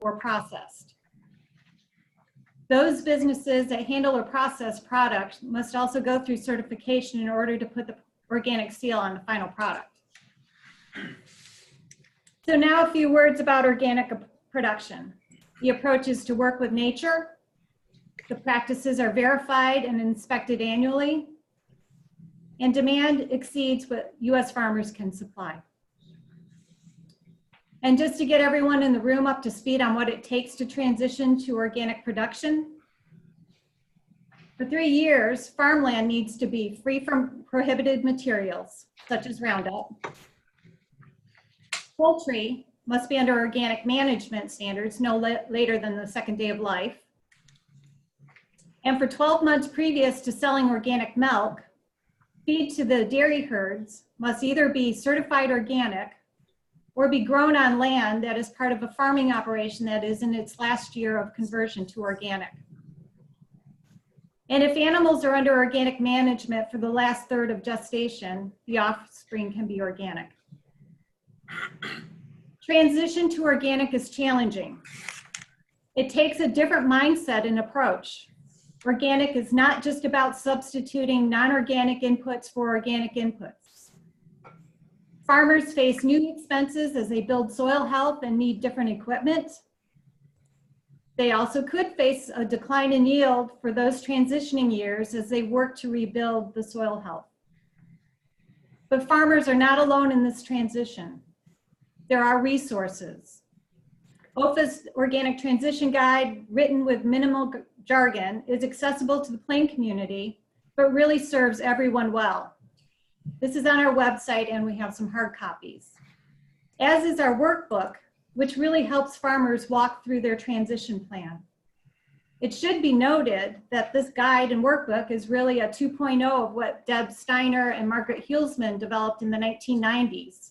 or processed. Those businesses that handle or process product must also go through certification in order to put the organic seal on the final product. So now a few words about organic production. The approach is to work with nature. The practices are verified and inspected annually, and demand exceeds what US farmers can supply. And just to get everyone in the room up to speed on what it takes to transition to organic production, for 3 years, farmland needs to be free from prohibited materials, such as Roundup. Poultry must be under organic management standards no later than the 2nd day of life. And for 12 months previous to selling organic milk, feed to the dairy herds must either be certified organic or be grown on land that is part of a farming operation that is in its last year of conversion to organic. And if animals are under organic management for the last third of gestation, the offspring can be organic. Transition to organic is challenging. It takes a different mindset and approach. Organic is not just about substituting non-organic inputs for organic inputs. Farmers face new expenses as they build soil health and need different equipment. They also could face a decline in yield for those transitioning years as they work to rebuild the soil health. But farmers are not alone in this transition. There are resources. OEFFA's Organic Transition Guide, written with minimal jargon, is accessible to the plain community, but really serves everyone well. This is on our website, and we have some hard copies. As is our workbook, which really helps farmers walk through their transition plan. It should be noted that this guide and workbook is really a 2.0 of what Deb Steiner and Margaret Hulsman developed in the 1990s.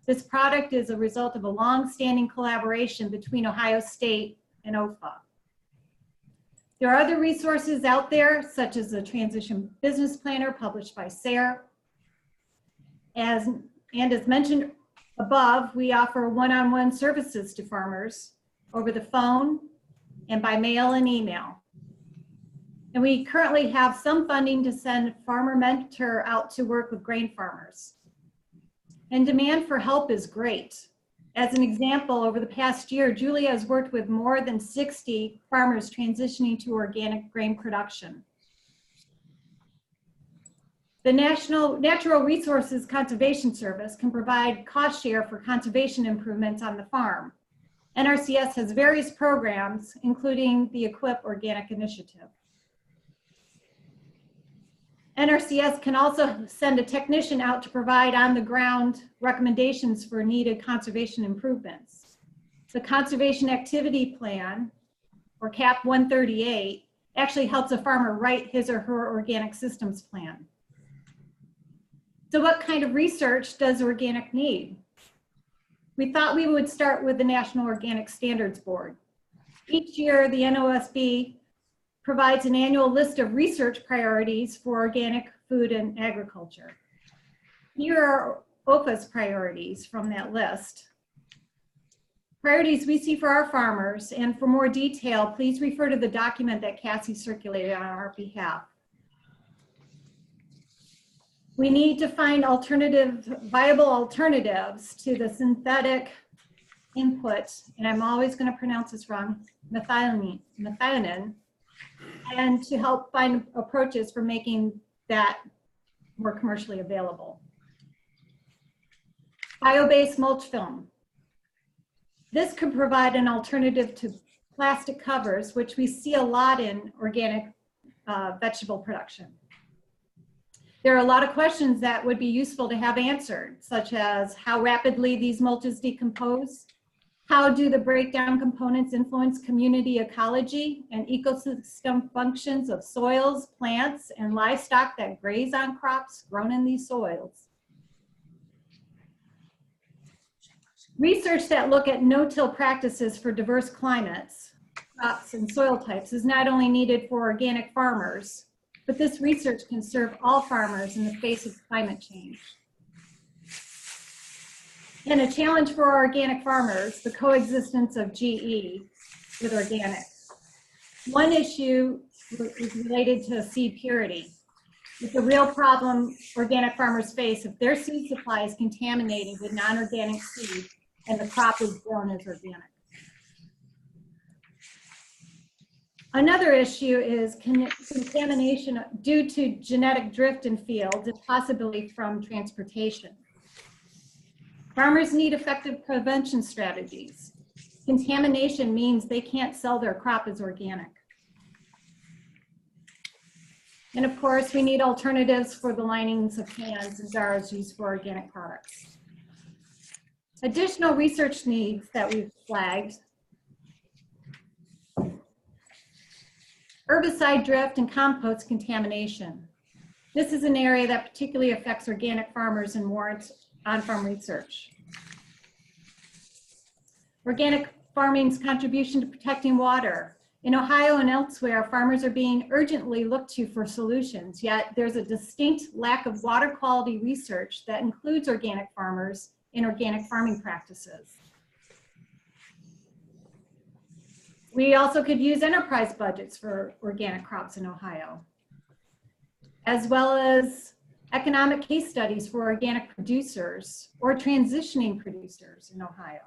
This product is a result of a long-standing collaboration between Ohio State and OEFFA. There are other resources out there, such as the Transition Business Planner published by SARE. As mentioned above, we offer one-on-one services to farmers over the phone and by mail and email. And we currently have some funding to send Farmer Mentor out to work with grain farmers. And demand for help is great. As an example, over the past year, Julia has worked with more than 60 farmers transitioning to organic grain production. The Natural Resources Conservation Service can provide cost share for conservation improvements on the farm. NRCS has various programs, including the Equip Organic Initiative. NRCS can also send a technician out to provide on-the-ground recommendations for needed conservation improvements. The Conservation Activity Plan, or CAP 138, actually helps a farmer write his or her organic systems plan. So what kind of research does organic need? We thought we would start with the National Organic Standards Board. Each year, the NOSB provides an annual list of research priorities for organic food and agriculture. Here are OEFFA's priorities from that list. Priorities we see for our farmers, and for more detail, please refer to the document that Cassy circulated on our behalf. We need to find viable alternatives to the synthetic input, and I'm always going to pronounce this wrong, methionine, and to help find approaches for making that more commercially available. Bio-based mulch film. This could provide an alternative to plastic covers, which we see a lot in organic vegetable production. There are a lot of questions that would be useful to have answered, such as how rapidly these mulches decompose, how do the breakdown components influence community ecology and ecosystem functions of soils, plants, and livestock that graze on crops grown in these soils. Research that look at no-till practices for diverse climates, crops, and soil types is not only needed for organic farmers, but this research can serve all farmers in the face of climate change. And a challenge for organic farmers, the coexistence of GE with organic. One issue is related to seed purity. It's a real problem organic farmers face if their seed supply is contaminated with non-organic seed and the crop is grown as organic. Another issue is contamination due to genetic drift in fields and possibly from transportation. Farmers need effective prevention strategies. Contamination means they can't sell their crop as organic. And of course, we need alternatives for the linings of cans and jars used for organic products. Additional research needs that we've flagged: herbicide drift and compost contamination. This is an area that particularly affects organic farmers and warrants on-farm research. Organic farming's contribution to protecting water. In Ohio and elsewhere, farmers are being urgently looked to for solutions, yet there's a distinct lack of water quality research that includes organic farmers in organic farming practices. We also could use enterprise budgets for organic crops in Ohio, as well as economic case studies for organic producers or transitioning producers in Ohio.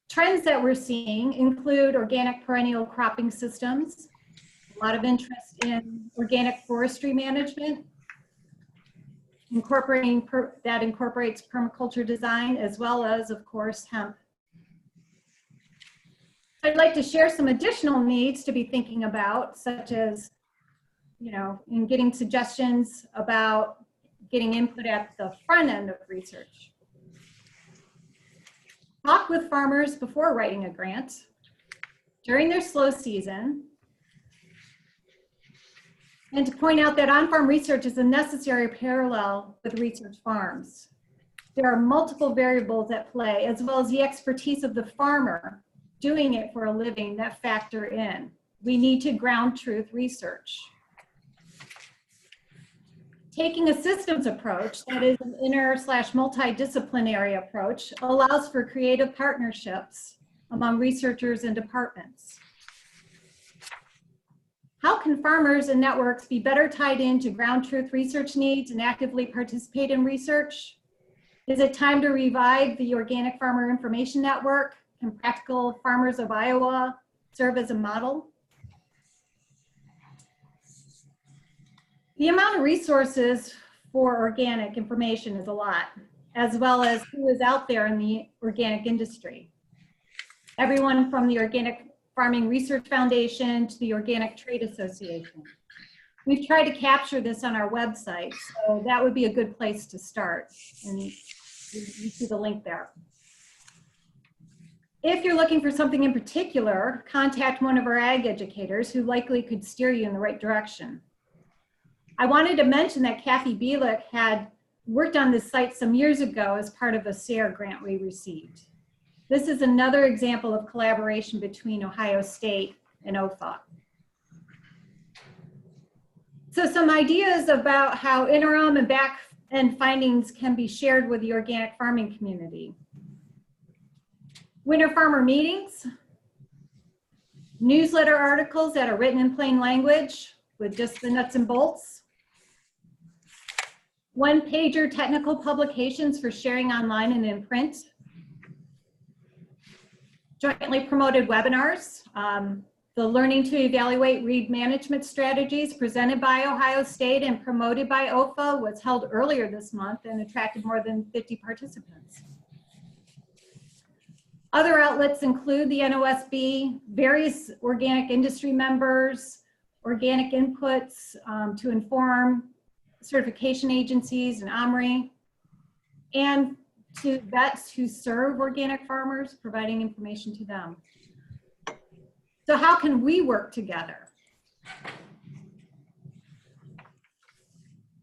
Trends that we're seeing include organic perennial cropping systems, a lot of interest in organic forestry management, that incorporates permaculture design, as well as, of course, hemp. I'd like to share some additional needs to be thinking about, such as, in getting suggestions about getting input at the front end of research. Talk with farmers before writing a grant, during their slow season, and to point out that on-farm research is a necessary parallel with research farms. There are multiple variables at play, as well as the expertise of the farmer doing it for a living that factor in. We need to ground truth research. Taking a systems approach, that is an inter/multidisciplinary approach, allows for creative partnerships among researchers and departments. How can farmers and networks be better tied into ground truth research needs and actively participate in research? Is it time to revive the Organic Farmer Information Network? Can Practical Farmers of Iowa serve as a model? The amount of resources for organic information is a lot, as well as who is out there in the organic industry. Everyone from the Organic Farming Research Foundation to the Organic Trade Association. We've tried to capture this on our website, so that would be a good place to start. And you see the link there. If you're looking for something in particular, contact one of our ag educators who likely could steer you in the right direction. I wanted to mention that Kathy Bielik had worked on this site some years ago as part of a SARE grant we received. This is another example of collaboration between Ohio State and OEFFA. So some ideas about how interim and back-end findings can be shared with the organic farming community. Winter farmer meetings, newsletter articles that are written in plain language with just the nuts and bolts, one-pager technical publications for sharing online and in print, jointly promoted webinars, the Learning to Evaluate Reed Management Strategies presented by Ohio State and promoted by OEFFA was held earlier this month and attracted more than 50 participants. Other outlets include the NOSB, various organic industry members, organic inputs to inform certification agencies and OMRI, and to vets who serve organic farmers, providing information to them. So how can we work together?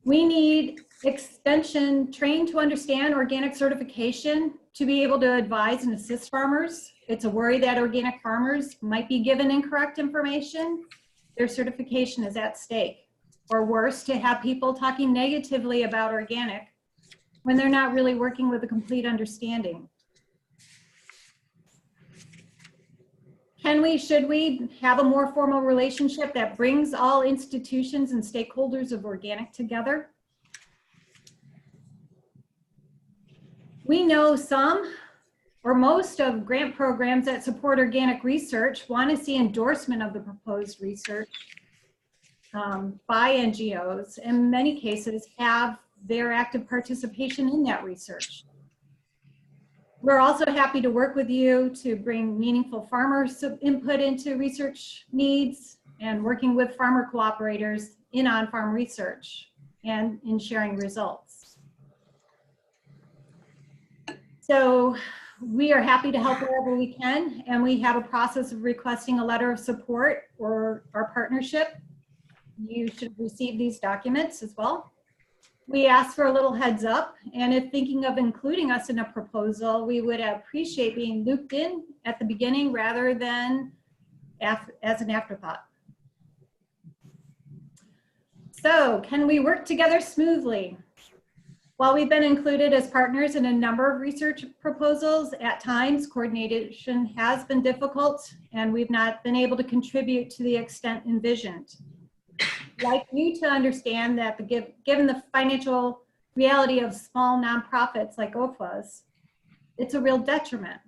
We need extension trained to understand organic certification to be able to advise and assist farmers. It's a worry that organic farmers might be given incorrect information. Their certification is at stake. Or worse, to have people talking negatively about organic when they're not really working with a complete understanding. Should we have a more formal relationship that brings all institutions and stakeholders of organic together? We know some or most of grant programs that support organic research want to see endorsement of the proposed research by NGOs, and in many cases have their active participation in that research. We're also happy to work with you to bring meaningful farmers input into research needs and working with farmer cooperators in on-farm research and in sharing results. So we are happy to help wherever we can, and we have a process of requesting a letter of support for our partnership. You should receive these documents as well. We ask for a little heads up, and if thinking of including us in a proposal, we would appreciate being looped in at the beginning rather than as an afterthought. So, can we work together smoothly? While we've been included as partners in a number of research proposals, at times coordination has been difficult and we've not been able to contribute to the extent envisioned. I'd like you to understand that given the financial reality of small nonprofits like OEFFA's, it's a real detriment.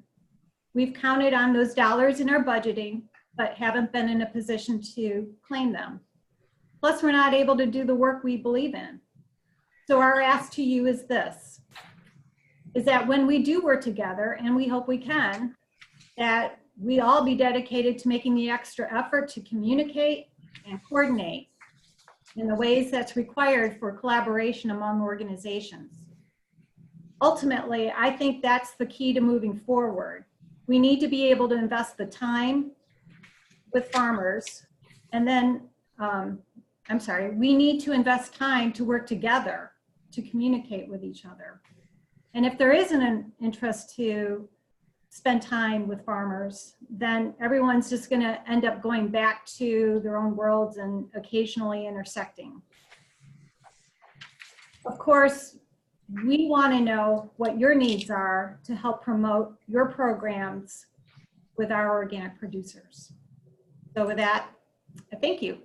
We've counted on those dollars in our budgeting, but haven't been in a position to claim them. Plus, we're not able to do the work we believe in. So our ask to you is this, is that when we do work together, and we hope we can, that we all be dedicated to making the extra effort to communicate and coordinate in the ways that's required for collaboration among organizations. Ultimately, I think that's the key to moving forward. We need to be able to invest the time with farmers, and then, we need to invest time to work together to communicate with each other. And if there isn't an interest to spend time with farmers, then everyone's just going to end up going back to their own worlds and occasionally intersecting. Of course, we want to know what your needs are to help promote your programs with our organic producers. So with that, I thank you.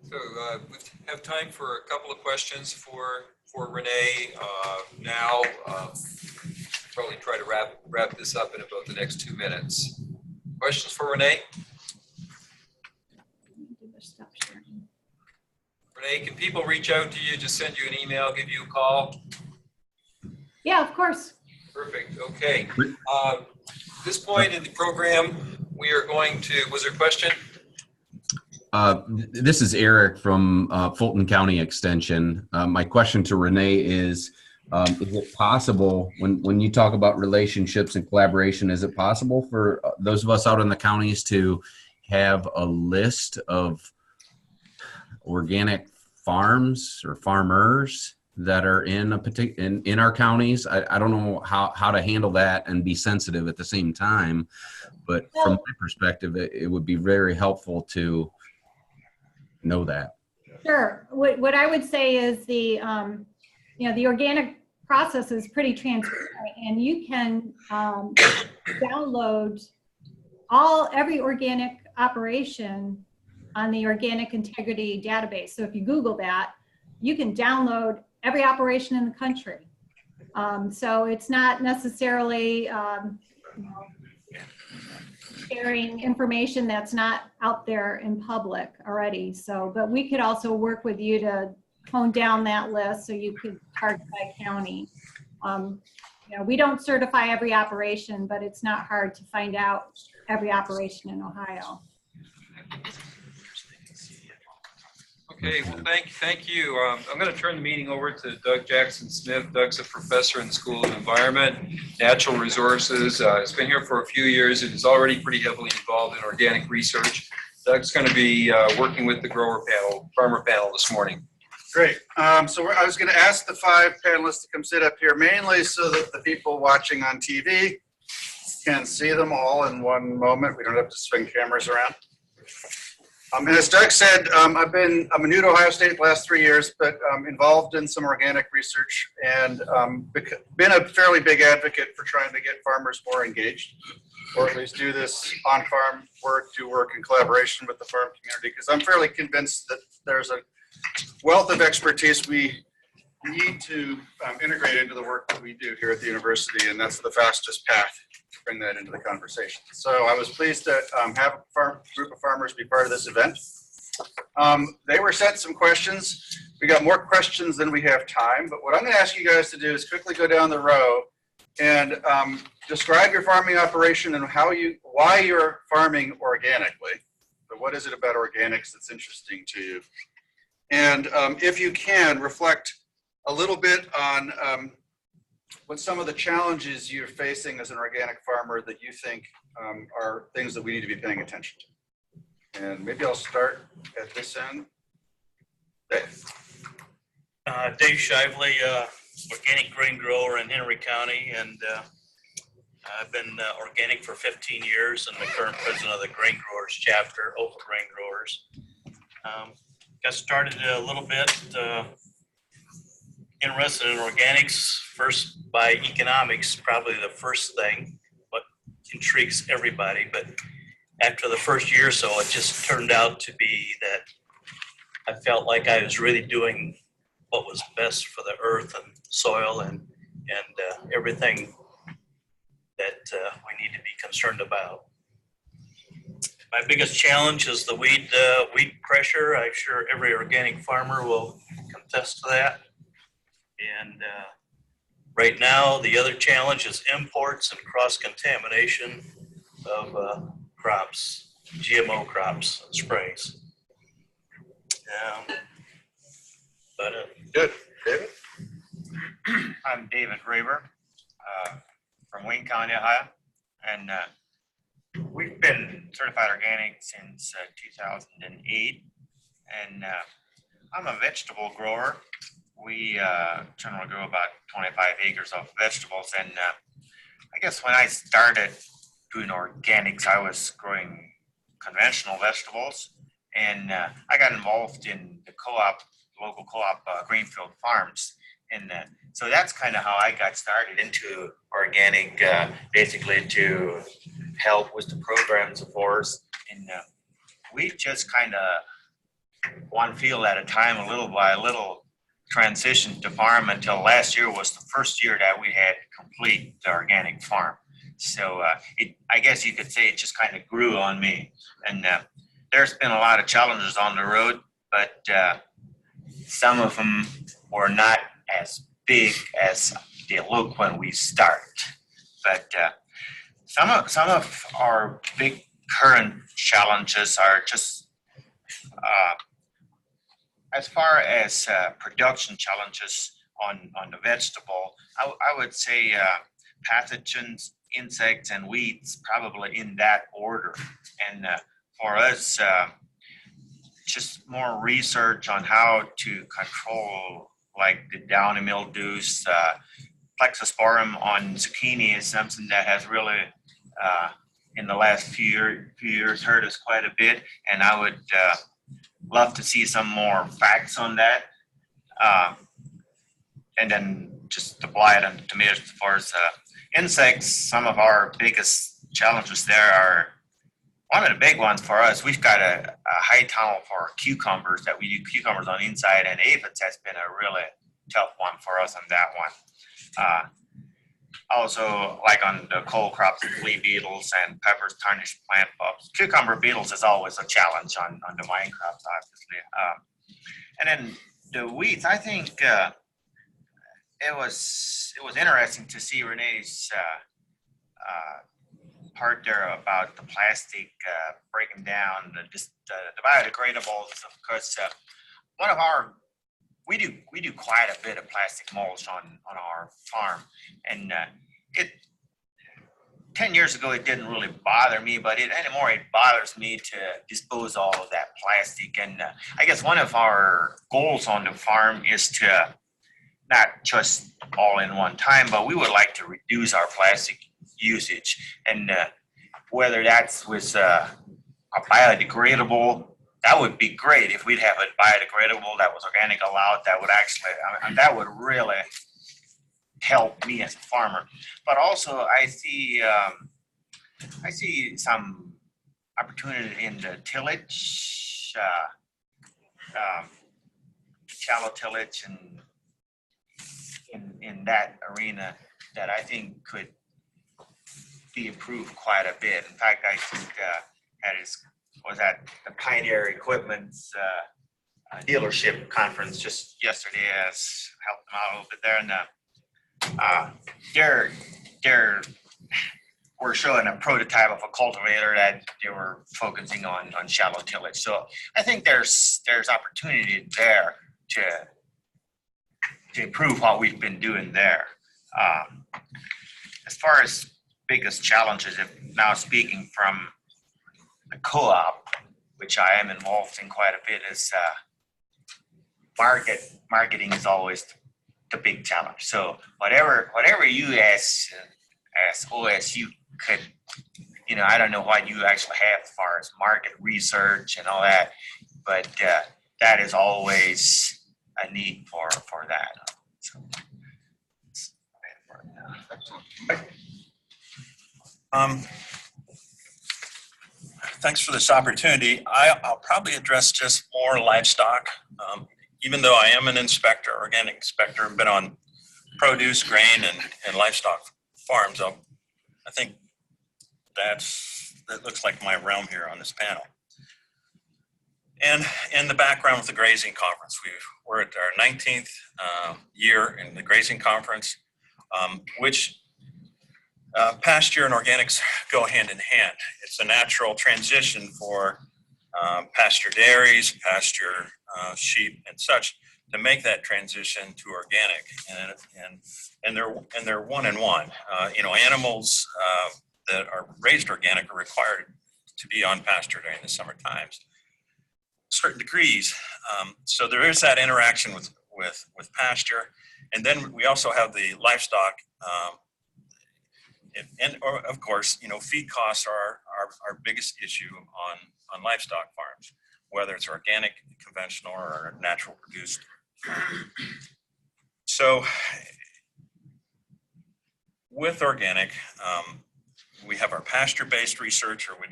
So we have time for a couple of questions for Renee now. Probably try to wrap this up in about the next 2 minutes. Questions for Renee? Renee, can people reach out to you, just send you an email, give you a call? Yeah, of course. Perfect. Okay. At this point in the program, we are going to, was there a question? This is Eric from Fulton County Extension. My question to Renee is it possible, when you talk about relationships and collaboration, is it possible for those of us out in the counties to have a list of organic farms or farmers that are in in our counties? I don't know how to handle that and be sensitive at the same time, but from my perspective, it would be very helpful to know that. Sure. What I would say is the organic process is pretty transparent, and you can download every organic operation on the Organic Integrity Database. So if you Google that, you can download every operation in the country. So it's not necessarily sharing information that's not out there in public already. So, but we could also work with you to hone down that list so you could target by county. We don't certify every operation, but it's not hard to find out every operation in Ohio. Okay, well, thank you. I'm going to turn the meeting over to Doug Jackson-Smith. Doug's a professor in the School of Environment, Natural Resources. He's been here for a few years and is already pretty heavily involved in organic research. Doug's going to be working with the farmer panel this morning. Great. So I was going to ask the 5 panelists to come sit up here, mainly so that the people watching on TV can see them all in one moment. We don't have to swing cameras around. And as Doug said, I'm new to Ohio State the last 3 years, but involved in some organic research and been a fairly big advocate for trying to get farmers more engaged, or at least do this on-farm work, do work in collaboration with the farm community, because I'm fairly convinced that there's a wealth of expertise we need to integrate into the work that we do here at the university, and that's the fastest path to bring that into the conversation. So I was pleased to have a group of farmers be part of this event. They were sent some questions. We got more questions than we have time, but what I'm going to ask you guys to do is quickly go down the row and describe your farming operation and why you're farming organically. So what is it about organics that's interesting to you? And if you can, reflect a little bit on what some of the challenges you're facing as an organic farmer that you think are things that we need to be paying attention to. And maybe I'll start at this end. Dave. Dave Shively, organic grain grower in Henry County, and I've been organic for 15 years and the current president of the grain growers chapter, OEFFA grain growers. Got started a little bit interested in organics first by economics, probably the first thing, what intrigues everybody. But after the first year or so, it just turned out to be that I felt like I was really doing what was best for the earth and soil and everything that we need to be concerned about. My biggest challenge is the weed pressure. I'm sure every organic farmer will contest to that. And right now, the other challenge is imports and cross-contamination of crops, GMO crops and sprays. Good. David? I'm David Raeburn from Wayne County, Ohio, and we've been certified organic since 2008, and I'm a vegetable grower. We generally grow about 25 acres of vegetables, and I guess when I started doing organics, I was growing conventional vegetables, and I got involved in the local co-op Greenfield Farms, and so that's kind of how I got started into organic, basically to help with the programs of ours, and we just kind of one field at a time, a little by little, transitioned to farm until last year was the first year that we had complete the organic farm. So I guess you could say it just kind of grew on me, and there's been a lot of challenges on the road, but some of them were not as big as they look when we start. But some of our big current challenges are just as far as production challenges on the vegetable. I would say pathogens, insects, and weeds, probably in that order. And for us, just more research on how to control like the downy mildews. Plexosporum on zucchini is something that has really in the last few years hurt us quite a bit, and I would love to see some more facts on that. And then just the blight on tomatoes. As far as insects, some of our biggest challenges there are, one of the big ones for us, we've got a high tunnel for cucumbers that we do cucumbers on the inside, and aphids has been a really tough one for us on that one. Also, like on the cole crops, flea beetles and peppers, tarnished plant bugs. Cucumber beetles is always a challenge on the vine crops, obviously. And then the weeds, I think it was interesting to see Renee's part there about the plastic breaking down, the biodegradables. Of course, one of our we do quite a bit of plastic mulch on our farm, and 10 years ago it didn't really bother me, but anymore it bothers me to dispose all of that plastic. And I guess one of our goals on the farm is to not just all in one time, but we would like to reduce our plastic usage, and whether that's with a biodegradable that would be great if we'd have it biodegradable, that was organic allowed. That would actually, that would really help me as a farmer. But also, I see some opportunity in the tillage, shallow tillage, and in that arena that I think could be improved quite a bit. In fact, I think was at the Pioneer Equipment's dealership conference just yesterday. I helped them out a little bit there, and they're were showing a prototype of a cultivator that they were focusing on shallow tillage. So I think there's opportunity there to improve what we've been doing there. As far as biggest challenges, if now speaking from the co-op, which I am involved in quite a bit, is marketing is always the big challenge. So whatever you as OSU could, I don't know what you actually have as far as market research and all that, but that is always a need for that. So, thanks for this opportunity. I'll probably address just more livestock. Even though I am an inspector, organic inspector, I've been on produce, grain, and livestock farms. I think that looks like my realm here on this panel. And in the background with the grazing conference, we're at our 19th year in the grazing conference, which pasture and organics go hand in hand. It's a natural transition for pasture dairies, pasture sheep, and such to make that transition to organic, and they're one and one. Animals that are raised organic are required to be on pasture during the summer times, certain degrees. So there is that interaction with pasture, and then we also have the livestock. And of course, feed costs are our biggest issue on livestock farms, whether it's organic, conventional, or natural produced. So with organic, we have our pasture-based research, or we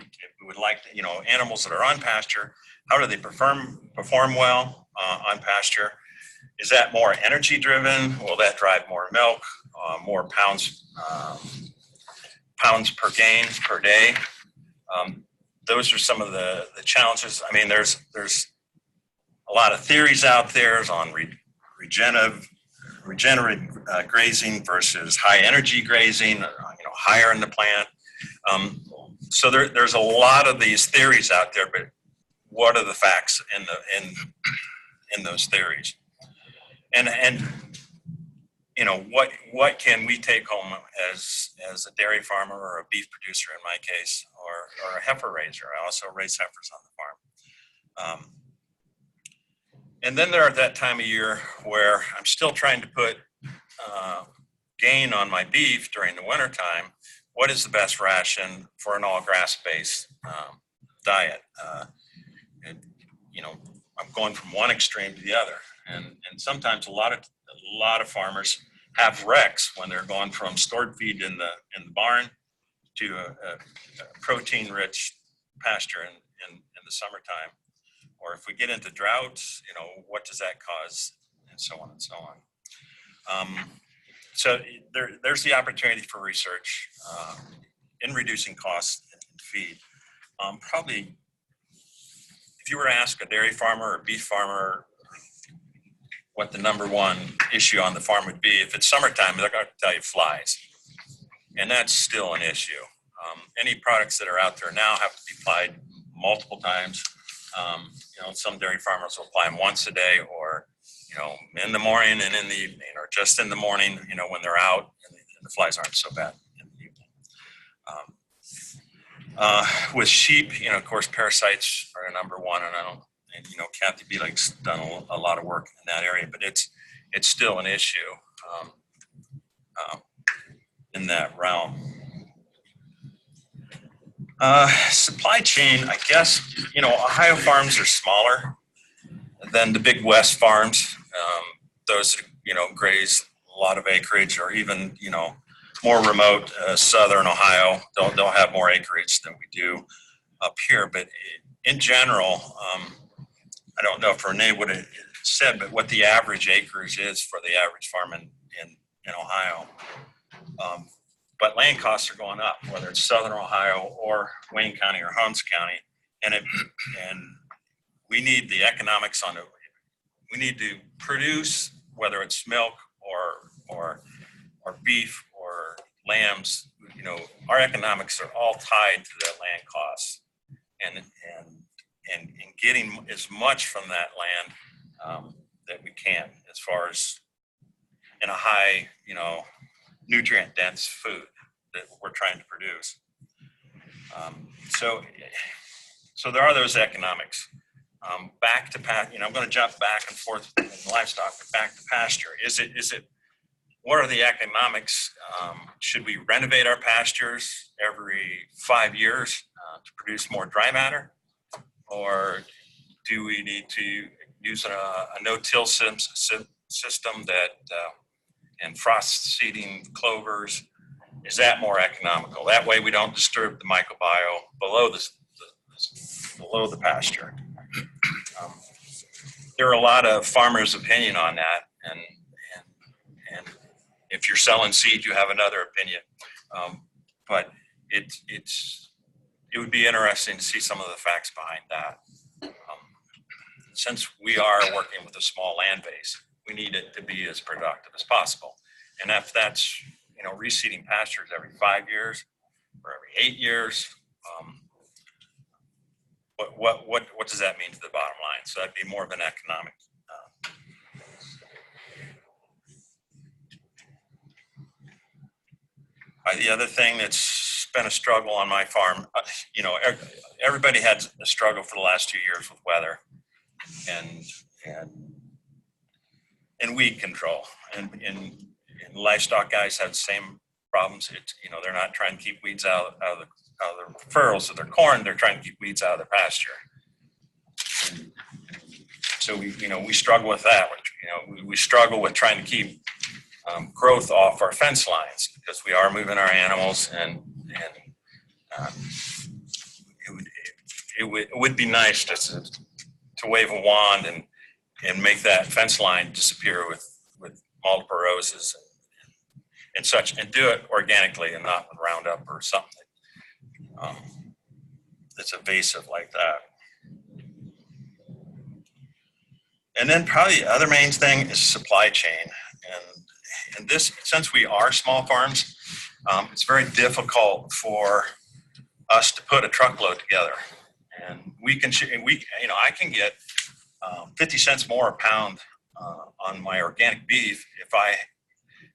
would like, animals that are on pasture, how do they perform well on pasture? Is that more energy driven? Will that drive more milk, more pounds per gain per day? Those are some of the challenges. I mean, there's a lot of theories out there on regenerative grazing versus high energy grazing, higher in the plant. So there's a lot of these theories out there, but what are the facts in those theories? And what can we take home as a dairy farmer or a beef producer in my case, or a heifer raiser? I also raise heifers on the farm. And then there are that time of year where I'm still trying to put gain on my beef during the winter time. What is the best ration for an all grass-based diet? I'm going from one extreme to the other, and sometimes a lot of farmers have wrecks when they're going from stored feed in the barn to a protein-rich pasture in the summertime. Or if we get into droughts, what does that cause, and so on and so on. So there's the opportunity for research in reducing costs in feed. Probably, if you were to ask a dairy farmer or a beef farmer what the number one issue on the farm would be, if it's summertime, they're going to tell you flies. And that's still an issue. Any products that are out there now have to be applied multiple times. Some dairy farmers will apply them once a day, or in the morning and in the evening, or just in the morning, when they're out and the flies aren't so bad in the evening. With sheep, of course, parasites are number one, and Kathy Bielig's done a lot of work in that area, but it's still an issue in that realm. Supply chain, I guess, Ohio farms are smaller than the big West farms. Those, graze a lot of acreage, or even, more remote southern Ohio. They'll have more acreage than we do up here. But in general, I don't know if Renee would have said, but what the average acreage is for the average farm in Ohio. But land costs are going up, whether it's Southern Ohio or Wayne County or Holmes County, and we need the economics on it. We need to produce, whether it's milk or beef or lambs. Our economics are all tied to that land costs, and getting as much from that land that we can, as far as in a high, nutrient dense food that we're trying to produce. So there are those economics. Back to I'm going to jump back and forth in livestock, but back to pasture. What are the economics? Should we renovate our pastures every 5 years to produce more dry matter? Or do we need to use a no-till system that and frost seeding clovers? Is that more economical? That way we don't disturb the microbiome below the pasture. There are a lot of farmers' opinion on that, and if you're selling seed, you have another opinion. But it would be interesting to see some of the facts behind that. Since we are working with a small land base, we need it to be as productive as possible. And if that's, reseeding pastures every 5 years or every 8 years, what does that mean to the bottom line? So that'd be more of an economic. The other thing that's been a struggle on my farm, everybody had a struggle for the last 2 years with weather and weed control, and livestock guys have the same problems. They're not trying to keep weeds out of the furrows of their corn. They're trying to keep weeds out of their pasture. So we struggle with that. We struggle with trying to keep growth off our fence lines, because we are moving our animals, and it would be nice just to wave a wand and make that fence line disappear with multiple roses and such, and do it organically and not with Roundup or something that's evasive like that. And then probably the other main thing is supply chain. And this, since we are small farms, it's very difficult for us to put a truckload together. And I can get 50 cents more a pound on my organic beef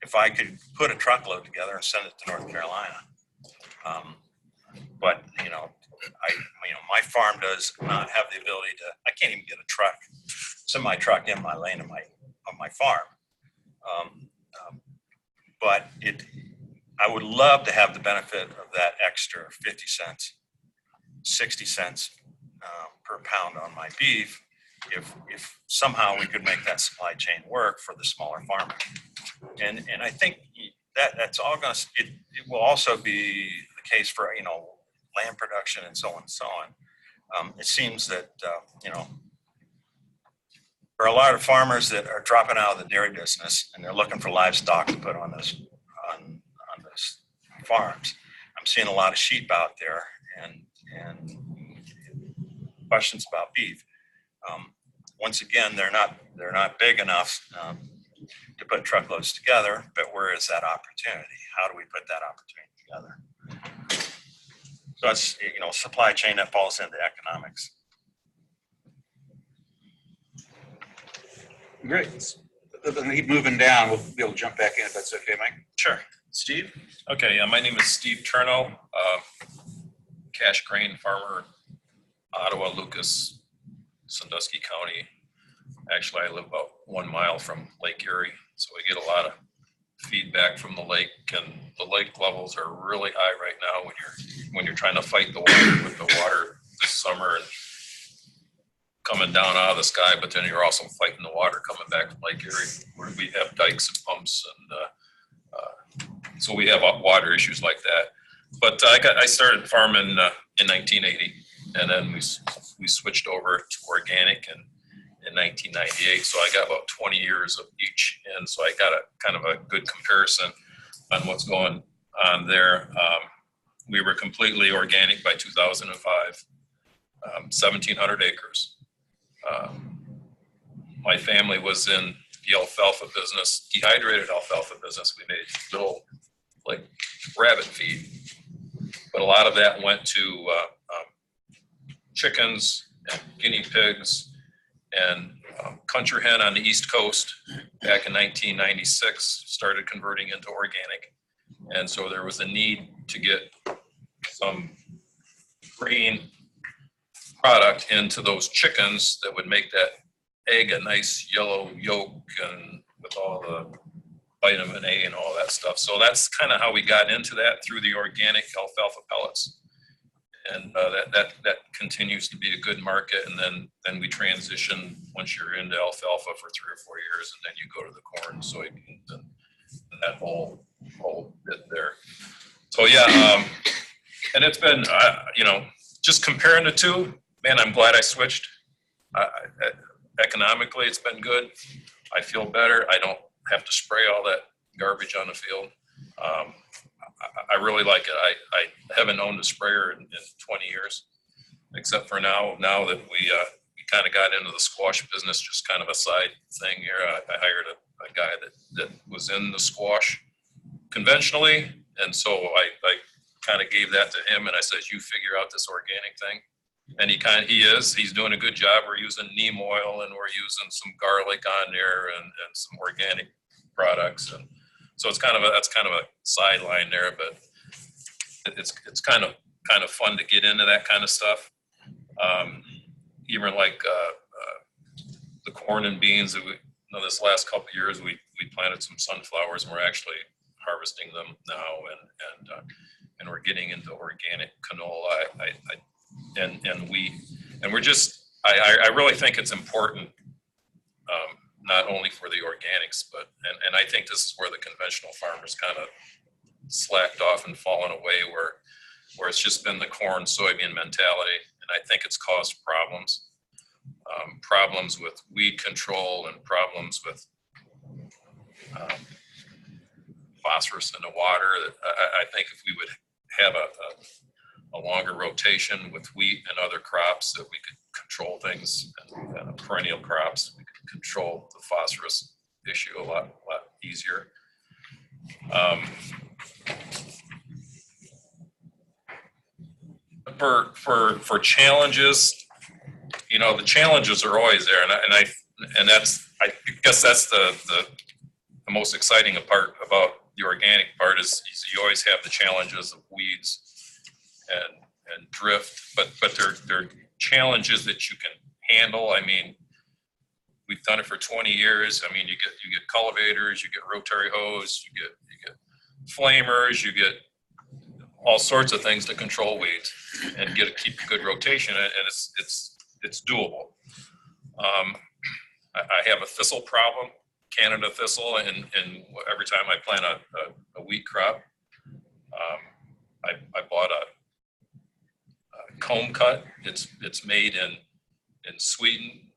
if I could put a truckload together and send it to North Carolina. But my farm does not have the ability to. I can't even get a semi truck in my lane of my farm. But I would love to have the benefit of that extra 50 cents, 60 cents per pound on my beef, if somehow we could make that supply chain work for the smaller farmer. And I think that's all going to. It will also be the case for land production and so on and so on. It seems that there are a lot of farmers that are dropping out of the dairy business, and they're looking for livestock to put on those farms. I'm seeing a lot of sheep out there, and questions about beef. Once again, they're not big enough to put truckloads together. But where is that opportunity? How do we put that opportunity together? So that's supply chain that falls into economics. Great. Keep moving down. We'll be able to jump back in if that's okay, Mike. Sure. Steve? Okay, my name is Steve Turnow, cash grain farmer, Ottawa, Lucas, Sandusky County. Actually, I live about 1 mile from Lake Erie, so we get a lot of feedback from the lake, and the lake levels are really high right now when you're trying to fight the water with the water this summer and coming down out of the sky, but then you're also fighting the water coming back from Lake Erie, where we have dikes and pumps, and so we have water issues like that. But I started farming in 1980, and then we switched over to organic in 1998. So I got about 20 years of each, and so I got a kind of a good comparison on what's going on there. We were completely organic by 2005, 1,700 acres. My family was in the alfalfa business, dehydrated alfalfa business. We made little like rabbit feed, but a lot of that went to chickens and guinea pigs and country hen on the East Coast back in 1996, started converting into organic. And so there was a need to get some green product into those chickens that would make that egg a nice yellow yolk and with all the vitamin A and all that stuff. So that's kind of how we got into that, through the organic alfalfa pellets. And that continues to be a good market. And then we transition once you're into alfalfa for 3 or 4 years, and then you go to the corn, soybeans, and that whole bit there. So yeah, and it's been, just comparing the two, man, I'm glad I switched. Economically, it's been good. I feel better. I don't have to spray all that garbage on the field. I really like it. I haven't owned a sprayer in 20 years, except for now that we kind of got into the squash business, just kind of a side thing here. I hired a guy that was in the squash conventionally, and so I kind of gave that to him, and I said, you figure out this organic thing. And he's doing a good job. We're using neem oil, and we're using some garlic on there and some organic products. And so that's kind of a sideline there, but it's kind of fun to get into that kind of stuff. Even like the corn and beans that this last couple of years, we planted some sunflowers, and we're actually harvesting them now, and we're getting into organic canola. I really think it's important, not only for the organics, but and I think this is where the conventional farmers kind of slacked off and fallen away, where it's just been the corn soybean mentality, and I think it's caused problems with weed control and problems with phosphorus in the water. I think if we would have a longer rotation with wheat and other crops, that we could control things, and perennial crops, we could control the phosphorus issue a lot easier. For challenges, the challenges are always there, and I guess that's the most exciting part about the organic part is you always have the challenges of weeds and drift, but they're challenges that you can handle. I mean, we've done it for 20 years. I mean, you get cultivators, you get rotary hose, you get flamers, you get all sorts of things to control weeds and keep a good rotation, and it's doable. I have a thistle problem, Canada thistle, and every time I plant a wheat crop, I bought a comb cut. It's made in Sweden.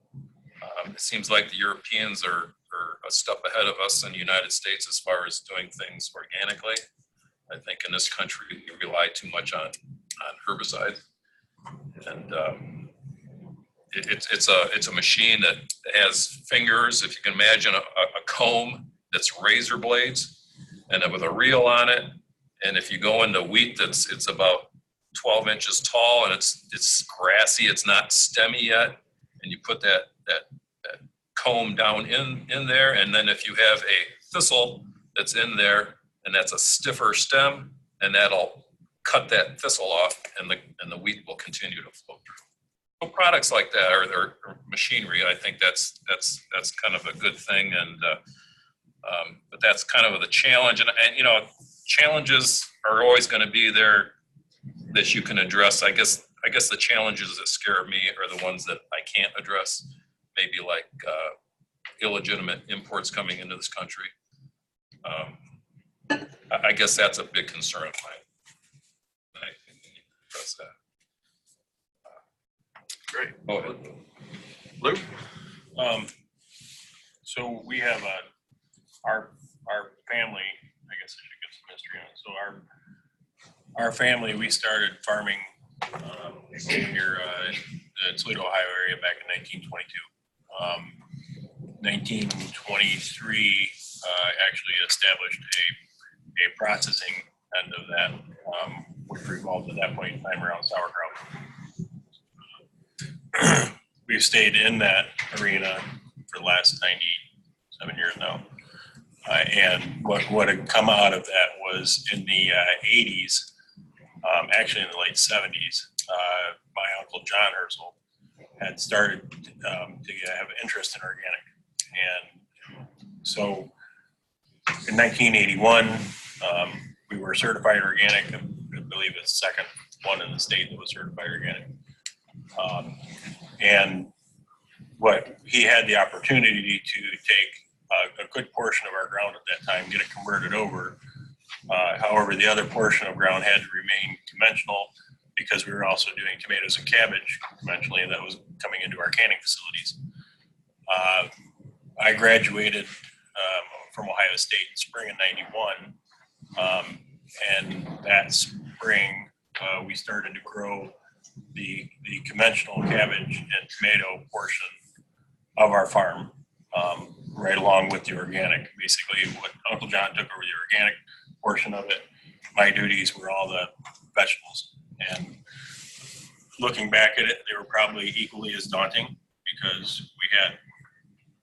It seems like the Europeans are a step ahead of us in the United States as far as doing things organically. I think in this country we rely too much on herbicides, and it's a machine that has fingers. If you can imagine a comb that's razor blades, and then with a reel on it. And if you go into wheat it's about 12 inches tall, and it's grassy, it's not stemmy yet, and you put that comb down in there, and then if you have a thistle that's in there and that's a stiffer stem, and that'll cut that thistle off, and the wheat will continue to flow through. So products like that, or machinery, I think that's kind of a good thing, and But that's kind of the challenge. And you know, challenges are always going to be there that you can address. I guess the challenges that scare me are the ones that I can't address, maybe like illegitimate imports coming into this country. I guess that's a big concern of mine. I can address that. Great. Go ahead. Lou? So we have our family, I guess I should give some history on it. So our family, we started farming near the Toledo, Ohio area back in 1922. 1923 actually established a processing end of that, which revolved at that point in time around sauerkraut. We've stayed in that arena for the last 97 years now. And what had come out of that was in the 80s, actually in the late 70s, my uncle John Herzl had started to have interest in organic. And so in 1981, we were certified organic. I believe it's the second one in the state that was certified organic. And what he had the opportunity to take a good portion of our ground at that time, get it converted over. However, the other portion of ground had to remain conventional because we were also doing tomatoes and cabbage conventionally, and that was coming into our canning facilities. I graduated from Ohio State in spring of '91, and that spring we started to grow the conventional cabbage and tomato portion of our farm, right along with the organic. Basically, what Uncle John took over the organic portion of it, my duties were all the vegetables. And looking back at it, they were probably equally as daunting because we had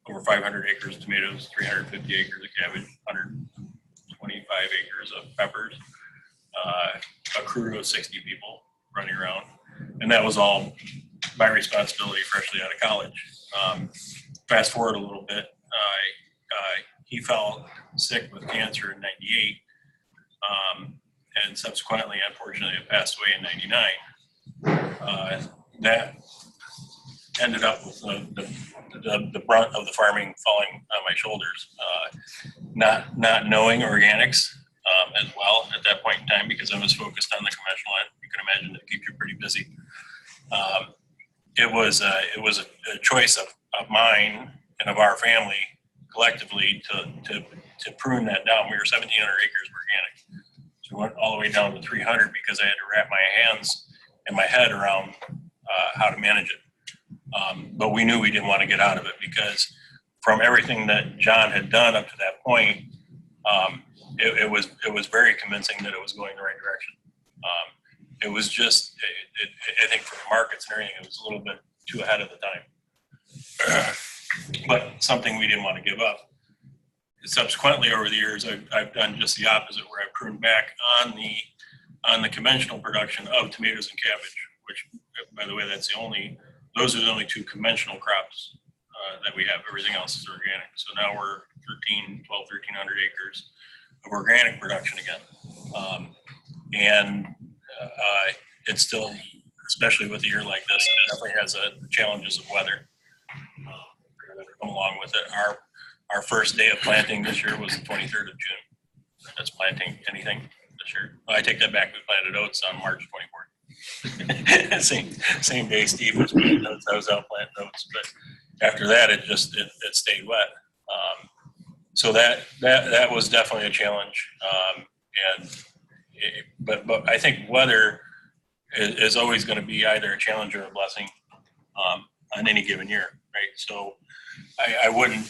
over 500 acres of tomatoes, 350 acres of cabbage, 125 acres of peppers, a crew of 60 people running around. And that was all my responsibility freshly out of college. Fast forward a little bit, he fell sick with cancer in '98, and subsequently, unfortunately, passed away in '99. That ended up with the brunt of the farming falling on my shoulders. Not knowing organics as well at that point in time, because I was focused on the conventional end. You can imagine it keeps you pretty busy. It was a choice of mine and of our family collectively to prune that down. We were 1,700 acres of organic. So we went all the way down to 300 because I had to wrap my hands and my head around how to manage it. But we knew we didn't want to get out of it because from everything that John had done up to that point, it was very convincing that it was going the right direction. It was just, I think for the markets and everything, it was a little bit too ahead of the time. But something we didn't want to give up. Subsequently, over the years, I've done just the opposite, where I pruned back on the conventional production of tomatoes and cabbage, which, by the way, those are the only two conventional crops that we have. Everything else is organic. So now we're 1,300 acres of organic production again. And it's still, especially with a year like this, it definitely has challenges of weather that come along with it. Our first day of planting this year was the 23rd of June. That's planting anything this year. Well, I take that back. We planted oats on March 24th. same day Steve was planting oats. I was out planting oats, but after that, it stayed wet. So that was definitely a challenge. But I think weather is always going to be either a challenge or a blessing on any given year, right? So I wouldn't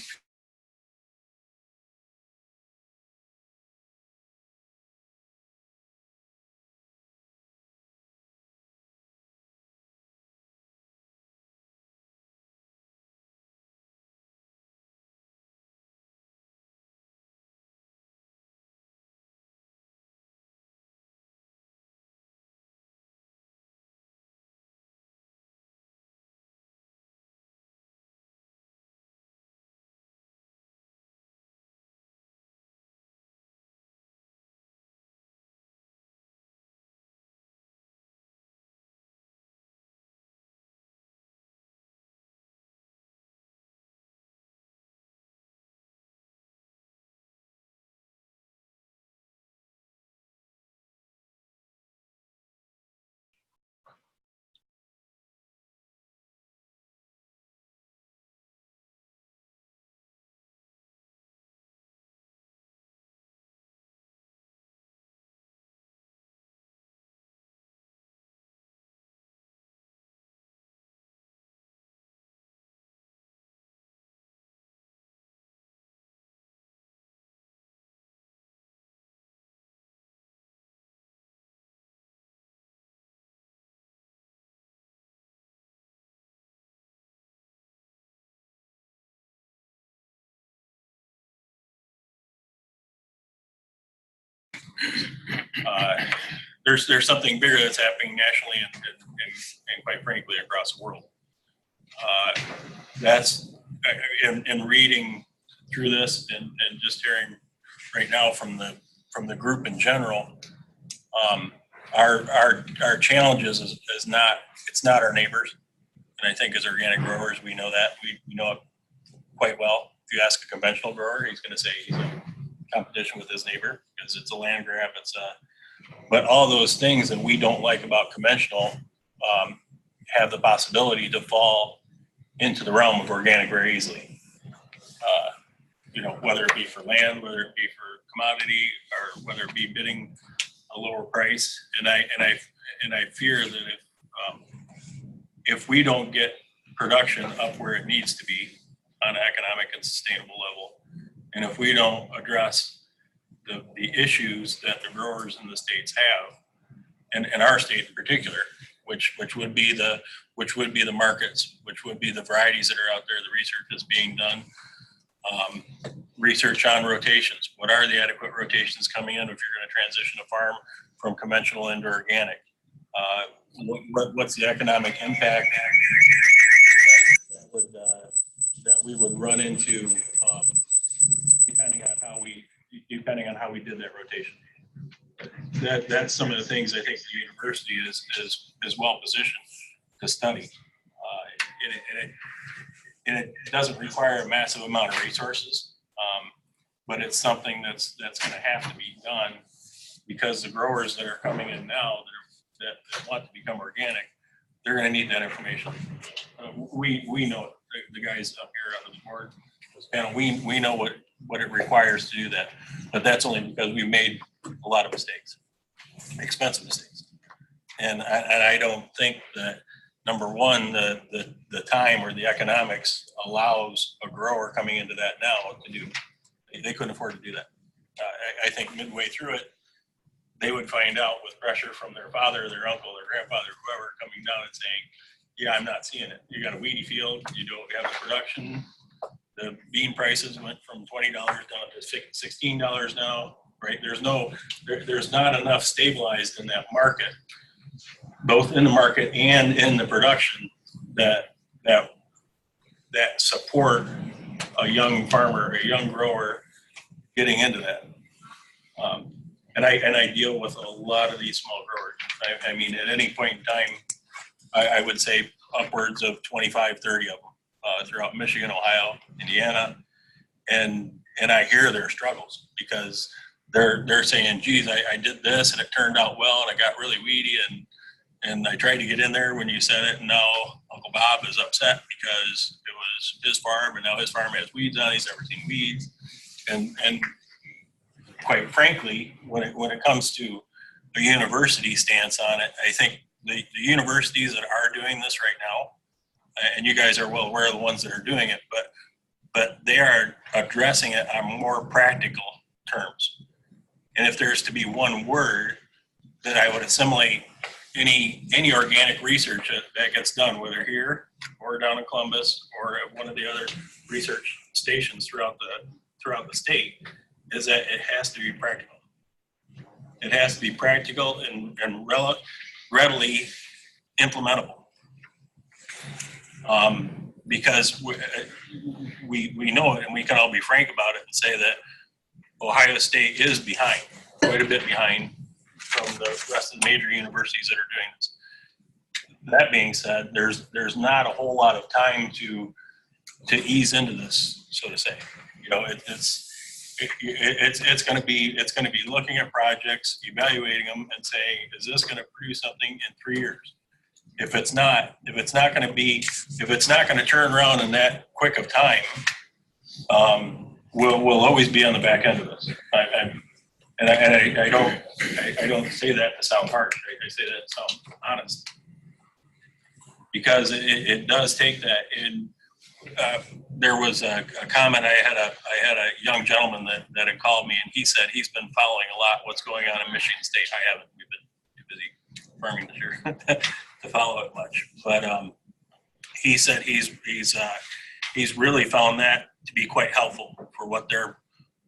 there's something bigger that's happening nationally and quite frankly across the world. That's in reading through this and just hearing right now from the group in general. Our challenges is not, it's not our neighbors. And I think as organic growers, we know that. We know it quite well. If you ask a conventional grower, he's going to say he's in competition with his neighbor because it's a land grab. But all those things that we don't like about conventional have the possibility to fall into the realm of organic very easily. Whether it be for land, whether it be for commodity, or whether it be bidding a lower price. And I fear that if we don't get production up where it needs to be on an economic and sustainable level, and if we don't address the issues that the growers in the states have, and our state in particular, which would be the markets, which would be the varieties that are out there, the research that's being done, research on rotations. What are the adequate rotations coming in if you're going to transition a farm from conventional into organic? What's the economic impact that we would run into depending on how we did that rotation? That's some of the things I think the university is well positioned to study. And it doesn't require a massive amount of resources, but it's something that's going to have to be done because the growers that are coming in now that want to become organic, they're going to need that information. We know it. The guys up here on the board, this panel, we know what it requires to do that, but that's only because we made a lot of mistakes, expensive mistakes, and I don't think that number one the time or the economics allows a grower coming into that now to do. They couldn't afford to do that. I think midway through it, they would find out with pressure from their father, their uncle, their grandfather, whoever coming down and saying, yeah, I'm not seeing it. You got a weedy field, you don't have the production. The bean prices went from $20 down to $16 now, right? There's not enough stabilized in that market, both in the market and in the production that support a young farmer, a young grower getting into that. And I deal with a lot of these small growers. I mean, at any point in time, I would say upwards of 25, 30 of them throughout Michigan, Ohio, Indiana. And I hear their struggles because they're saying, geez, I did this and it turned out well and I got really weedy and I tried to get in there when you said it, and now Uncle Bob is upset because it was his farm and now his farm has weeds on it. He's never seen weeds. And quite frankly, when it comes to a university stance on it, I think the universities that are doing this right now, and you guys are well aware of the ones that are doing it, but they are addressing it on more practical terms. And if there's to be one word that I would assimilate any organic research that gets done, whether here or down in Columbus or at one of the other research stations throughout the state, is that it has to be practical. It has to be practical and readily implementable. Because we know it, and we can all be frank about it and say that Ohio State is behind, quite a bit behind from the rest of the major universities that are doing this. That being said, there's not a whole lot of time to ease into this, so to say. You know, it's going to be looking at projects, evaluating them, and saying, is this going to produce something in 3 years? If it's not going to turn around in that quick of time, we'll always be on the back end of this. I don't say that to sound harsh. I say that to sound honest, because it does take that. And there was a comment. I had a young gentleman that had called me, and he said he's been following a lot what's going on in Michigan State. I haven't. We've been too busy farming this year to follow it much. But he said he's really found that to be quite helpful for what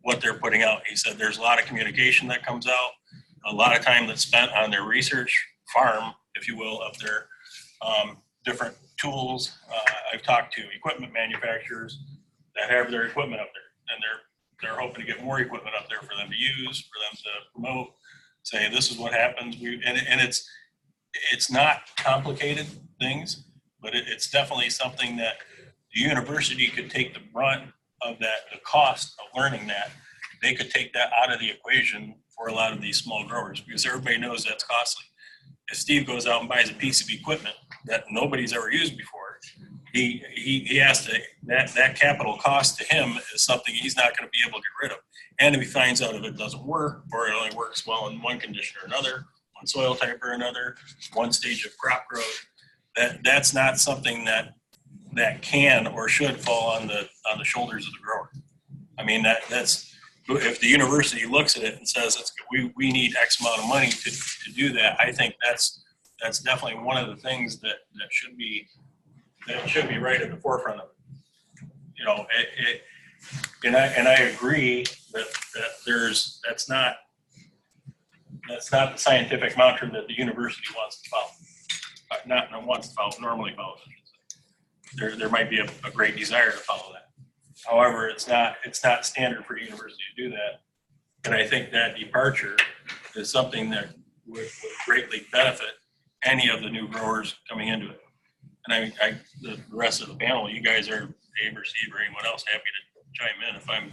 what they're putting out. He said there's a lot of communication that comes out, a lot of time that's spent on their research farm, if you will, of their different tools. I've talked to equipment manufacturers that have their equipment up there, and they're hoping to get more equipment up there for them to use, for them to promote, say this is what happens. And it's not complicated things, but it's definitely something that the university could take the brunt of that, the cost of learning that. They could take that out of the equation for a lot of these small growers, because everybody knows that's costly. If Steve goes out and buys a piece of equipment that nobody's ever used before, he has to, that capital cost to him is something he's not going to be able to get rid of. And if he finds out if it doesn't work, or it only works well in one condition or another, one soil type or another, one stage of crop growth, that's not something that can or should fall on the shoulders of the grower. I mean, that's, if the university looks at it and says we need X amount of money to do that, I think that's definitely one of the things that should be right at the forefront of it. You know, and I agree that that's not the scientific mantra that the university wants to follow. Not wants to follow, normally follows. There might be a great desire to follow that. However, it's not standard for a university to do that. And I think that departure is something that would greatly benefit any of the new growers coming into it. And the rest of the panel, you guys are, Dave or Steve or anyone else, happy to chime in if I'm.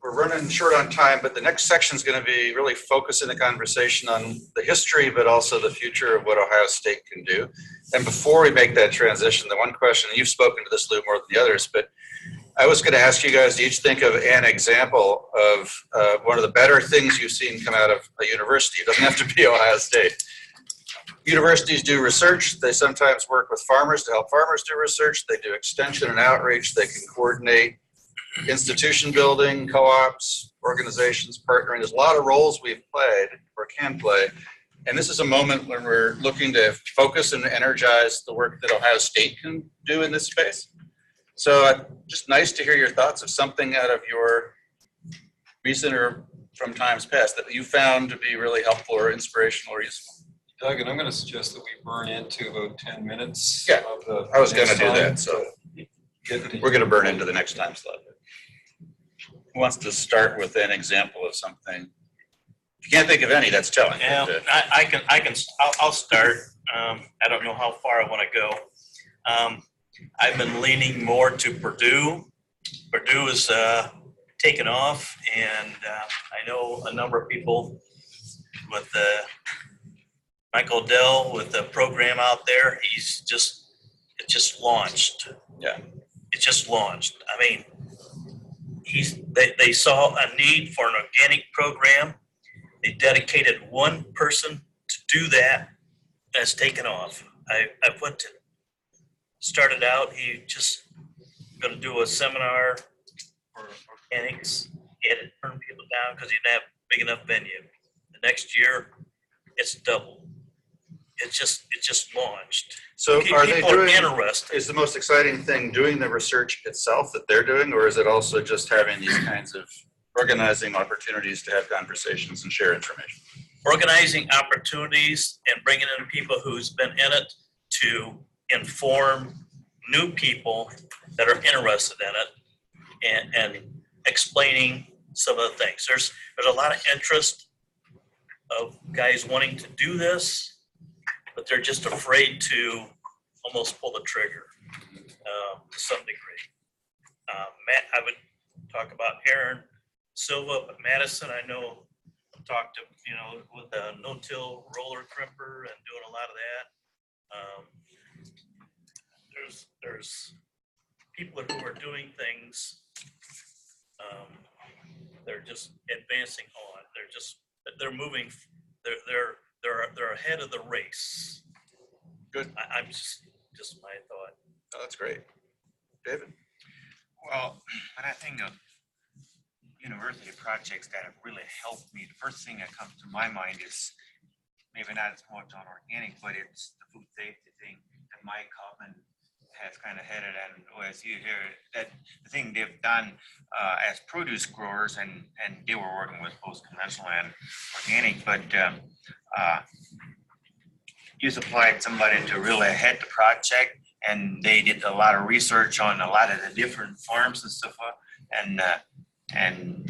We're running short on time, but the next section is going to be really focusing the conversation on the history, but also the future of what Ohio State can do. And before we make that transition, the one question, and you've spoken to this, Lou, more than the others, but I was going to ask you guys to each think of an example of one of the better things you've seen come out of a university. It doesn't have to be Ohio State. Universities do research. They sometimes work with farmers to help farmers do research. They do extension and outreach. They can coordinate institution building, co-ops, organizations, partnering. There's a lot of roles we've played or can play. And this is a moment when we're looking to focus and energize the work that Ohio State can do in this space. So just nice to hear your thoughts of something out of your recent or from times past that you found to be really helpful or inspirational or useful. Doug, and I'm going to suggest that we burn into about 10 minutes. Yeah, of the I was going to next do time. that. So we're going to burn into the next time slot. Who wants to start with an example of something? If you can't think of any, that's telling. Yeah, I'll start. I don't know how far I want to go. I've been leaning more to Purdue. Purdue is taken off, and I know a number of people with Michael Dell with the program out there. It just launched. Yeah, it just launched. I mean, they saw a need for an organic program. They dedicated one person to do that. That's taken off. I started out, he just going to do a seminar for organics. He had to turn people down because he didn't have a big enough venue. The next year, it's doubled. It just launched. So are they doing, interested. is the most exciting thing doing the research itself that they're doing, or is it also just having these kinds of organizing opportunities to have conversations and share information? Organizing opportunities and bringing in people who's been in it to inform new people that are interested in it and explaining some of the things. There's a lot of interest of guys wanting to do this, but they're just afraid to almost pull the trigger to some degree. I would talk about Aaron Silva, but Madison, I know, talked to, with a no-till roller crimper and doing a lot of that. There's people who are doing things. They're just advancing on. They're moving. They're ahead of the race. Good. I'm just my thought. Oh, that's great. David? Well, when I think of university projects that have really helped me, the first thing that comes to my mind is maybe not as much on organic, but it's the food safety thing that Mike Culman has kind of headed and OSU here, that the thing they've done as produce growers, and they were working with both conventional and organic, but you supplied somebody to really head the project, and they did a lot of research on a lot of the different farms and stuff, and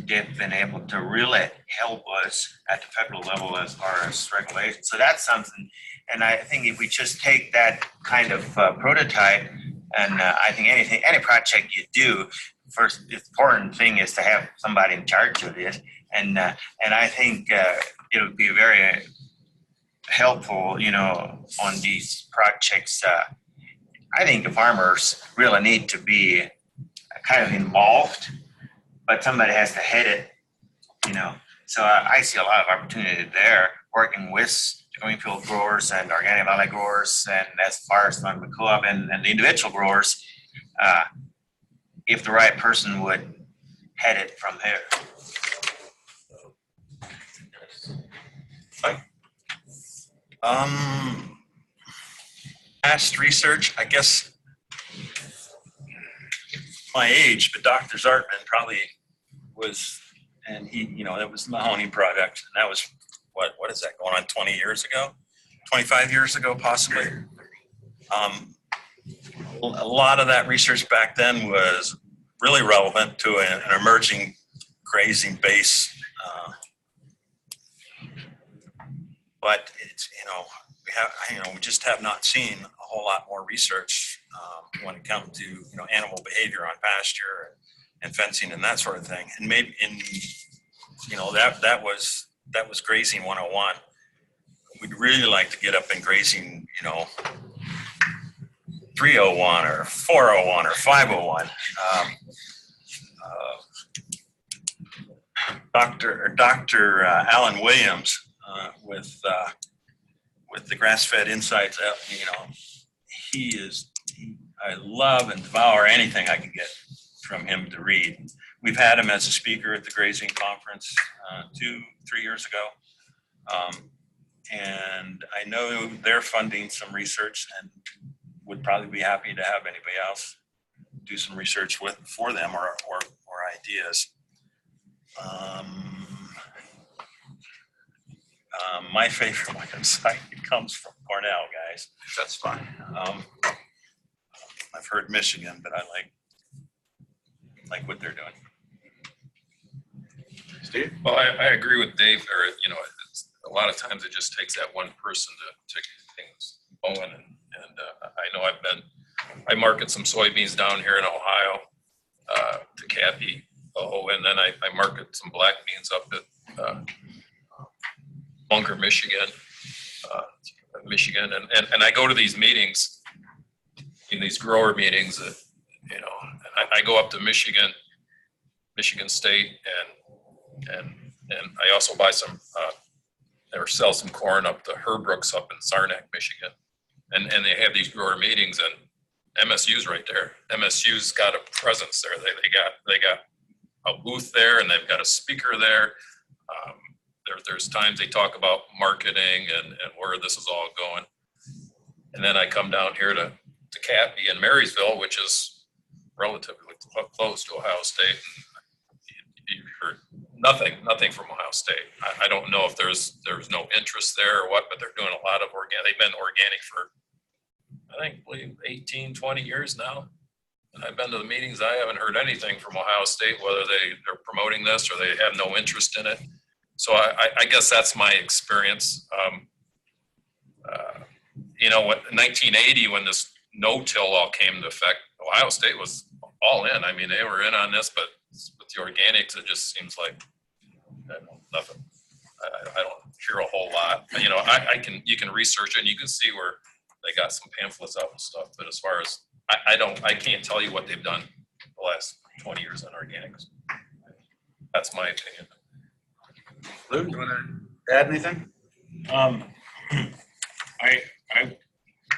they've been able to really help us at the federal level as far as regulation. So that's something, and I think if we just take that kind of prototype, and I think any project you do, first important thing is to have somebody in charge of this, and I think it would be very helpful, on these projects. I think the farmers really need to be kind of involved, but somebody has to head it, So I see a lot of opportunity there, working with Greenfield growers and Organic Valley growers, and as far as the co-op and the individual growers, if the right person would head it from here. Past research, I guess my age, but Dr. Zartman probably was, and he, it was the Mahoney product, and that was, what is that, going on 20 years ago? 25 years ago, possibly? A lot of that research back then was really relevant to an emerging grazing base. But it's, we just have not seen a whole lot more research when it comes to, animal behavior on pasture and fencing and that sort of thing. And maybe that was grazing 101. We'd really like to get up in grazing, 301 or 401 or 501. Dr. Alan Williams with the grass-fed insights, I love and devour anything I can get from him to read. We've had him as a speaker at the grazing conference 2-3 years ago. And I know they're funding some research and would probably be happy to have anybody else do some research for them or ideas. My favorite website comes from Cornell, guys. That's fine. I've heard Michigan, but I like what they're doing. Steve? Well, I agree with Dave. It's, a lot of times it just takes that one person to get things going. And I know I market some soybeans down here in Ohio to Cappy. And then I market some black beans up at Bunker, Michigan. And I go to these meetings, in these grower meetings, and I go up to Michigan State, and I also buy some or sell some corn up to Herbrooks up in Saranac, Michigan, and they have these grower meetings, and MSU's right there. MSU's got a presence there. They got a booth there, and they've got a speaker there. There's times they talk about marketing and where this is all going. And then I come down here to Cappy in Marysville, which is relatively close to Ohio State. You heard nothing from Ohio State. I don't know if there's no interest there or what, but they're doing a lot of organic. They've been organic for, I believe 18, 20 years now. And I've been to the meetings. I haven't heard anything from Ohio State, whether they're promoting this or they have no interest in it. So I guess that's my experience. In 1980, when this no-till all came into effect, Ohio State was all in. I mean, they were in on this, but with the organics, it just seems like nothing. I don't hear a whole lot. You can research it and you can see where they got some pamphlets out and stuff. But as far as I can't tell you what they've done the last 20 years on organics. That's my opinion. Lou, you want to add anything?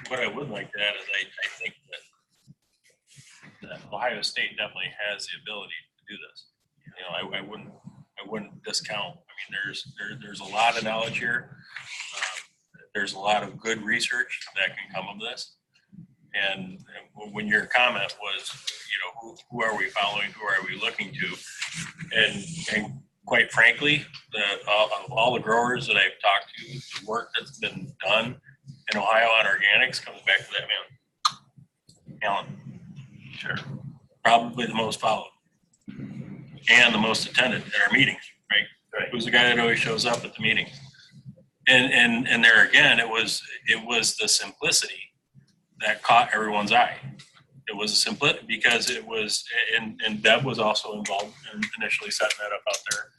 What I would like to add is I think that Ohio State definitely has the ability to do this. I wouldn't discount. I mean, there's a lot of knowledge here. There's a lot of good research that can come of this, And when your comment was, who are we following? Who are we looking to? And quite frankly, of all the growers that I've talked to, the work that's been done in Ohio on organics comes back to that man, Alan. Sure. Probably the most followed and the most attended at our meetings, right? Who's the guy that always shows up at the meetings? And there again, it was the simplicity that caught everyone's eye. It was a simplicity because it was, and Deb was also involved in initially setting that up out there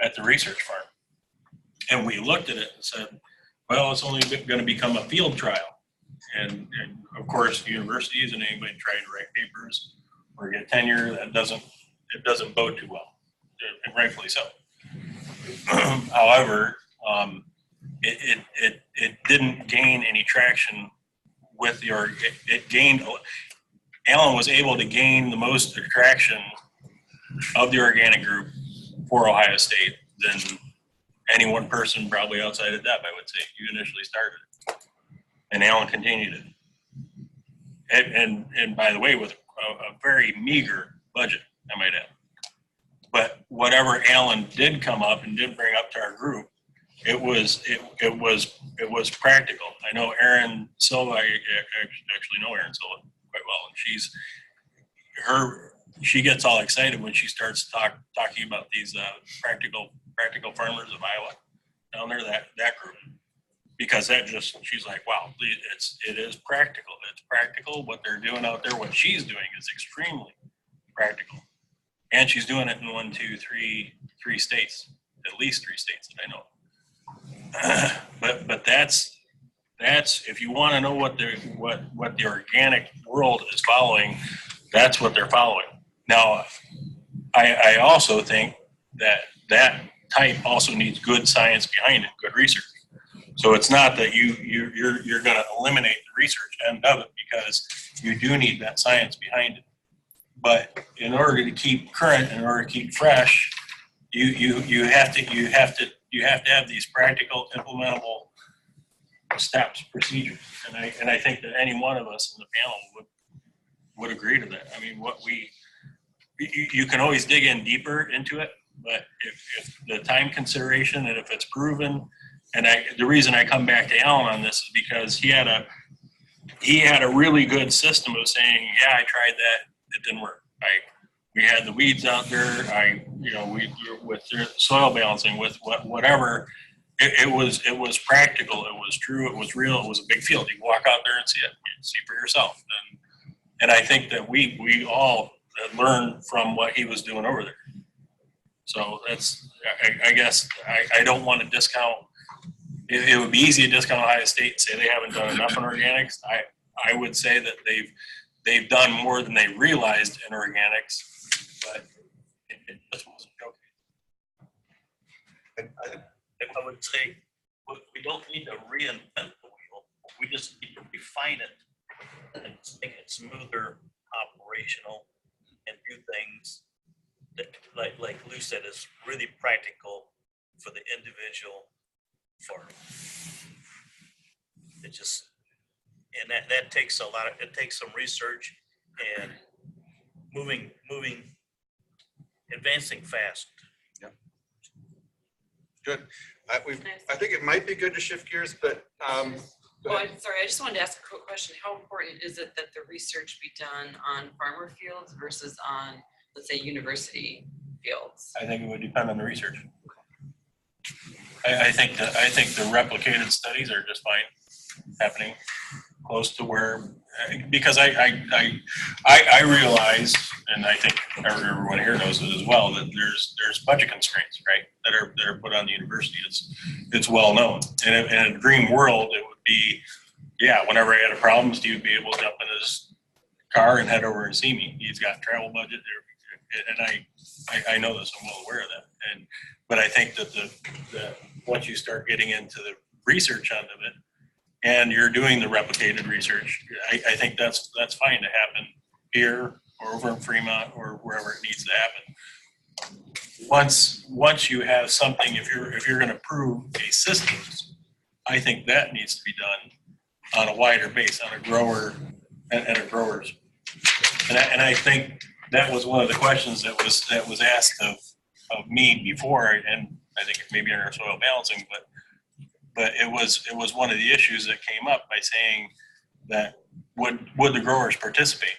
at the research farm. And we looked at it and said, well, it's only going to become a field trial. And of course, universities and anybody trying to write papers or get tenure, it doesn't bode too well, and rightfully so. However, it didn't gain any traction with Alan was able to gain the most attraction of the organic group for Ohio State than any one person probably outside of Deb, I would say. You initially started it, and Alan continued it. And by the way, with a very meager budget, I might add. But whatever Alan did come up and did bring up to our group, it was practical. I know Erin Silva. I actually know Erin Silva quite well, and she gets all excited when she starts talking about these practical farmers of Iowa down there, that group, because she's like, wow, it is practical. It's practical. What they're doing out there, what she's doing is extremely practical, and she's doing it in three states, at least 3 states that I know. But that's if you want to know what the organic world is following, that's what they're following. Now, I also think that type also needs good science behind it, good research. So it's not that you're going to eliminate the research end of it, because you do need that science behind it. But in order to keep current, in order to keep fresh, you have to have these practical, implementable steps, procedures, and I think that any one of us in the panel would agree to that. I mean, you can always dig in deeper into it, but if the time consideration and if it's proven, and the reason I come back to Alan on this is because he had a really good system of saying, yeah, I tried that, it didn't work. We had the weeds out there. We with soil balancing, with whatever. It was practical. It was true. It was real. It was a big field. You walk out there and see it. You see for yourself. And I think that we all learned from what he was doing over there. So that's, I guess I don't want to discount. It would be easy to discount Ohio State and say they haven't done enough in organics. I would say that they've done more than they realized in organics, but it just wasn't okay. I would say we don't need to reinvent the wheel. We just need to refine it and make it smoother, operational, and do things that, like Lou said, is really practical for the individual farm. It just, and that takes it takes some research and advancing fast. Yeah. Good. I think it might be good to shift gears, but I'm sorry. I just wanted to ask a quick question. How important is it that the research be done on farmer fields versus on, let's say, university fields? I think it would depend on the research. I think the replicated studies are just fine happening close to where, because I realize, and I think everyone here knows it as well, that there's budget constraints, right, that are put on the university. It's well known. And in a dream world, it would be, yeah, whenever I had a problem, Steve would be able to jump in his car and head over and see me. He's got travel budget there, and I know this. I'm well aware of that. But I think that once you start getting into the research end of it, and you're doing the replicated research, I think that's fine to happen here or over in Fremont or wherever it needs to happen. Once you have something, if you're going to prove a system, I think that needs to be done on a wider base, on a grower at a grower's. And I think that was one of the questions that was asked of me before, and I think maybe in our soil balancing, but it was one of the issues that came up by saying that would the growers participate?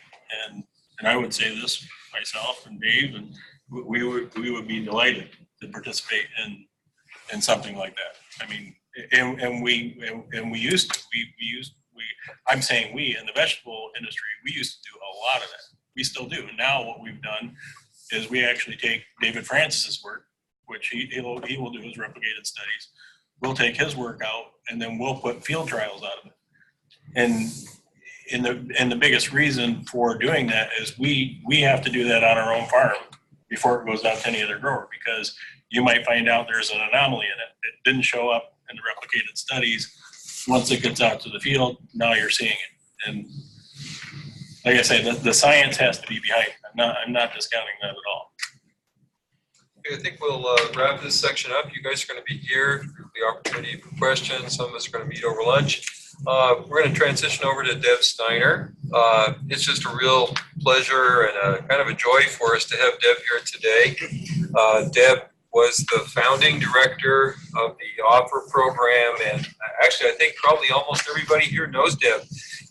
And I would say this myself and Dave, and we would be delighted to participate in something like that. I mean, and we used to. I'm saying we in the vegetable industry, we used to do a lot of that. We still do. Now what we've done is we actually take David Francis's work, which he will do his replicated studies. We'll take his work out, and then we'll put field trials out of it. And the biggest reason for doing that is we have to do that on our own farm before it goes out to any other grower, because you might find out there's an anomaly in it. It didn't show up in the replicated studies. Once it gets out to the field, now you're seeing it. And like I say, the science has to be behind it. I'm not discounting that at all. Okay, I think we'll wrap this section up. You guys are going to be here for the opportunity for questions. Some of us are going to meet over lunch. We're going to transition over to Deb Steiner. It's just a real pleasure and a kind of a joy for us to have Deb here today. Deb was the founding director of the OEFFA program, and actually I think probably almost everybody here knows Deb.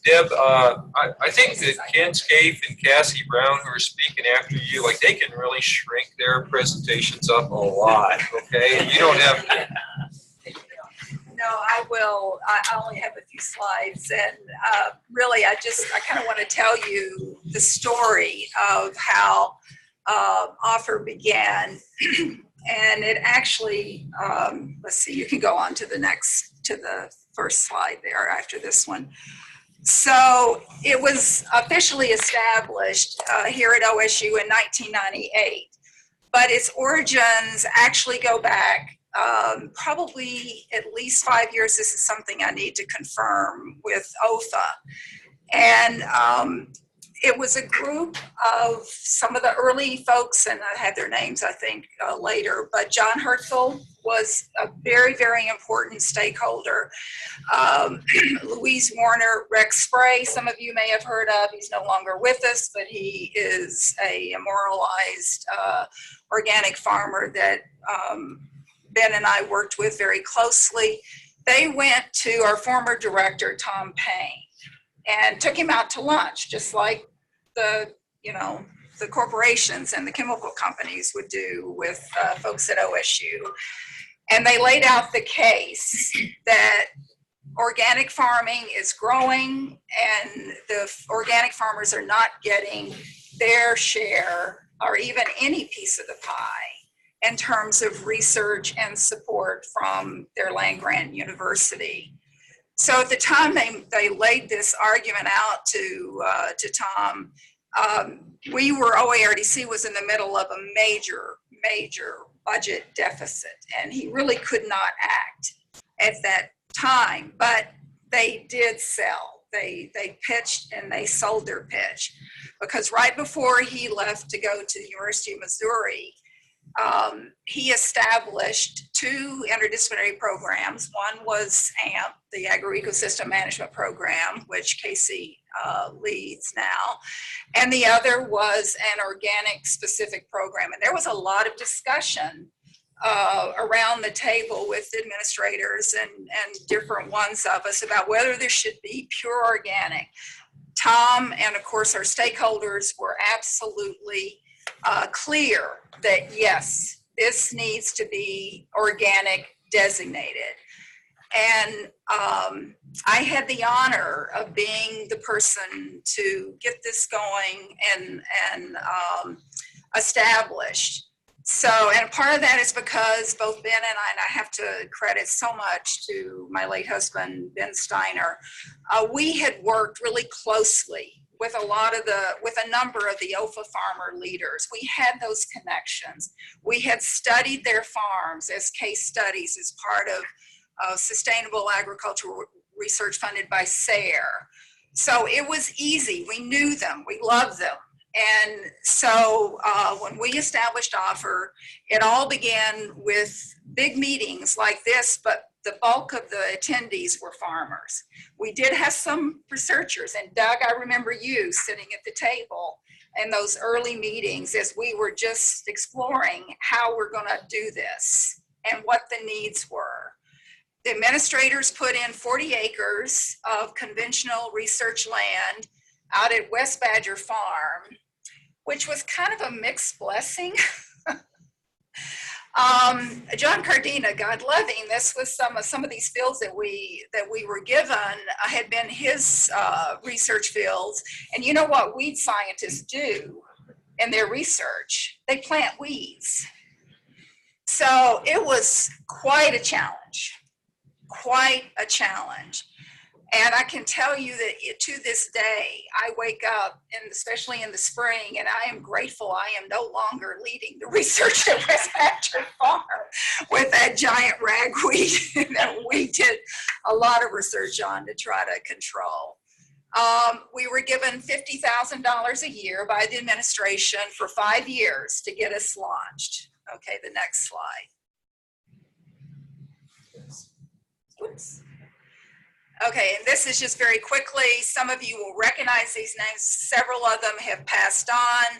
Deb, I think that Ken Scaife and Cassy Brown, who are speaking after you, like they can really shrink their presentations up a lot, okay? And you don't have to. No, I will. I only have a few slides, and really, I kind of want to tell you the story of how OEFFA began, and it actually. Let's see. You can go on to the first slide there after this one. So it was officially established here at OSU in 1998, but its origins actually go back probably at least 5 years. This is something I need to confirm with OEFFA. And it was a group of some of the early folks, and I had their names, I think, later, but John Hertzfeld was a very, very important stakeholder. Louise Warner, Rex Spray, some of you may have heard of. He's no longer with us, but he is a moralized organic farmer that Ben and I worked with very closely. They went to our former director, Tom Payne, and took him out to lunch, just like the corporations and the chemical companies would do with folks at OSU. And they laid out the case that organic farming is growing and the organic farmers are not getting their share or even any piece of the pie in terms of research and support from their land-grant university. So at the time they laid this argument out to Tom, OARDC was in the middle of a major budget deficit, and he really could not act at that time, but they did sell. They pitched and they sold their pitch, because right before he left to go to the University of Missouri, he established two interdisciplinary programs. One was AMP, the Agro-Ecosystem Management Program, which Cassy leads now, and the other was an organic specific program. And there was a lot of discussion around the table with administrators and different ones of us about whether there should be pure organic. Tom and of course our stakeholders were absolutely clear that yes, this needs to be organic designated. And I had the honor of being the person to get this going and established. So, and part of that is because both Ben and I have to credit so much to my late husband, Ben Steiner. We had worked really closely with a number of the OEFFA farmer leaders. We had those connections. We had studied their farms as case studies as part of sustainable agricultural research funded by SARE. So it was easy. We knew them. We loved them. And so when we established OEFFA, it all began with big meetings like this, but the bulk of the attendees were farmers. We did have some researchers, and Doug, I remember you sitting at the table in those early meetings as we were just exploring how we're going to do this and what the needs were. The administrators put in 40 acres of conventional research land out at West Badger Farm, which was kind of a mixed blessing. John Cardina, God love him, this was some of these fields that we were given had been his research fields. And you know what weed scientists do in their research? They plant weeds. So it was quite a challenge, And I can tell you that to this day, I wake up, and especially in the spring, and I am grateful I am no longer leading the research at West Badger Farm with that giant ragweed that we did a lot of research on to try to control. We were given $50,000 a year by the administration for 5 years to get us launched. Okay, the next slide. Oops. Okay, and this is just very quickly. Some of you will recognize these names. Several of them have passed on,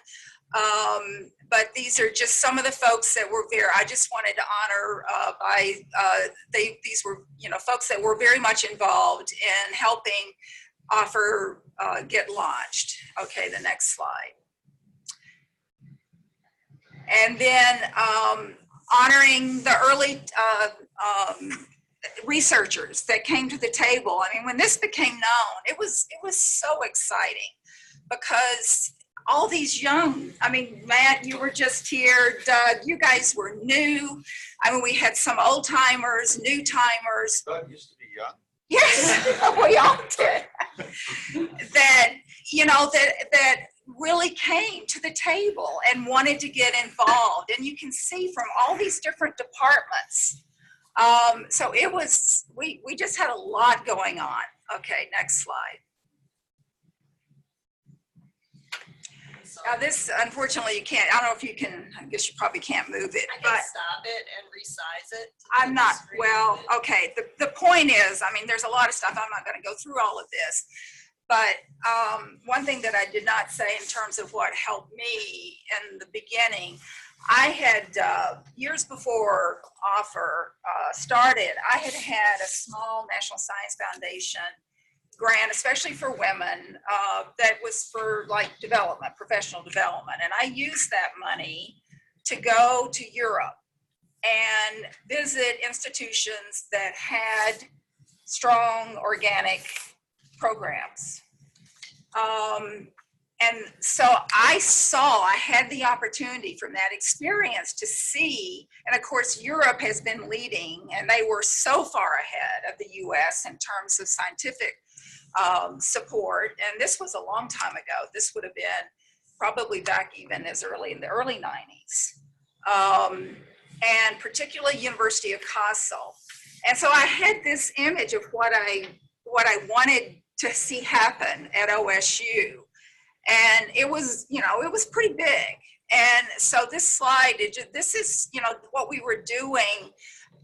but these are just some of the folks that were there. I just wanted to honor these were folks that were very much involved in helping OEFFA get launched. Okay, the next slide. And then honoring the early researchers that came to the table. I mean, when this became known, it was so exciting because all these young, I mean, Matt, you were just here, Doug, you guys were new. I mean, we had some old timers, new timers. Doug used to be young. Yes, we all did. That really came to the table and wanted to get involved. And you can see from all these different departments. So it was, we just had a lot going on. Okay, next slide. Now this, unfortunately, you can't, I don't know if you can, I guess you probably can't move it. I can stop it and resize it. I'm not, well, okay, the point is, I mean, there's a lot of stuff, I'm not going to go through all of this, but one thing that I did not say in terms of what helped me in the beginning, I had, years before OEFFA started, I had a small National Science Foundation grant, especially for women, that was for like development, professional development. And I used that money to go to Europe and visit institutions that had strong organic programs. And so I had the opportunity from that experience to see, and of course Europe has been leading and they were so far ahead of the US in terms of scientific support. And this was a long time ago. This would have been probably back even as early in the early 90s. And particularly University of Gessel. And so I had this image of what I wanted to see happen at OSU. And it was, it was pretty big. And so this slide, this is, what we were doing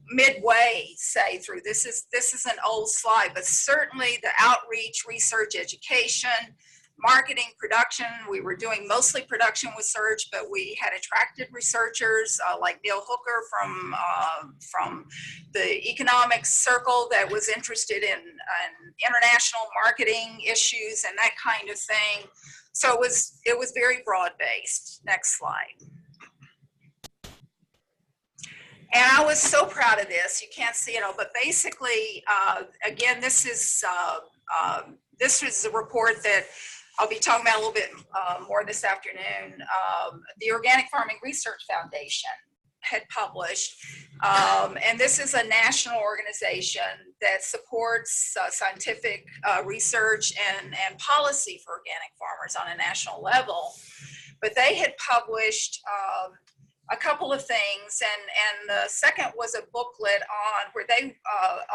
midway, say, through. This is an old slide, but certainly the outreach, research, education, marketing, production. We were doing mostly production research, but we had attracted researchers like Neil Hooker from the economics circle that was interested in international marketing issues and that kind of thing. So it was very broad-based. Next slide. And I was so proud of this. You can't see it all, but basically, again, this is a report that I'll be talking about a little bit more this afternoon. The Organic Farming Research Foundation had published, and this is a national organization that supports scientific research and policy for organic farmers on a national level. But they had published a couple of things, and the second was a booklet on where they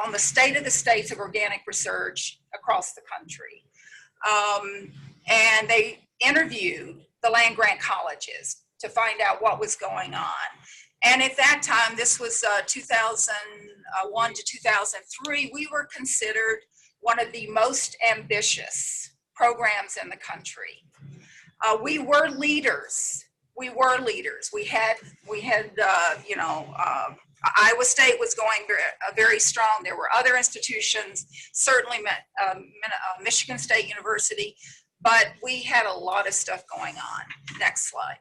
on the state of the states of organic research across the country. And they interviewed the land grant colleges to find out what was going on. And at that time, this was 2001 to 2003, we were considered one of the most ambitious programs in the country. We were leaders. We were leaders. We had Iowa State was going very strong. There were other institutions, certainly Michigan State University, but we had a lot of stuff going on. Next slide.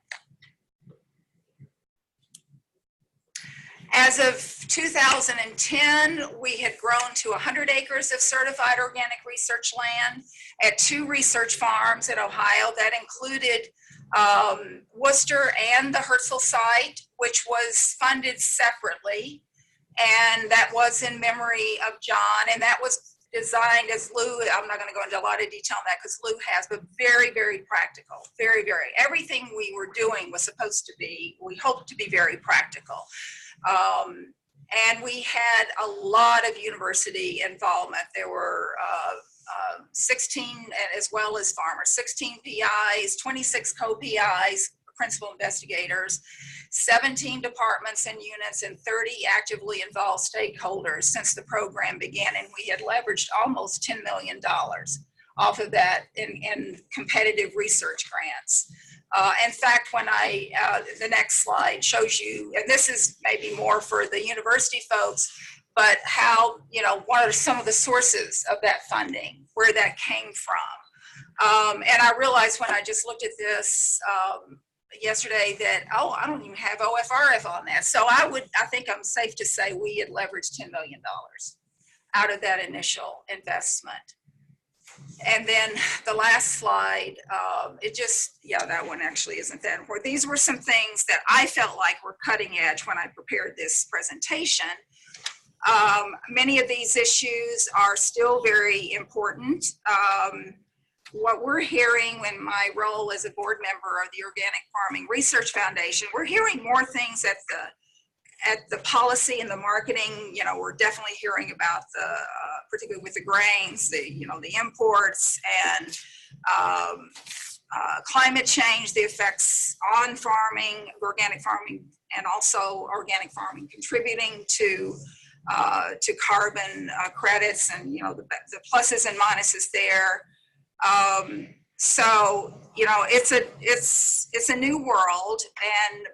As of 2010, we had grown to 100 acres of certified organic research land at 2 research farms in Ohio. That included Worcester and the Herzl site, which was funded separately. And that was in memory of John. And that was designed as Lou, I'm not going to go into a lot of detail on that because Lou has, but very, very practical. Very, very. Everything we were doing was supposed to be, we hoped to be very practical. And we had a lot of university involvement. There were 16, as well as farmers, 16 PIs, 26 co-PIs, principal investigators, 17 departments and units, and 30 actively involved stakeholders since the program began. And we had leveraged almost $10 million off of that in competitive research grants. In fact, when the next slide shows you, and this is maybe more for the university folks, but how, what are some of the sources of that funding, where that came from. And I realized when I just looked at this yesterday that, oh, I don't even have OFRF on that. So I think I'm safe to say we had leveraged $10 million out of that initial investment. And then the last slide, that one actually isn't that important. These were some things that I felt like were cutting edge when I prepared this presentation. Many of these issues are still very important. What we're hearing in my role as a board member of the Organic Farming Research Foundation, we're hearing more things at the policy and the marketing. We're definitely hearing about particularly with the grains, the imports and climate change, the effects on farming, organic farming, and also organic farming contributing to carbon credits, and the pluses and minuses there. So it's a new world,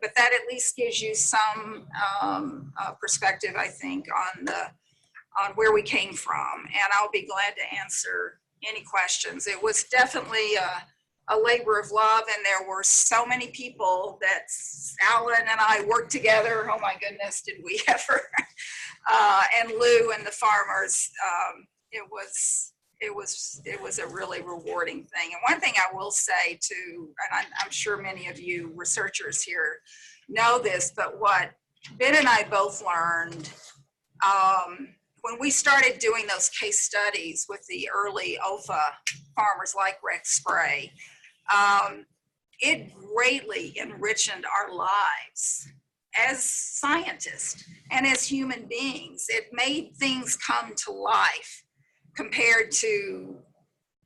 but that at least gives you some perspective, I think, on where we came from, and I'll be glad to answer any questions. It was definitely a labor of love, and there were so many people that Alan and I worked together. Oh my goodness, did we ever? And Lou and the farmers. It was a really rewarding thing. And one thing I will say too, and I'm sure many of you researchers here know this, but what Ben and I both learned when we started doing those case studies with the early OEFFA farmers like Rex spray, it greatly enriched our lives as scientists and as human beings. It made things come to life compared to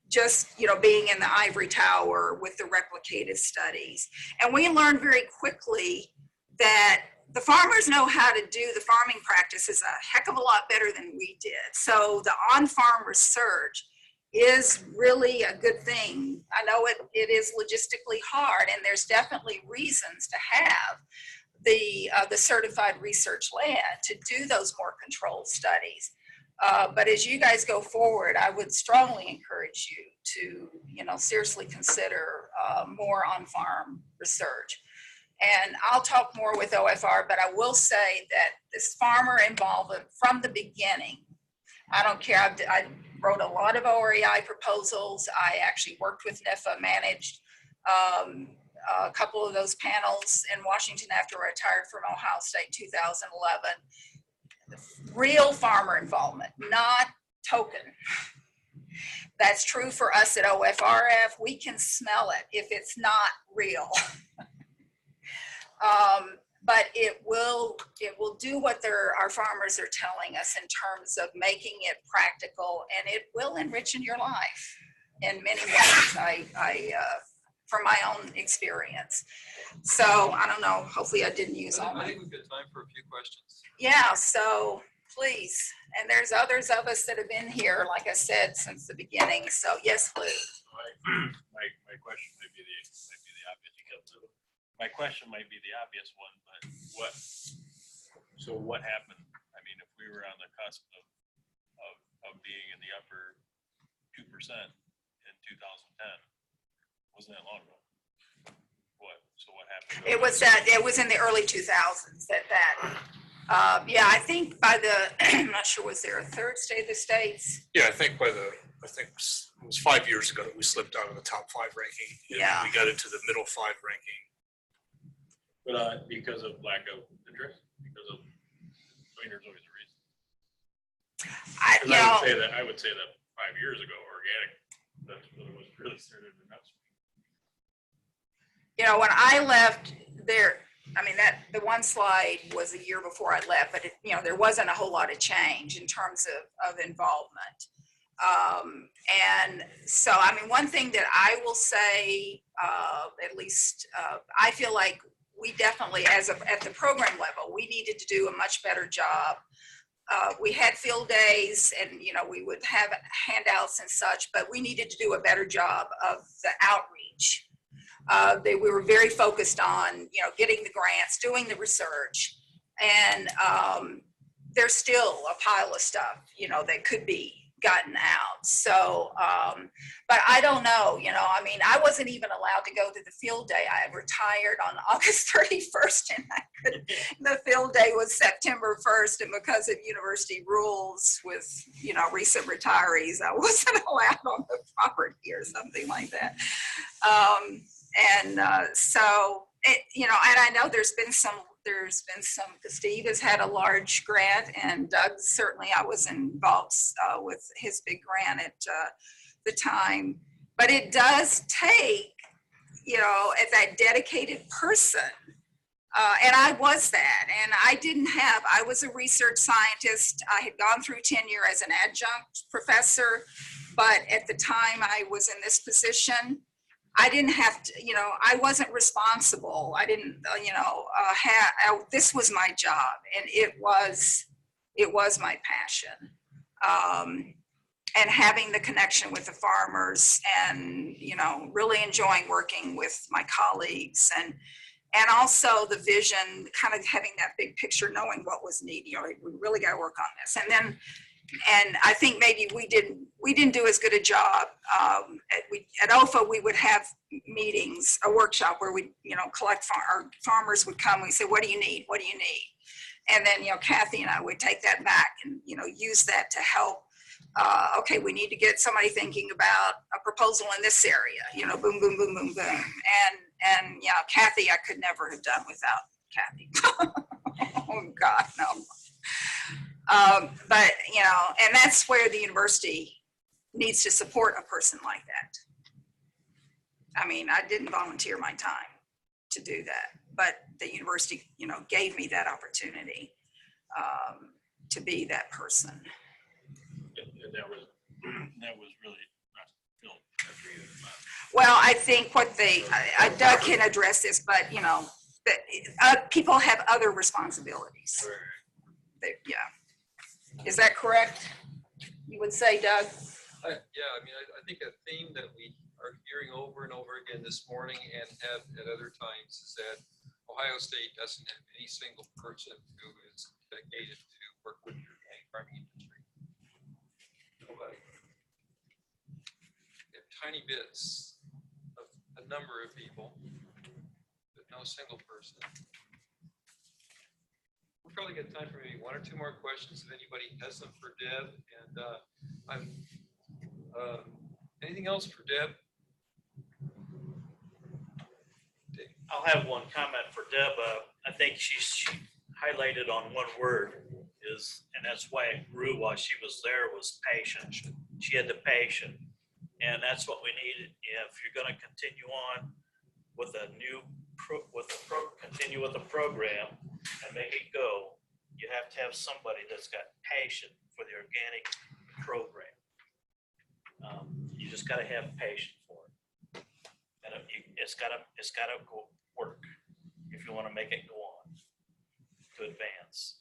just, being in the ivory tower with the replicated studies. And we learned very quickly that the farmers know how to do the farming practices a heck of a lot better than we did. So the on-farm research is really a good thing. I know it is logistically hard, and there's definitely reasons to have the certified research land to do those more controlled studies. But as you guys go forward, I would strongly encourage you to, seriously consider more on-farm research. And I'll talk more with OFR, but I will say that this farmer involvement from the beginning, I don't care. I wrote a lot of OREI proposals. I actually worked with NIFA, managed a couple of those panels in Washington after I retired from Ohio State 2011. Real farmer involvement, not token. That's true for us at OFRF. We can smell it if it's not real. But it will do what our farmers are telling us in terms of making it practical, and it will enrich in your life in many ways. from my own experience. So I don't know, hopefully I didn't use all I my, think we've got time for a few questions. yeah, so please. And there's others of us that have been here, like I said, since the beginning. So yes, please. My question might be the obvious. My question might be the obvious one, but what happened? I mean, if we were on the cusp of being in the upper 2% in 2010, wasn't that long ago? What happened? It was in the early 2000s yeah, I think by I'm not sure, was there a third state of the states? Yeah, I think it was 5 years ago that we slipped out of the top 5 ranking. And Yeah. we got into the middle 5 ranking. But because of lack of interest, I mean, there's always a reason. I would say that 5 years ago, organic, that's what it was really started to nuts. You know, when I left there, I mean, the one slide was a year before I left, but there wasn't a whole lot of change in terms of involvement. And so, I mean, one thing that I will say, at least I feel like we definitely, at the program level, we needed to do a much better job. We had field days and, we would have handouts and such, but we needed to do a better job of the outreach. We were very focused on, getting the grants, doing the research, and there's still a pile of stuff, that could be gotten out. So, but I don't know, I mean, I wasn't even allowed to go to the field day. I retired on August 31st and the field day was September 1st. And because of university rules with, recent retirees, I wasn't allowed on the property or something like that. So it, and I know there's been some, Steve has had a large grant, and Doug, certainly I was involved with his big grant at the time, but it does take, that dedicated person. And I was that, and I was a research scientist. I had gone through tenure as an adjunct professor, but at the time I was in this position, I didn't have to, I wasn't responsible. I didn't, this was my job, and it was my passion. And having the connection with the farmers and, really enjoying working with my colleagues and also the vision, kind of having that big picture, knowing what was needed. We really got to work on this. And I think maybe we didn't do as good a job. At OEFFA, we would have meetings, a workshop where we, collect our farmers would come. We say, what do you need? What do you need? And then, Cassy and I would take that back and, use that to help. Okay, we need to get somebody thinking about a proposal in this area, boom, boom, boom, boom, boom. And Cassy, I could never have done without Cassy. Oh God, no. But, and that's where the university needs to support a person like that. I mean, I didn't volunteer my time to do that, but the university, gave me that opportunity to be that person. And that was really not filled after you. Well, I think Doug can address this, but, people have other responsibilities. Yeah. Is that correct? You would say, Doug? Yeah, I mean, I think a theme that we are hearing over and over again this morning and have at other times is that Ohio State doesn't have any single person who is dedicated to work with the organic farming industry. Nobody. We have tiny bits of a number of people, but no single person. We'll probably get time for maybe one or two more questions if anybody has them for Deb. And anything else for Deb? I'll have one comment for Deb. I think she highlighted on one word and that's why it grew while she was there, was patience. She had the patience, and that's what we needed. If you're going to continue on with continue with the program and make it go, you have to have somebody that's got passion for the organic program. You just got to have patience for it. And it's gotta go work if you want to make it go on to advance.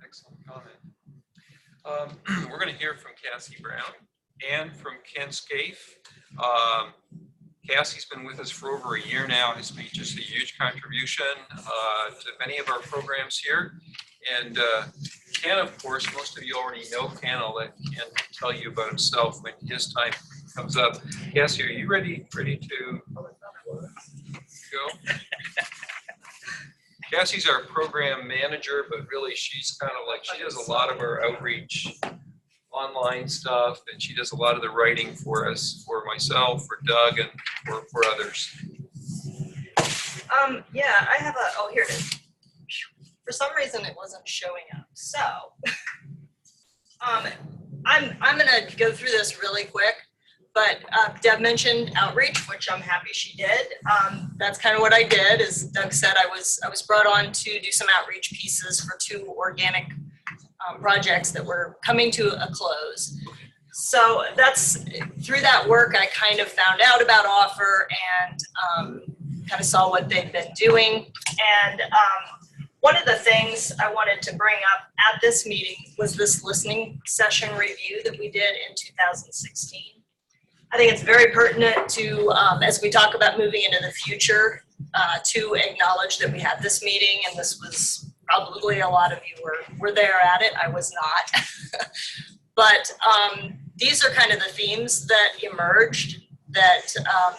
Excellent comment. We're going to hear from Cassy Brown and from Ken Scaife. Cassy's been with us for over a year now, has made just a huge contribution to many of our programs here. And Ken, of course, most of you already know Ken. I'll let Ken tell you about himself when his time comes up. Cassy, are you ready to go? Cassy's our program manager, but really she's kind of like, she does a lot of our outreach online stuff, and she does a lot of the writing for us, for myself, for Doug, and for others. Yeah, I have oh, here it is. For some reason it wasn't showing up. So I'm gonna go through this really quick, but Deb mentioned outreach, which I'm happy she did. That's kind of what I did. As Doug said, I was brought on to do some outreach pieces for 2 organic projects that were coming to a close. So that's through that work, I kind of found out about OEFFA and kind of saw what they'd been doing. And one of the things I wanted to bring up at this meeting was this listening session review that we did in 2016. I think it's very pertinent to, as we talk about moving into the future, to acknowledge that we had this meeting, and this was probably a lot of you were there at it. I was not. But these are kind of the themes that emerged that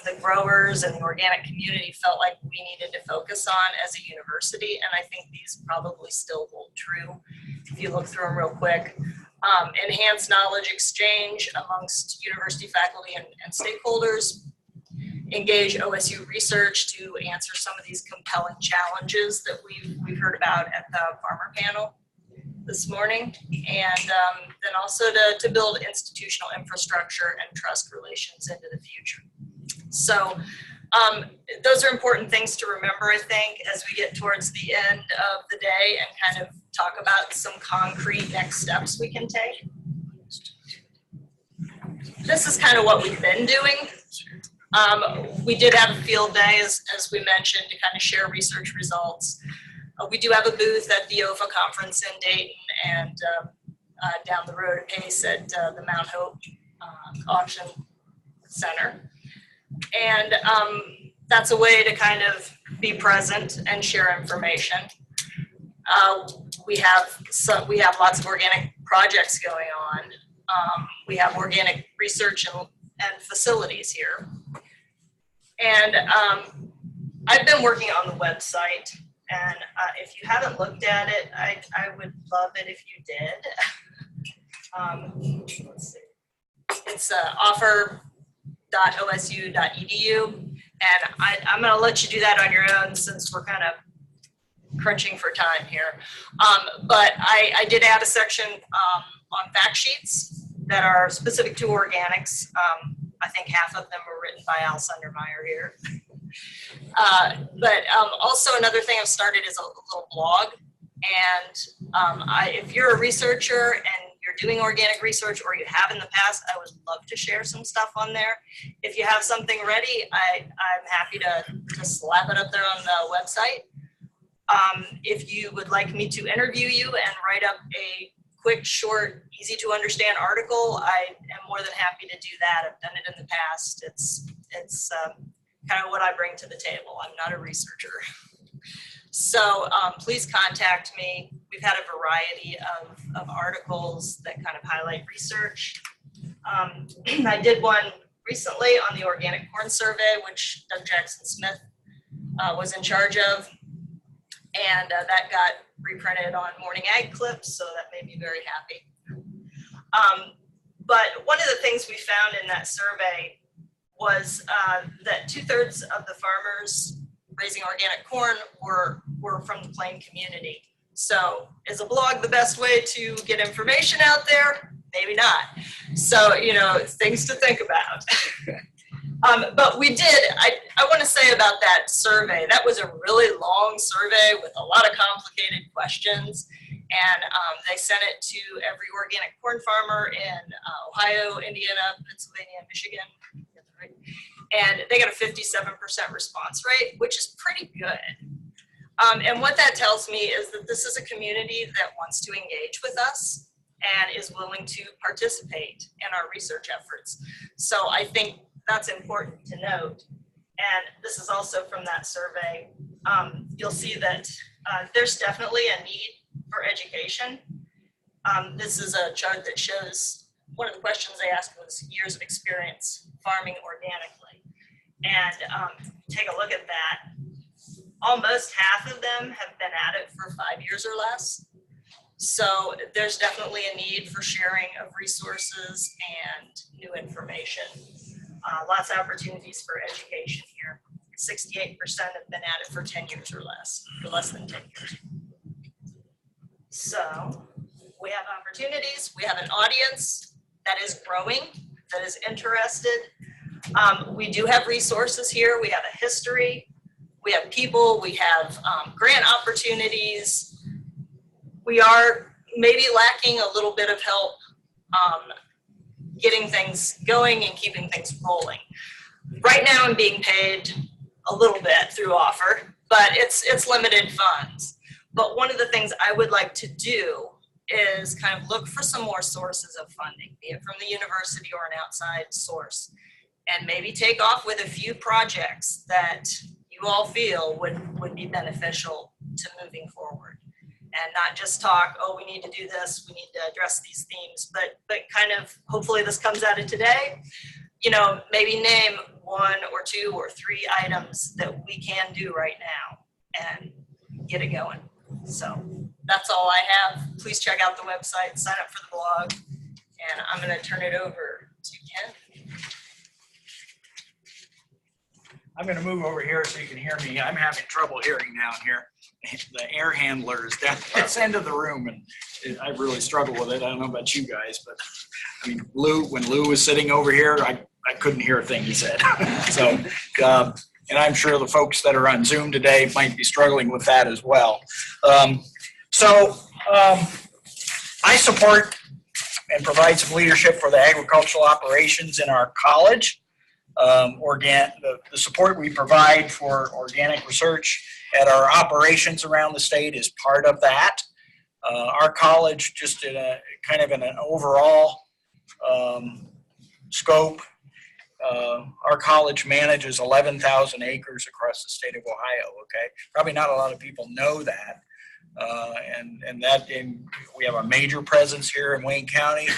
the growers and the organic community felt like we needed to focus on as a university, and I think these probably still hold true if you look through them real quick. Enhance knowledge exchange amongst university faculty and stakeholders, engage OSU research to answer some of these compelling challenges that we've heard about at the farmer panel this morning, and then also to build institutional infrastructure and trust relations into the future. So those are important things to remember, I think, as we get towards the end of the day and kind of talk about some concrete next steps we can take. This is kind of what we've been doing. We did have a field day, as we mentioned, to kind of share research results. We do have a booth at the OEFFA conference in Dayton and down the road at Pace at the Mount Hope Auction Center. And that's a way to kind of be present and share information. We have lots of organic projects going on. We have organic research and facilities here. And I've been working on the website, and if you haven't looked at it, I would love it if you did. Let's see. It's offer.osu.edu, and I'm going to let you do that on your own since we're kind of crunching for time here. But I did add a section on fact sheets that are specific to organics. I think half of them were written by Sundermeier here. But also another thing I've started is a little blog. And if you're a researcher and you're doing organic research, or you have in the past, I would love to share some stuff on there. If you have something ready, I'm happy to slap it up there on the website. If you would like me to interview you and write up a quick, short, easy to understand article, I am more than happy to do that. I've done it in the past. It's kind of what I bring to the table. I'm not a researcher. So please contact me. We've had a variety of articles that kind of highlight research. I did one recently on the organic corn survey, which Doug Jackson-Smith was in charge of. And that got reprinted on Morning Ag Clips, so that made me very happy. But one of the things we found in that survey was that 2/3 of the farmers raising organic corn were from the plain community. So is a blog the best way to get information out there? Maybe not. So, you know, things to think about. But we did, I want to say about that survey, that was a really long survey with a lot of complicated questions. And they sent it to every organic corn farmer in Ohio, Indiana, Pennsylvania, Michigan. and they got a 57% response rate, which is pretty good. And what that tells me is that this is a community that wants to engage with us and is willing to participate in our research efforts. So I think that's important to note. And this is also from that survey. You'll see that there's definitely a need for education. This is a chart that shows one of the questions they asked was years of experience farming organically. And take a look at that. Almost half of them have been at it for 5 years or less. So there's definitely a need for sharing of resources and new information. Lots of opportunities for education here. 68% have been at it for 10 years or less, for less than 10 years. So we have opportunities. We have an audience that is growing, that is interested. We do have resources here. We have a history. We have people. We have grant opportunities. We are maybe lacking a little bit of help getting things going and keeping things rolling. Right now I'm being paid a little bit through OEFFA, but it's limited funds. But one of the things I would like to do is kind of look for some more sources of funding, be it from the university or an outside source, and maybe take off with a few projects that you all feel would be beneficial to moving forward. And not just talk, oh, we need to do this, we need to address these themes, but kind of, hopefully this comes out of today, you know, maybe name 1 or 2 or 3 items that we can do right now and get it going. So that's all I have. Please check out the website, sign up for the blog, and I'm gonna turn it over to Ken. I'm going to move over here so you can hear me. I'm having trouble hearing down here. The air handler is down at this end of the room, and I really struggle with it. I don't know about you guys, but I mean, when Lou was sitting over here, I couldn't hear a thing he said. So, and I'm sure the folks that are on Zoom today might be struggling with that as well. I support and provide some leadership for the agricultural operations in our college. The support we provide for organic research at our operations around the state is part of that. Our college, just in a kind of in an overall scope, our college manages 11,000 acres across the state of Ohio. Okay, probably not a lot of people know that, we have a major presence here in Wayne County,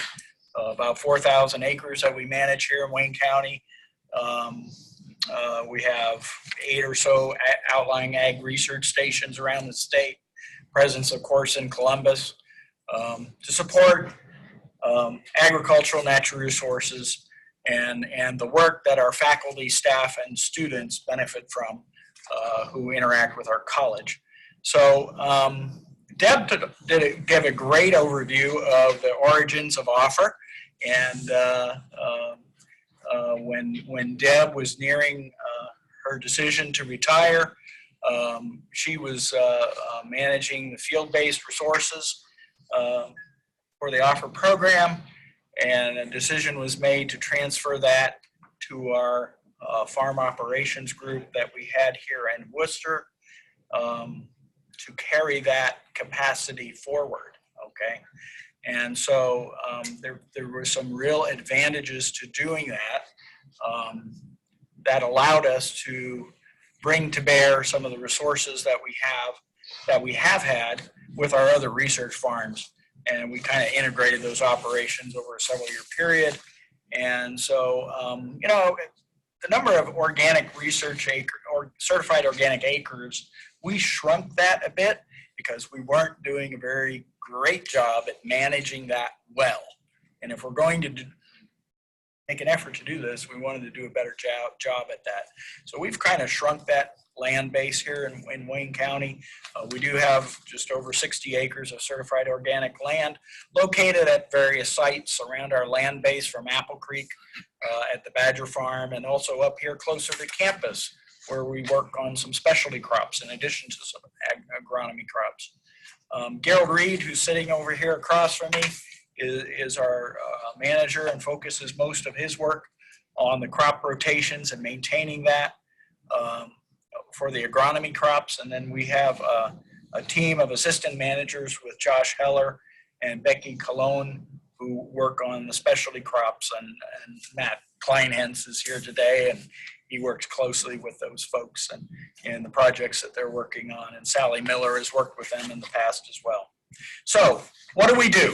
about 4,000 acres that we manage here in Wayne County. We have 8 or so outlying ag research stations around the state, presence of course in Columbus, to support agricultural natural resources and the work that our faculty, staff, and students benefit from who interact with our college. So Deb gave a great overview of the origins of OEFFA, and when Deb was nearing her decision to retire, she was managing the field-based resources for the OEFFA program, and a decision was made to transfer that to our farm operations group that we had here in Worcester to carry that capacity forward, okay? And so there were some real advantages to doing that that allowed us to bring to bear some of the resources that we have had with our other research farms. And we kind of integrated those operations over a several-year period. And so, you know, the number of organic research or certified organic acres, we shrunk that a bit because we weren't doing a very great job at managing that well. And if we're going to make an effort to do this, we wanted to do a better job at that. So we've kind of shrunk that land base here in Wayne County. We do have just over 60 acres of certified organic land located at various sites around our land base, from Apple Creek at the Badger Farm, and also up here closer to campus where we work on some specialty crops in addition to some agronomy crops. Gerald Reid, who's sitting over here across from me, is our manager and focuses most of his work on the crop rotations and maintaining that for the agronomy crops. And then we have a team of assistant managers with Josh Heller and Becky Cologne who work on the specialty crops, and Matt Kline is here today, and he works closely with those folks and the projects that they're working on. And Sally Miller has worked with them in the past as well. So what do?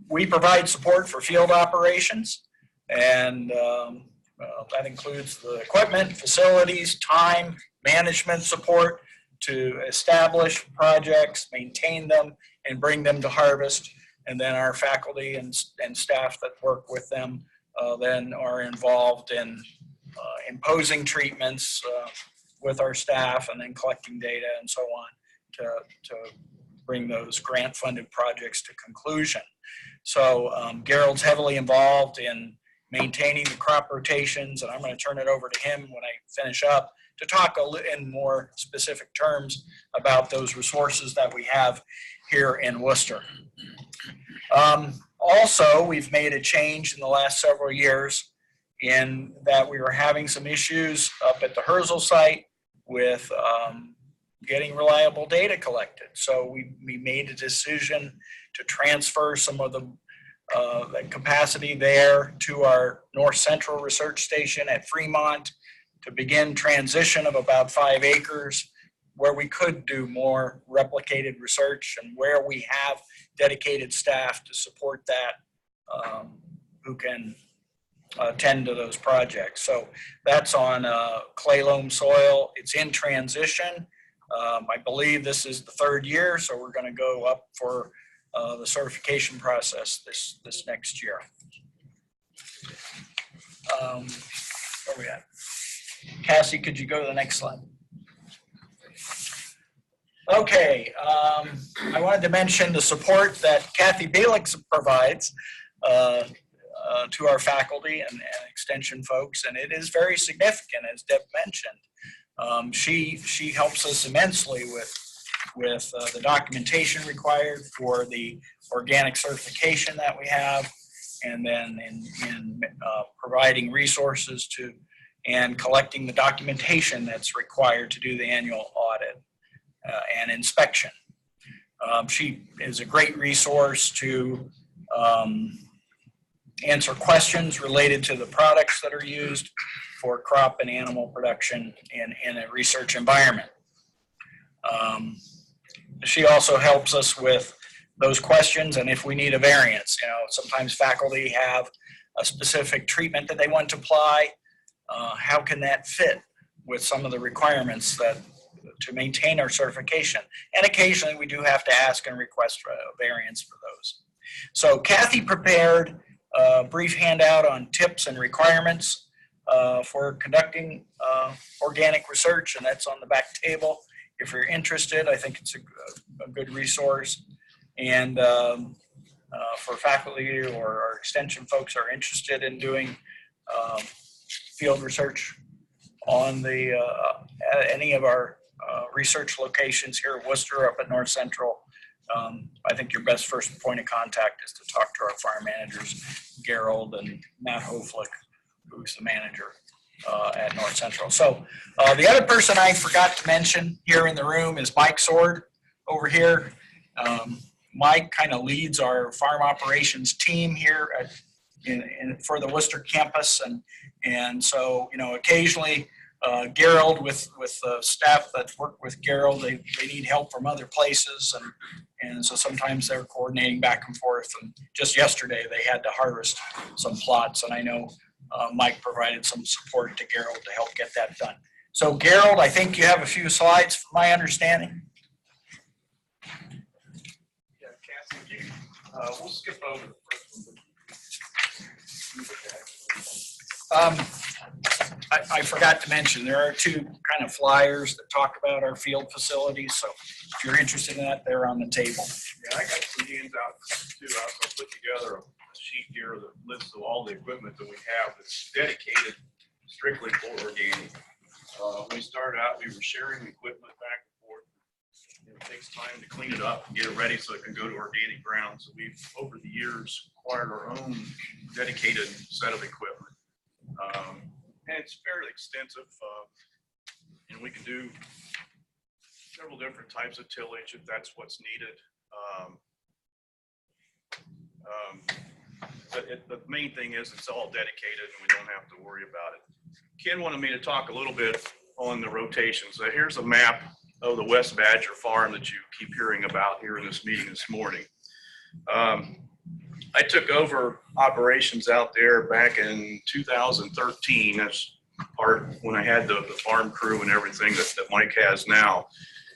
We provide support for field operations, and that includes the equipment, facilities, time, management support to establish projects, maintain them, and bring them to harvest. And then our faculty and staff that work with them then are involved in imposing treatments with our staff, and then collecting data and so on to bring those grant-funded projects to conclusion. So Gerald's heavily involved in maintaining the crop rotations, and I'm going to turn it over to him when I finish up to talk in more specific terms about those resources that we have here in Worcester. Also, we've made a change in the last several years in that we were having some issues up at the Herzl site with getting reliable data collected. So we made a decision to transfer some of the capacity there to our North Central Research Station at Fremont to begin transition of about 5 acres where we could do more replicated research, and where we have dedicated staff to support that, who can tend to those projects. So that's on clay loam soil. It's in transition. I believe this is the 3rd year, so we're going to go up for the certification process this next year. Where are we at? Cassy, could you go to the next slide? Okay, I wanted to mention the support that Kathy Belix provides to our faculty and extension folks, and it is very significant, as Deb mentioned. She helps us immensely with the documentation required for the organic certification that we have, and then in providing resources to and collecting the documentation that's required to do the annual audit and inspection. She is a great resource to answer questions related to the products that are used for crop and animal production in a research environment. She also helps us with those questions, and if we need a variance, sometimes faculty have a specific treatment that they want to apply. How can that fit with some of the requirements to maintain our certification? And occasionally we do have to ask and request a variance for those. So Kathy prepared a brief handout on tips and requirements for conducting organic research, and that's on the back table. If you're interested, I think it's a good resource. And for faculty or our extension folks are interested in doing field research on at any of our research locations here at Worcester, up at North Central, I think your best first point of contact is to talk to our farm managers, Gerald and Matt Hoflick, who's the manager at North Central. So the other person I forgot to mention here in the room is Mike Sword over here. Mike kind of leads our farm operations team here for the Worcester campus, and so occasionally Gerald with the staff that work with Gerald, they need help from other places, and so sometimes they're coordinating back and forth. And just yesterday they had to harvest some plots, and I know Mike provided some support to Gerald to help get that done. So Gerald, I think you have a few slides from my understanding. Yeah, Cassy, we'll skip over the first one. I forgot to mention, there are 2 kind of flyers that talk about our field facilities. So if you're interested in that, they're on the table. Yeah, I got some hands out too. I put together a sheet here that lists all the equipment that we have that's dedicated strictly for organic. When we started out, we were sharing equipment back and forth. It takes time to clean it up and get it ready so it can go to organic ground. So we've, over the years, acquired our own dedicated set of equipment. And it's fairly extensive. And we can do several different types of tillage if that's what's needed. But the main thing is it's all dedicated and we don't have to worry about it. Ken wanted me to talk a little bit on the rotations. So here's a map of the West Badger farm that you keep hearing about here in this meeting this morning. I took over operations out there back in 2013 as part when I had the farm crew and everything that Mike has now.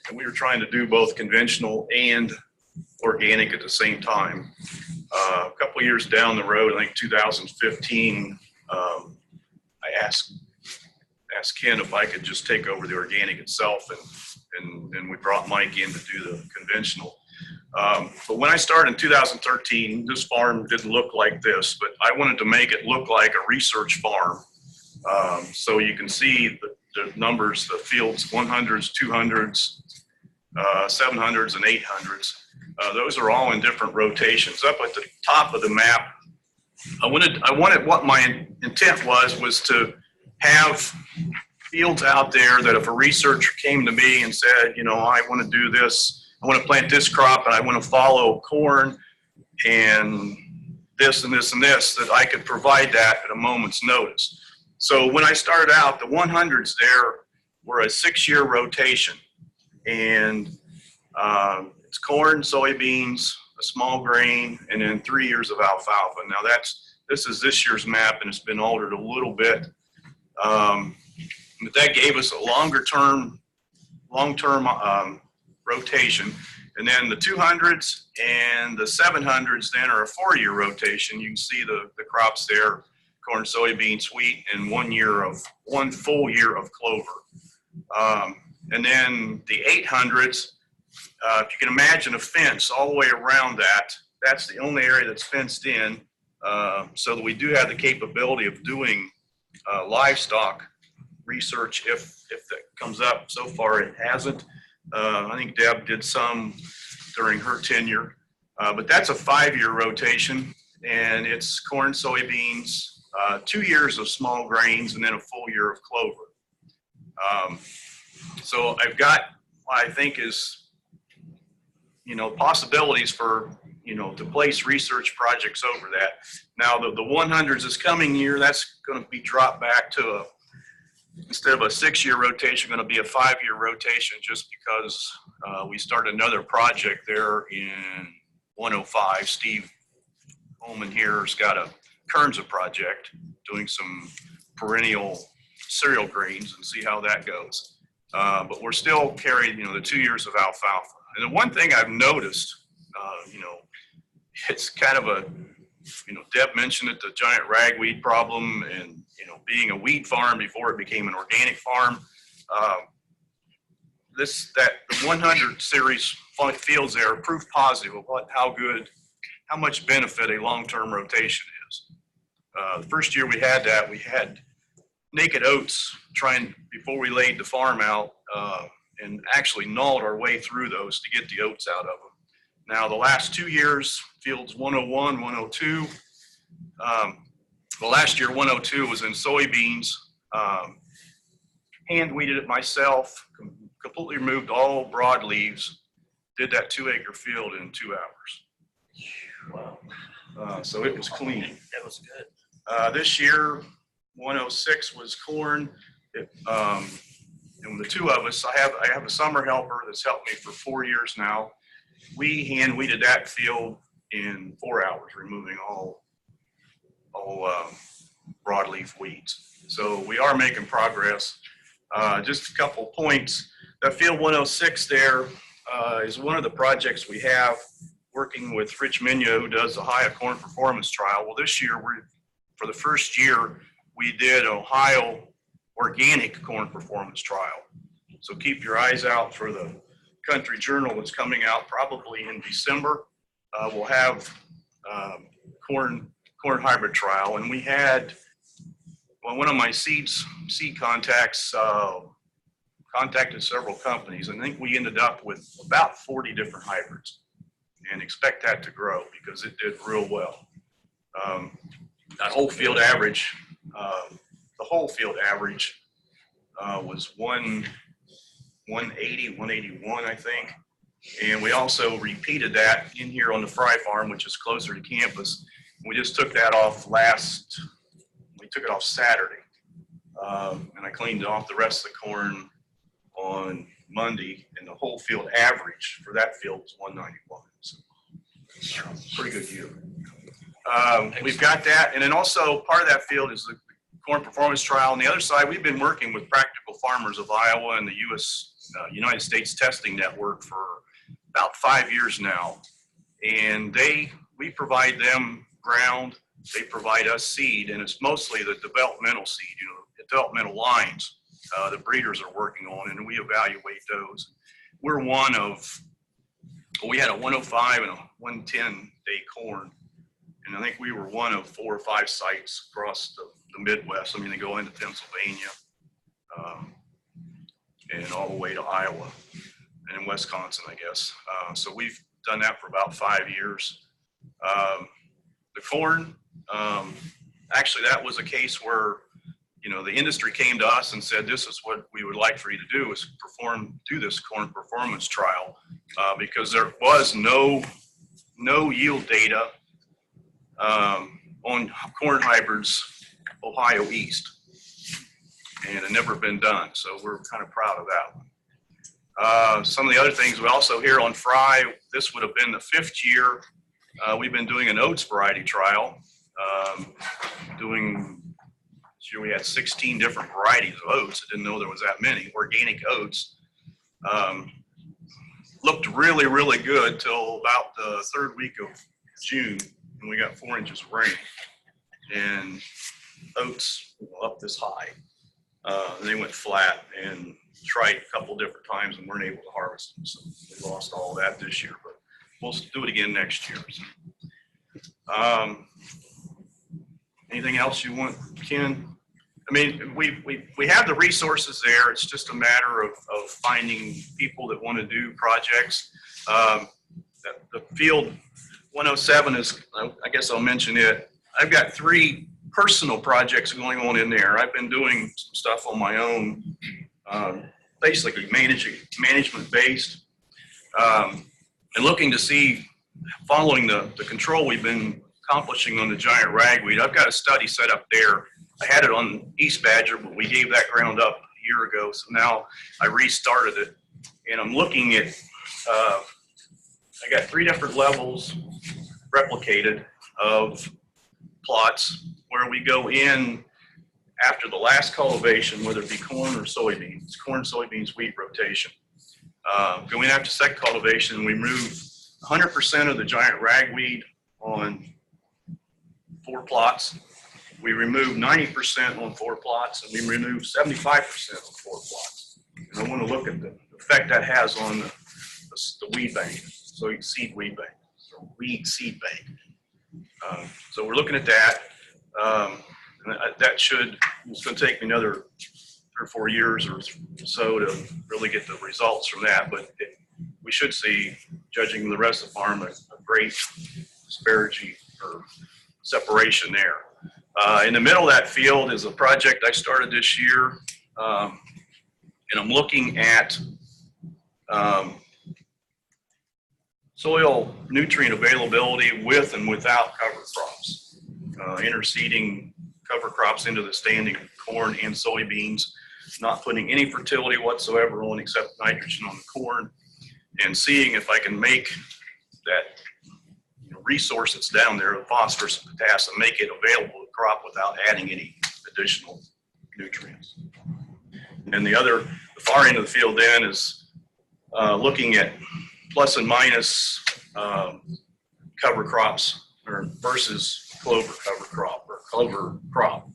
And we were trying to do both conventional and organic at the same time. A couple years down the road, I think 2015, I asked Ken if I could just take over the organic itself, and we brought Mike in to do the conventional. But when I started in 2013, this farm didn't look like this, but I wanted to make it look like a research farm. So you can see the numbers, the fields, 100s, 200s, 700s, and 800s. Those are all in different rotations. Up at the top of the map, I wanted what my intent was to have fields out there that if a researcher came to me and said, you know, I want to do this, I want to plant this crop and I want to follow corn and this and this and this, that I could provide that at a moment's notice. So when I started out, the 100s there were a 6-year rotation, and it's corn, soybeans, a small grain, and then 3 years of alfalfa. Now this is this year's map, and it's been altered a little bit. But that gave us a long-term rotation. And then the 200s and the 700s then are a 4-year rotation. You can see the crops there, corn, soybeans, wheat, and 1 full year of clover. And then the 800s, if you can imagine a fence all the way around that, that's the only area that's fenced in, so that we do have the capability of doing livestock research if that comes up. So far it hasn't. I think Deb did some during her tenure, but that's a 5-year rotation, and it's corn, soybeans, 2 years of small grains, and then a full year of clover. So I've got what I think is, you know, possibilities for, you know, to place research projects over that. Now the 100s this coming year, that's going to be dropped back to instead of a 6-year rotation, going to be a 5-year rotation, just because we started another project there in 105. Steve Culman here has got a Kernza project doing some perennial cereal grains, and see how that goes. But we're still carrying, you know, the 2 years of alfalfa. And the one thing I've noticed, you know, it's kind of a, you know, Deb mentioned it, the giant ragweed problem, and, you know, being a weed farm before it became an organic farm. The 100 series fields there are proof positive of how much benefit a long-term rotation is. The first year we had that, we had naked oats before we laid the farm out, and actually gnawed our way through those to get the oats out of them. Now the last 2 years, fields 101, 102. Well, last year 102 was in soybeans. Hand weeded it myself, completely removed all broadleaves, did that 2-acre field in 2 hours. Wow. So it was clean. That was good. This year, 106 was corn. And the two of us, I have a summer helper that's helped me for 4 years now. We hand weeded that field in 4 hours, removing all broadleaf weeds. So we are making progress. Just a couple points. That field 106 there is one of the projects we have working with Rich Minya, who does the Ohio Corn Performance Trial. Well, this year, for the first year, we did Ohio Organic Corn Performance Trial. So keep your eyes out for the Country Journal that's coming out probably in December. We'll have corn hybrid trial, and we had, well, one of my seed contacts contacted several companies, and I think we ended up with about 40 different hybrids, and expect that to grow because it did real well. That whole field average whole field average was 180, 181, I think. And we also repeated that in here on the fry farm, which is closer to campus. We just took that off we took it off Saturday. And I cleaned off the rest of the corn on Monday, and the whole field average for that field was 191. So pretty good year. We've got that. And then also part of that field is the corn performance trial. On the other side, we've been working with Practical Farmers of Iowa and the United States Testing Network for about 5 years now. And we provide them ground, they provide us seed, and it's mostly the developmental seed, developmental lines the breeders are working on, and we evaluate those. We're we had a 105 and a 110 day corn, and I think we were one of 4 or 5 sites across the Midwest. I mean, they go into Pennsylvania and all the way to Iowa and in Wisconsin, I guess. So we've done that for about 5 years. The corn, actually that was a case where, the industry came to us and said, this is what we would like for you to do, is do this corn performance trial, because there was no yield data on corn hybrids Ohio East, and it had never been done. So we're kind of proud of that one. Some of the other things we also hear on fry, this would have been the 5th year. We've been doing an oats variety trial, this year we had 16 different varieties of oats. I didn't know there was that many. Organic oats. Looked really, really good till about the 3rd week of June, when we got 4 inches of rain. And oats up this high. They went flat, and tried a couple different times and weren't able to harvest them. So we lost all that this year, but we'll do it again next year. Anything else you want, Ken? I mean, we have the resources there. It's just a matter of finding people that want to do projects. The field 107 is, I guess I'll mention it. I've got 3 personal projects going on in there. I've been doing some stuff on my own, basically management based, and looking to see, following the control we've been accomplishing on the giant ragweed. I've got a study set up there. I had it on East Badger, but we gave that ground up a year ago. So now I restarted it, and I'm looking at, I got 3 different levels replicated of plots where we go in after the last cultivation, whether it be corn or soybeans, corn, soybeans, wheat rotation. Go in after second cultivation, we remove 100% of the giant ragweed on 4 plots. We remove 90% on 4 plots, and we remove 75% on 4 plots. And I want to look at the effect that has on the weed bank, so you seed weed bank, so weed seed bank. So we're looking at that. It's going to take me another 3 or 4 years or so to really get the results from that, but we should see, judging the rest of the farm, a great disparity or separation there. In the middle of that field is a project I started this year, and I'm looking at soil nutrient availability with and without cover crops, interseeding cover crops into the standing corn and soybeans, not putting any fertility whatsoever on except nitrogen on the corn, and seeing if I can make that resource that's down there, the phosphorus and potassium, make it available to the crop without adding any additional nutrients. And the far end of the field then is looking at plus and minus cover crops versus clover cover crop or clover crop.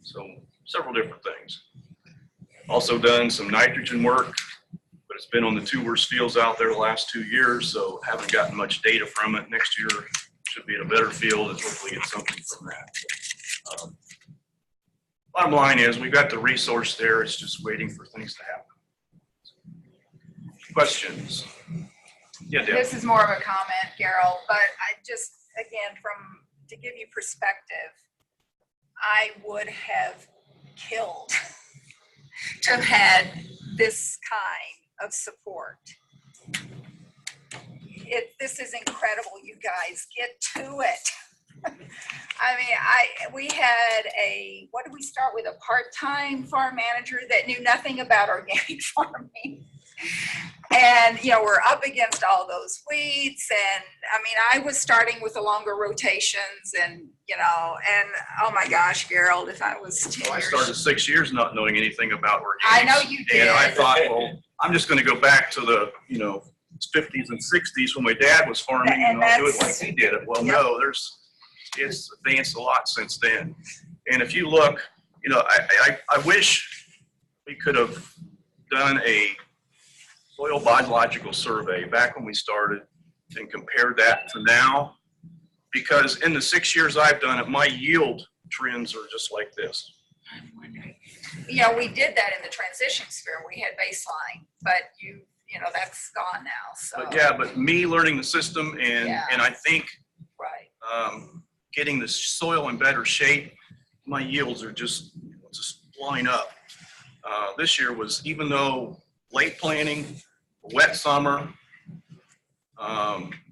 So several different things. Also done some nitrogen work, but it's been on the 2 worst fields out there the last 2 years, so haven't gotten much data from it. Next year should be in a better field and hopefully get something from that. Bottom line is we've got the resource there. It's just waiting for things to happen. Questions? Yeah, Deb. This is more of a comment, Gerald, but I just, again, to give you perspective, I would have killed to have had this kind of support. This is incredible, you guys. Get to it. I mean, we had what did we start with? A part-time farm manager that knew nothing about organic farming. And, you know, we're up against all those weeds. And I mean, I was starting with the longer rotations and, you know, and oh my gosh, Gerald, if I was 10 Well, I years. started 6 years not knowing anything about organics. I know you did. And I thought, well, I'm just going to go back to the, you know, 50s and 60s when my dad was farming and I'll do it like he did it. Well, Yep. no, it's advanced a lot since then. And if you look, you know, I wish we could have done a soil biological survey back when we started and compared that to now, because in the 6 years I've done it, my yield trends are just like this. You know, we did that in the transition sphere. We had baseline, but you know, that's gone now. So But yeah, but me learning the system and Yeah. and I think right. getting the soil in better shape, my yields are just flying up. This year was, even though late planting, wet summer,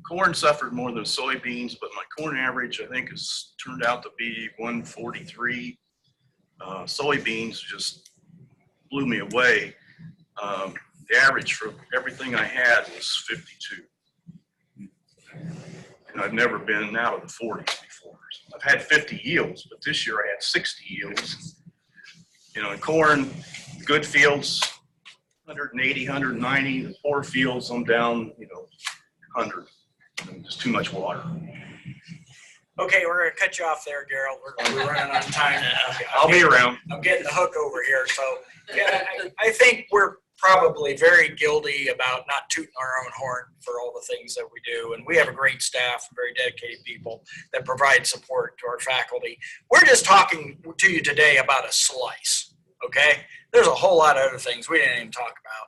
corn suffered more than soybeans, but my corn average I think has turned out to be 143. Soybeans just blew me away. The average for everything I had was 52. And I've never been out of the 40s before. I've had 50 yields, but this year I had 60 yields. You know, in corn, good fields, 180, 190. The poor fields, I'm down, you know, 100. Just too much water. Okay, we're gonna cut you off there, Gerald. We're running on time. I'll be around. I'm getting the hook over here. So yeah, I think we're probably very guilty about not tooting our own horn for all the things that we do. And we have a great staff, very dedicated people that provide support to our faculty. We're just talking to you today about a slice, okay? There's a whole lot of other things we didn't even talk about.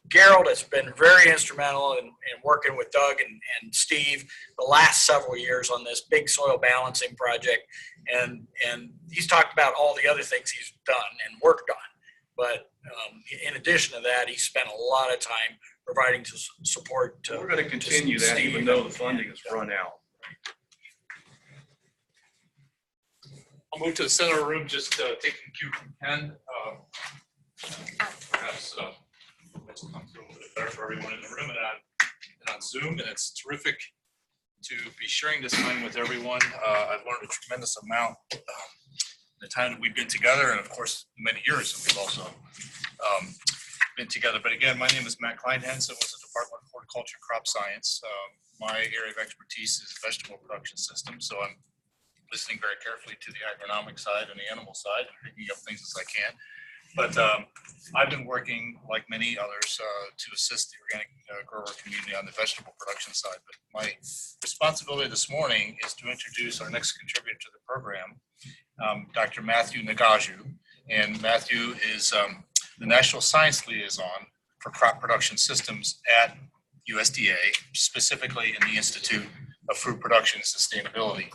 Gerald has been very instrumental in working with Doug and Steve the last several years on this big soil balancing project. And he's talked about all the other things he's done and worked on. But in addition to that, he spent a lot of time providing support to. We're going to continue that even though the funding has run out. I'll move to the center of the room, just taking cue from Ken. Perhaps let's come through a little bit better for everyone in the room and on Zoom. And it's terrific to be sharing this time with everyone. I've learned a tremendous amount the time that we've been together, and of course, many years that we've also been together. But again, my name is Matt Kline with the Department of Horticulture and Crop Science. My area of expertise is vegetable production systems, so I'm listening very carefully to the agronomic side and the animal side, and picking up things as I can. But I've been working, like many others, to assist the organic grower community on the vegetable production side. But my responsibility this morning is to introduce our next contributor to the program, Dr. Mathieu Ngouajio. And Mathieu is the National Science Liaison for Crop Production Systems at USDA, specifically in the Institute of Fruit Production and Sustainability.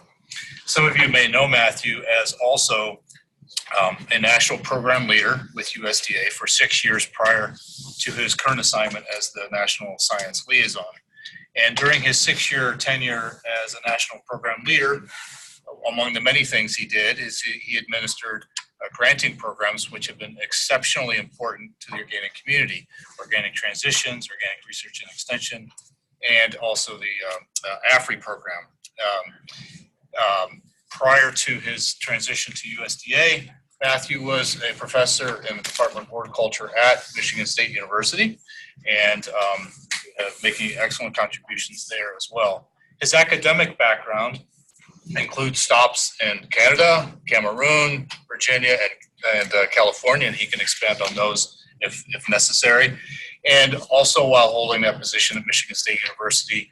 Some of you may know Mathieu as also a national program leader with USDA for 6 years prior to his current assignment as the National Science Liaison. And during his 6-year tenure as a national program leader, among the many things he did is he administered granting programs which have been exceptionally important to the organic community, organic transitions, organic research and extension, and also the AFRI program. Prior to his transition to USDA, Mathieu was a professor in the Department of Horticulture at Michigan State University and making excellent contributions there as well. His academic background includes stops in Canada, Cameroon, Virginia, and California, and he can expand on those if necessary. And also while holding that position at Michigan State University,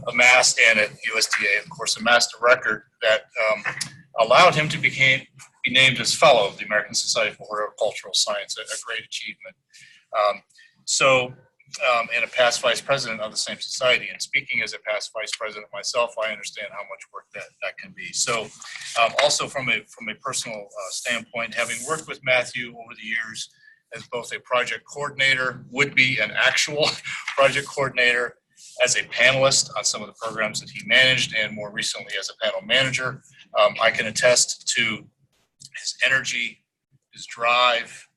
amassed, and at USDA, of course, amassed a record that allowed him to be named as fellow of the American Society for Horticultural Science, a great achievement. So and a past vice president of the same society. And speaking as a past vice president myself, I understand how much work that can be. So also from a personal standpoint, having worked with Mathieu over the years as both a project coordinator, would be an actual project coordinator, as a panelist on some of the programs that he managed, and more recently as a panel manager, I can attest to his energy, his drive,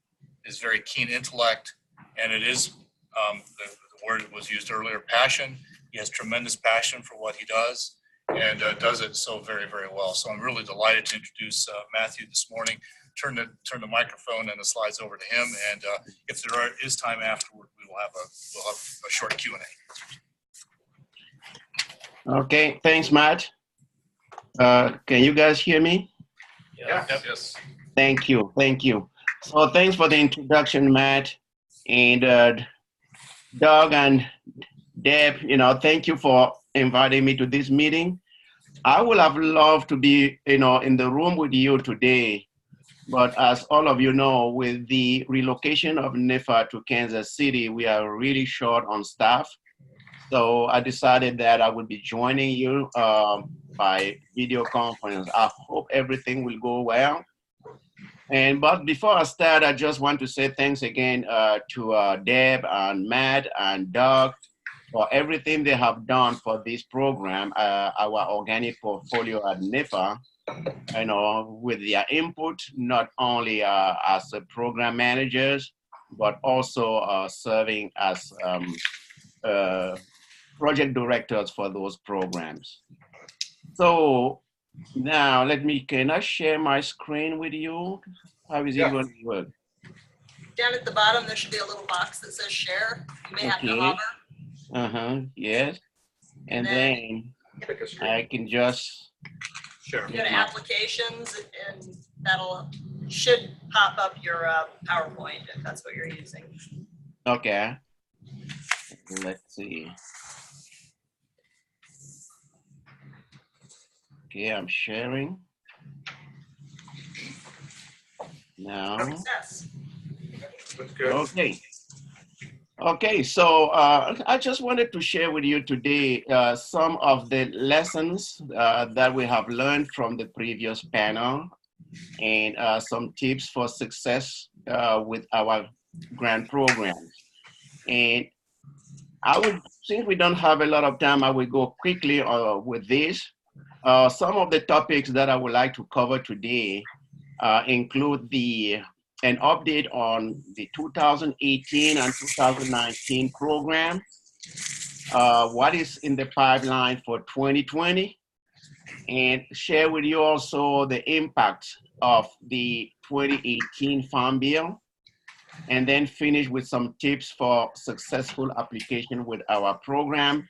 his very keen intellect, and it is the word that was used earlier, passion. He has tremendous passion for what he does, and does it so very, very well. So I'm really delighted to introduce Mathieu this morning. Turn the microphone and the slides over to him, and if there is time afterward, we'll have a short Q&A. Okay, thanks, Matt. Can you guys hear me? Yeah. Yes. Thank you. So thanks for the introduction, Matt, and Doug and Deb. Thank you for inviting me to this meeting. I would have loved to be, in the room with you today, but as all of you know, with the relocation of NIFA to Kansas City, we are really short on staff. So I decided that I would be joining you by video conference. I hope everything will go well. But before I start, I just want to say thanks again to Deb and Matt and Doug for everything they have done for this program, our organic portfolio at NIFA. With their input, not only as program managers, but also serving as project directors for those programs. So now can I share my screen with you? How is it going to work? Down at the bottom, there should be a little box that says share. You may have to hover. Yes. And then I can just Go to applications, and should pop up your PowerPoint if that's what you're using. Okay. Let's see. Okay, I'm sharing. Now. Success. Okay, so I just wanted to share with you today some of the lessons that we have learned from the previous panel, and some tips for success with our grant programs. And since we don't have a lot of time, I will go quickly with this. Some of the topics that I would like to cover today include an update on the 2018 and 2019 program, what is in the pipeline for 2020, and share with you also the impact of the 2018 Farm Bill, and then finish with some tips for successful application with our program.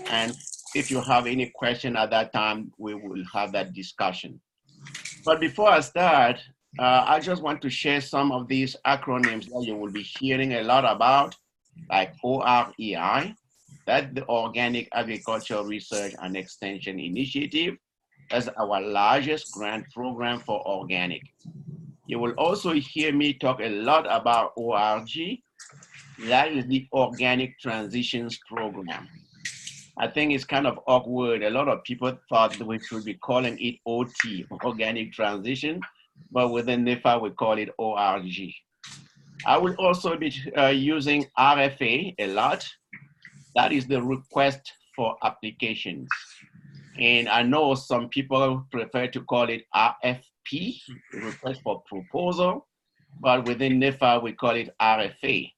And if you have any question at that time, we will have that discussion. But before I start, I just want to share some of these acronyms that you will be hearing a lot about, like OREI, that's the Organic Agriculture Research and Extension Initiative. That's our largest grant program for organic. You will also hear me talk a lot about ORG. That is the Organic Transitions Program. I think it's kind of awkward. A lot of people thought that we should be calling it OT, Organic Transition, but within NIFA, we call it ORG. I will also be using RFA a lot. That is the Request for Applications. And I know some people prefer to call it RFP, Request for Proposal, but within NIFA, we call it RFA.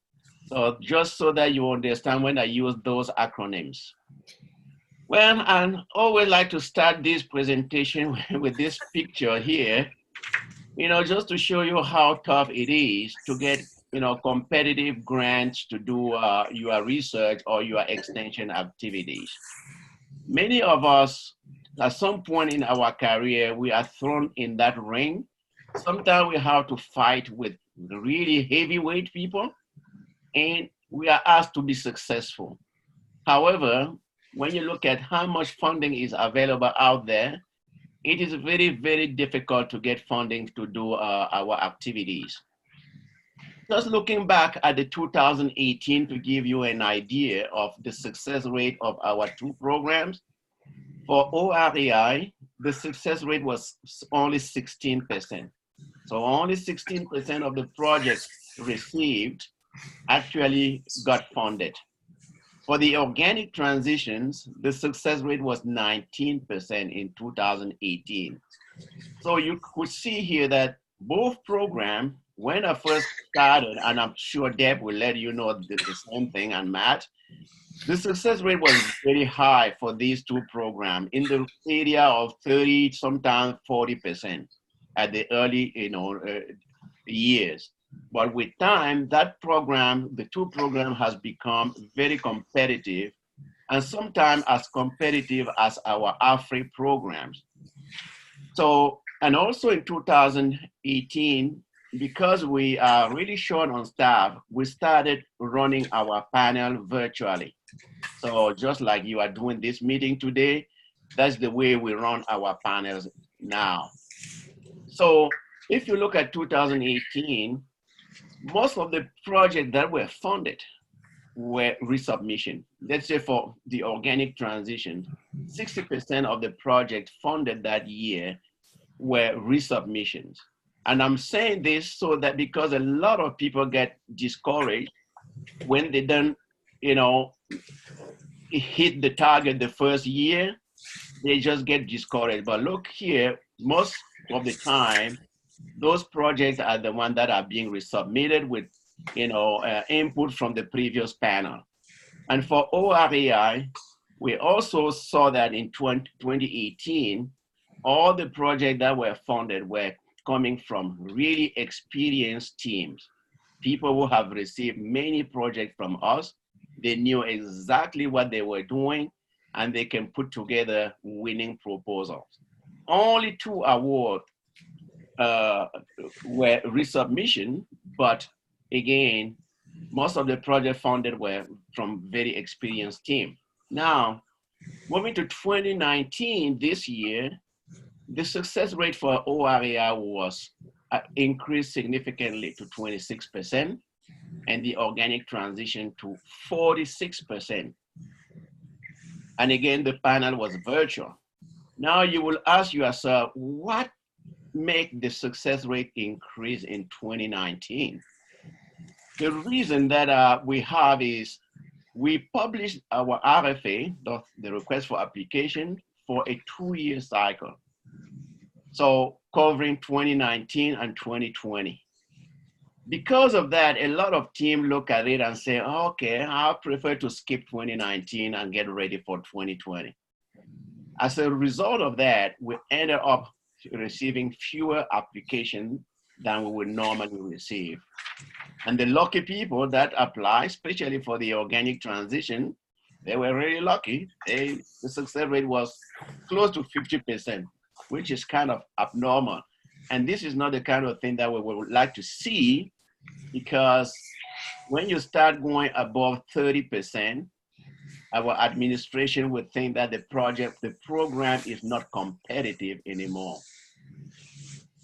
So just so that you understand when I use those acronyms. Well, I always like to start this presentation with this picture here, just to show you how tough it is to get, competitive grants to do your research or your extension activities. Many of us, at some point in our career, we are thrown in that ring. Sometimes we have to fight with really heavyweight people, and we are asked to be successful. However, when you look at how much funding is available out there, it is very, very difficult to get funding to do our activities. just looking back at the 2018 to give you an idea of the success rate of our two programs, for OREI, the success rate was only 16%. So only 16% of the projects received actually got funded. For the organic transitions, the success rate was 19% in 2018. So you could see here that both programs, when I first started, and I'm sure Deb will let you know the same thing, and Matt, the success rate was very high for these two programs in the area of 30, sometimes 40% at the early, years. But with time, that program, the two programs has become very competitive, and sometimes as competitive as our AFRI programs. So, and also in 2018, because we are really short on staff, we started running our panel virtually. So just like you are doing this meeting today, that's the way we run our panels now. So if you look at 2018, most of the projects that were funded were resubmission. Let's say for the organic transition, 60% of the projects funded that year were resubmissions. And I'm saying this so that because a lot of people get discouraged when they don't, hit the target the first year, they just get discouraged. But look here, most of the time, those projects are the ones that are being resubmitted with, input from the previous panel. And for OREI, we also saw that in 2018, all the projects that were funded were coming from really experienced teams, people who have received many projects from us. They knew exactly what they were doing, and they can put together winning proposals. Only 2 awards were resubmission, but again, most of the projects funded were from very experienced teams. Now, moving to 2019, this year, the success rate for OREI was increased significantly to 26%, and the organic transition to 46%. And again, the panel was virtual. Now you will ask yourself, what made the success rate increase in 2019? The reason that we have is we published our RFA, the request for application, for a 2-year cycle. So covering 2019 and 2020. Because of that, a lot of teams look at it and say, okay, I prefer to skip 2019 and get ready for 2020. As a result of that, we ended up receiving fewer applications than we would normally receive. And the lucky people that apply, especially for the organic transition, they were really lucky. The success rate was close to 50%, which is kind of abnormal. And this is not the kind of thing that we would like to see, because when you start going above 30%, our administration would think that the program is not competitive anymore.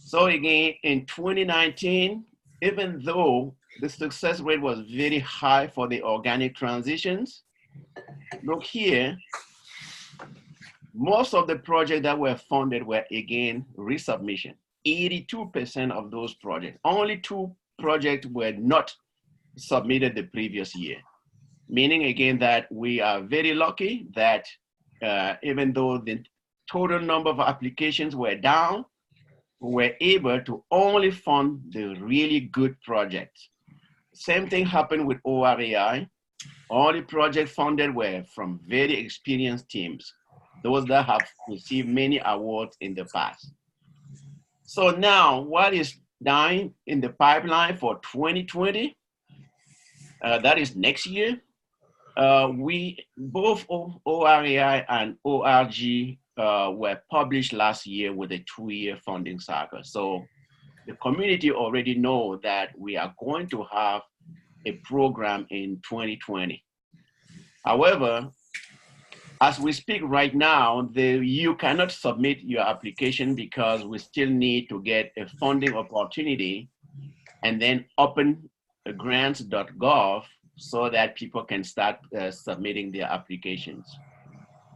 So again, in 2019, even though the success rate was very high for the organic transitions, look here, most of the projects that were funded were again resubmission. 82% of those projects, only 2 projects were not submitted the previous year. Meaning again that we are very lucky that even though the total number of applications were down, we were able to only fund the really good projects. Same thing happened with OREI. All the projects funded were from very experienced teams, those that have received many awards in the past. So now, what is down in the pipeline for 2020? That is next year. We both OREI and ORG were published last year with a 2-year funding cycle. So the community already know that we are going to have a program in 2020. However, as we speak right now, you cannot submit your application because we still need to get a funding opportunity and then open grants.gov so that people can start submitting their applications.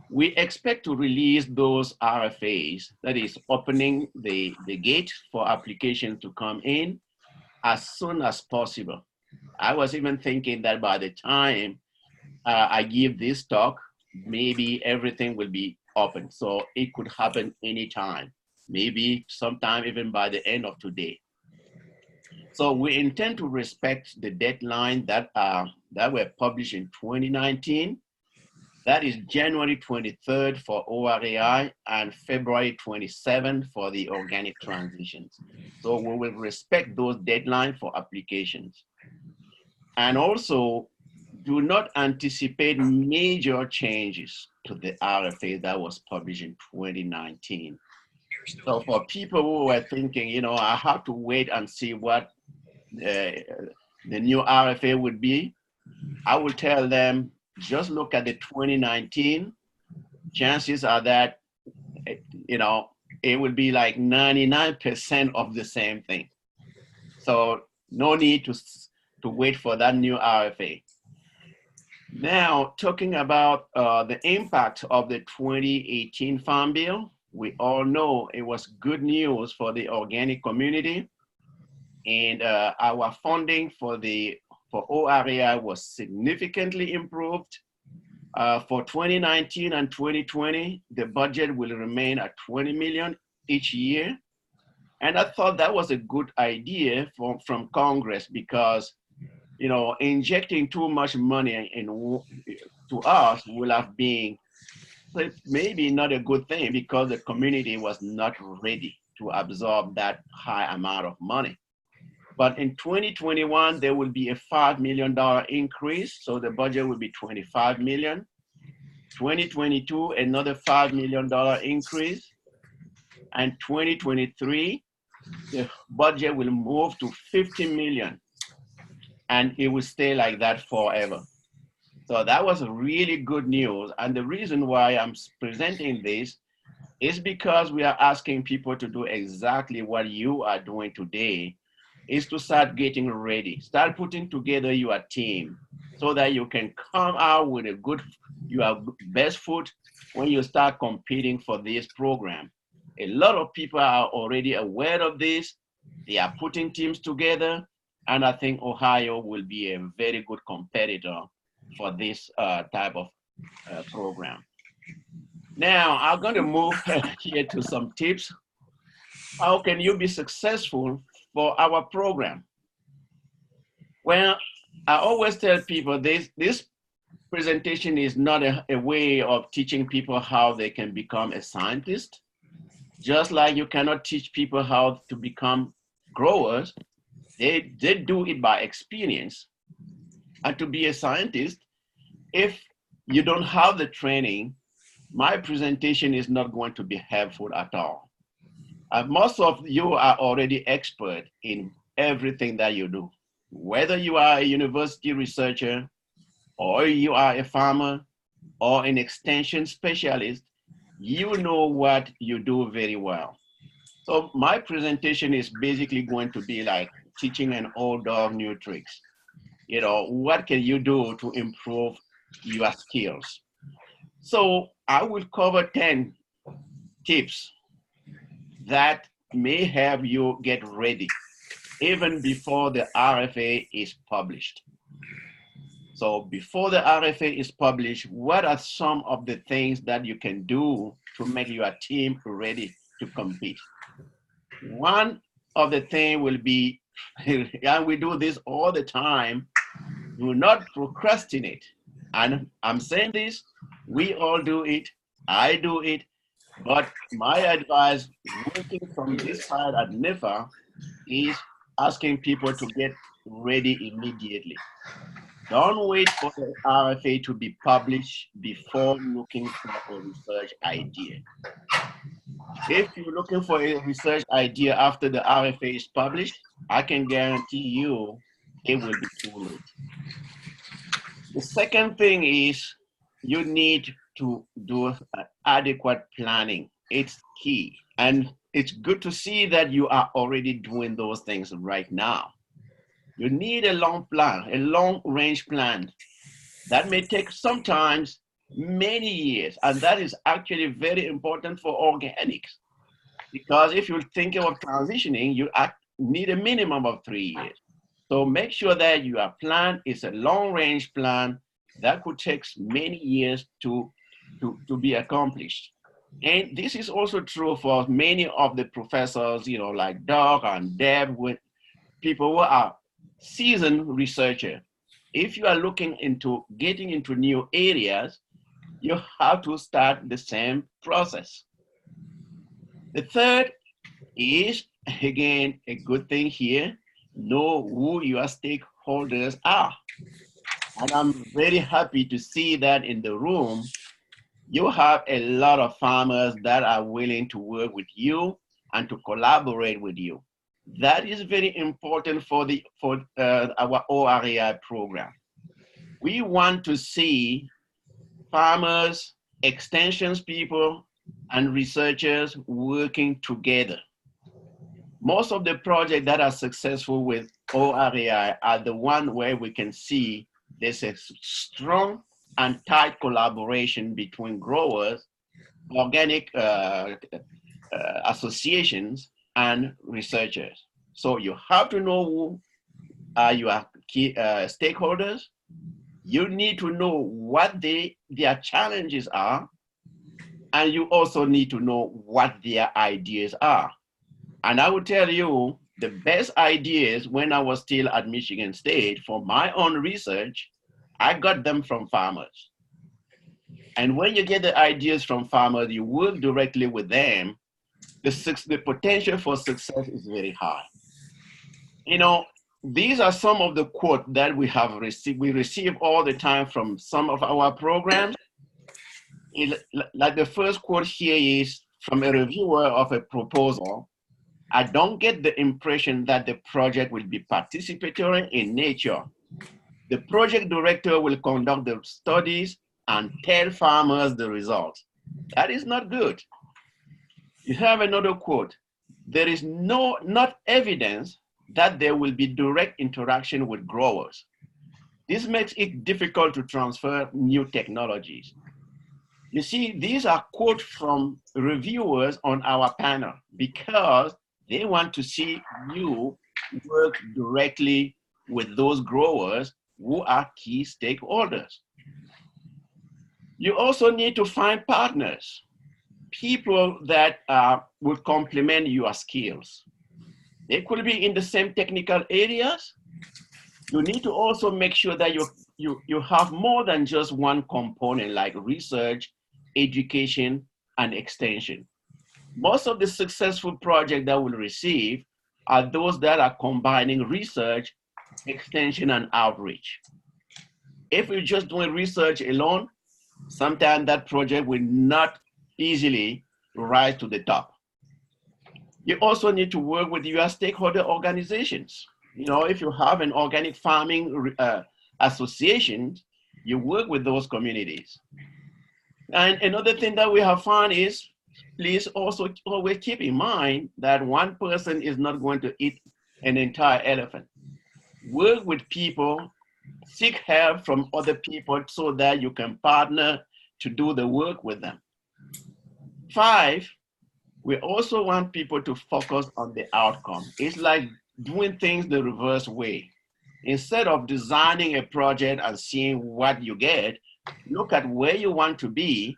We expect to release those RFAs, that is opening the gate for application to come in as soon as possible. I was even thinking that by the time I give this talk, maybe everything will be open. So it could happen anytime, maybe sometime even by the end of today. So we intend to respect the deadline that were published in 2019. That is January 23rd for ORAI and February 27th for the organic transitions. So we will respect those deadlines for applications. And also, do not anticipate major changes to the RFA that was published in 2019. So for people who were thinking, you know, I have to wait and see what the new RFA would be, I will tell them, just look at the 2019. Chances are that, you know, it will be like 99% of the same thing. So no need to wait for that new RFA. Now, talking about the impact of the 2018 Farm Bill, we all know it was good news for the organic community, and our funding for ORAI was significantly improved. For 2019 and 2020, the budget will remain at 20 million each year. And I thought that was a good idea from Congress because, you know, injecting too much money to us will have been maybe not a good thing because the community was not ready to absorb that high amount of money. But in 2021, there will be a $5 million increase. So the budget will be 25 million. 2022, another $5 million increase. And 2023, the budget will move to 50 million. And it will stay like that forever. So that was really good news. And the reason why I'm presenting this is because we are asking people to do exactly what you are doing today, is to start getting ready, start putting together your team so that you can come out with your best foot when you start competing for this program. A lot of people are already aware of this. They are putting teams together, and I think Ohio will be a very good competitor for this type of program. Now, I'm going to move here to some tips. How can you be successful for our program? Well, I always tell people this presentation is not a way of teaching people how they can become a scientist. Just like you cannot teach people how to become growers, they do it by experience. And to be a scientist, if you don't have the training, my presentation is not going to be helpful at all. Most of you are already expert in everything that you do. Whether you are a university researcher, or you are a farmer, or an extension specialist, you know what you do very well. So my presentation is basically going to be like teaching an old dog new tricks. You know, what can you do to improve your skills? So I will cover 10 tips that may help you get ready even before the RFA is published. So before the RFA is published, what are some of the things that you can do to make your team ready to compete? One of the things will be, and we do this all the time, do not procrastinate. And I'm saying this, we all do it, I do it, but my advice working from this side at NIFA is asking people to get ready immediately. Don't wait for the RFA to be published before looking for a research idea. If you're looking for a research idea after the RFA is published, I can guarantee you it will be too late. The second thing is you need to do adequate planning. It's key. And it's good to see that you are already doing those things right now. You need a long plan, a long range plan. That may take sometimes many years, and that is actually very important for organics. Because if you're thinking of transitioning, you need a minimum of 3 years. So make sure that your plan is a long range plan that could take many years to be accomplished. And this is also true for many of the professors, you know, like Doug and Deb, with people who are seasoned researchers. If you are looking into getting into new areas, you have to start the same process. The third is, again, a good thing here, know who your stakeholders are. And I'm very happy to see that in the room, you have a lot of farmers that are willing to work with you and to collaborate with you. That is very important for our OREI program. We want to see farmers, extensions people, and researchers working together. Most of the projects that are successful with OREI are the one where we can see there's a strong and tight collaboration between growers, organic associations, and researchers. So you have to know who are your key stakeholders. You need to know what their challenges are, and you also need to know what their ideas are. And I will tell you, the best ideas when I was still at Michigan State for my own research, I got them from farmers. And when you get the ideas from farmers, you work directly with them, the potential for success is very high. You know, these are some of the quotes that we have received. We receive all the time from some of our programs. Like the first quote here is from a reviewer of a proposal. I don't get the impression that the project will be participatory in nature. The project director will conduct the studies and tell farmers the results. That is not good. You have another quote. There is not evidence that there will be direct interaction with growers. This makes it difficult to transfer new technologies. You see, these are quotes from reviewers on our panel because they want to see you work directly with those growers who are key stakeholders. You also need to find partners, people that will complement your skills. They could be in the same technical areas. You need to also make sure that you have more than just one component like research, education, and extension. Most of the successful projects that we'll receive are those that are combining research, extension, and outreach. If we're just doing research alone, sometimes that project will not easily rise to the top. You also need to work with your stakeholder organizations. You know, if you have an organic farming association, you work with those communities. And another thing that we have found is, please also always keep in mind that one person is not going to eat an entire elephant. Work with people, seek help from other people so that you can partner to do the work with them. 5, we also want people to focus on the outcome. It's like doing things the reverse way. Instead of designing a project and seeing what you get, look at where you want to be.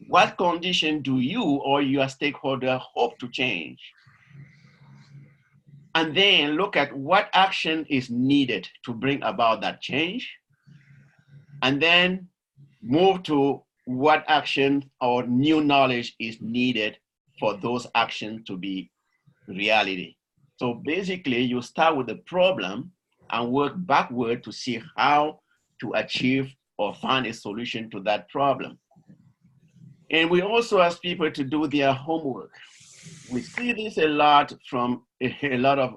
What condition do you or your stakeholder hope to change? And then look at what action is needed to bring about that change. And then move to what action or new knowledge is needed for those actions to be reality. So basically, you start with the problem and work backward to see how to achieve or find a solution to that problem. And we also ask people to do their homework. We see this a lot from a lot of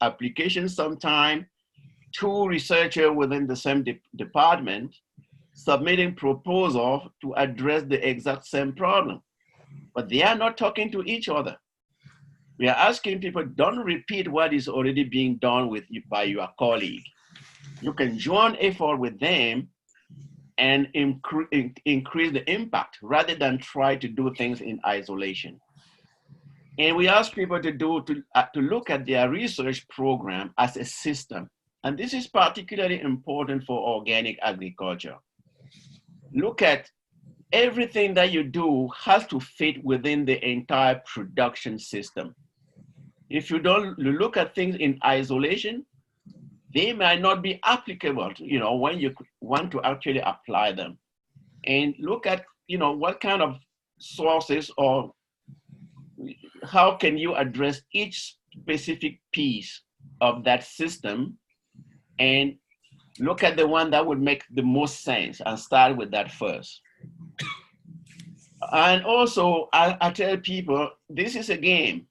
applications sometimes. 2 researchers within the same department submitting proposals to address the exact same problem, but they are not talking to each other. We are asking people, don't repeat what is already being done by your colleague. You can join effort with them and increase the impact rather than try to do things in isolation. And we ask people to look at their research program as a system. And this is particularly important for organic agriculture. Look at everything that you do has to fit within the entire production system. If you don't look at things in isolation, they might not be applicable, when you want to actually apply them. And look at, what kind of sources or how can you address each specific piece of that system, and look at the one that would make the most sense and start with that first. And also, I tell people, this is a game.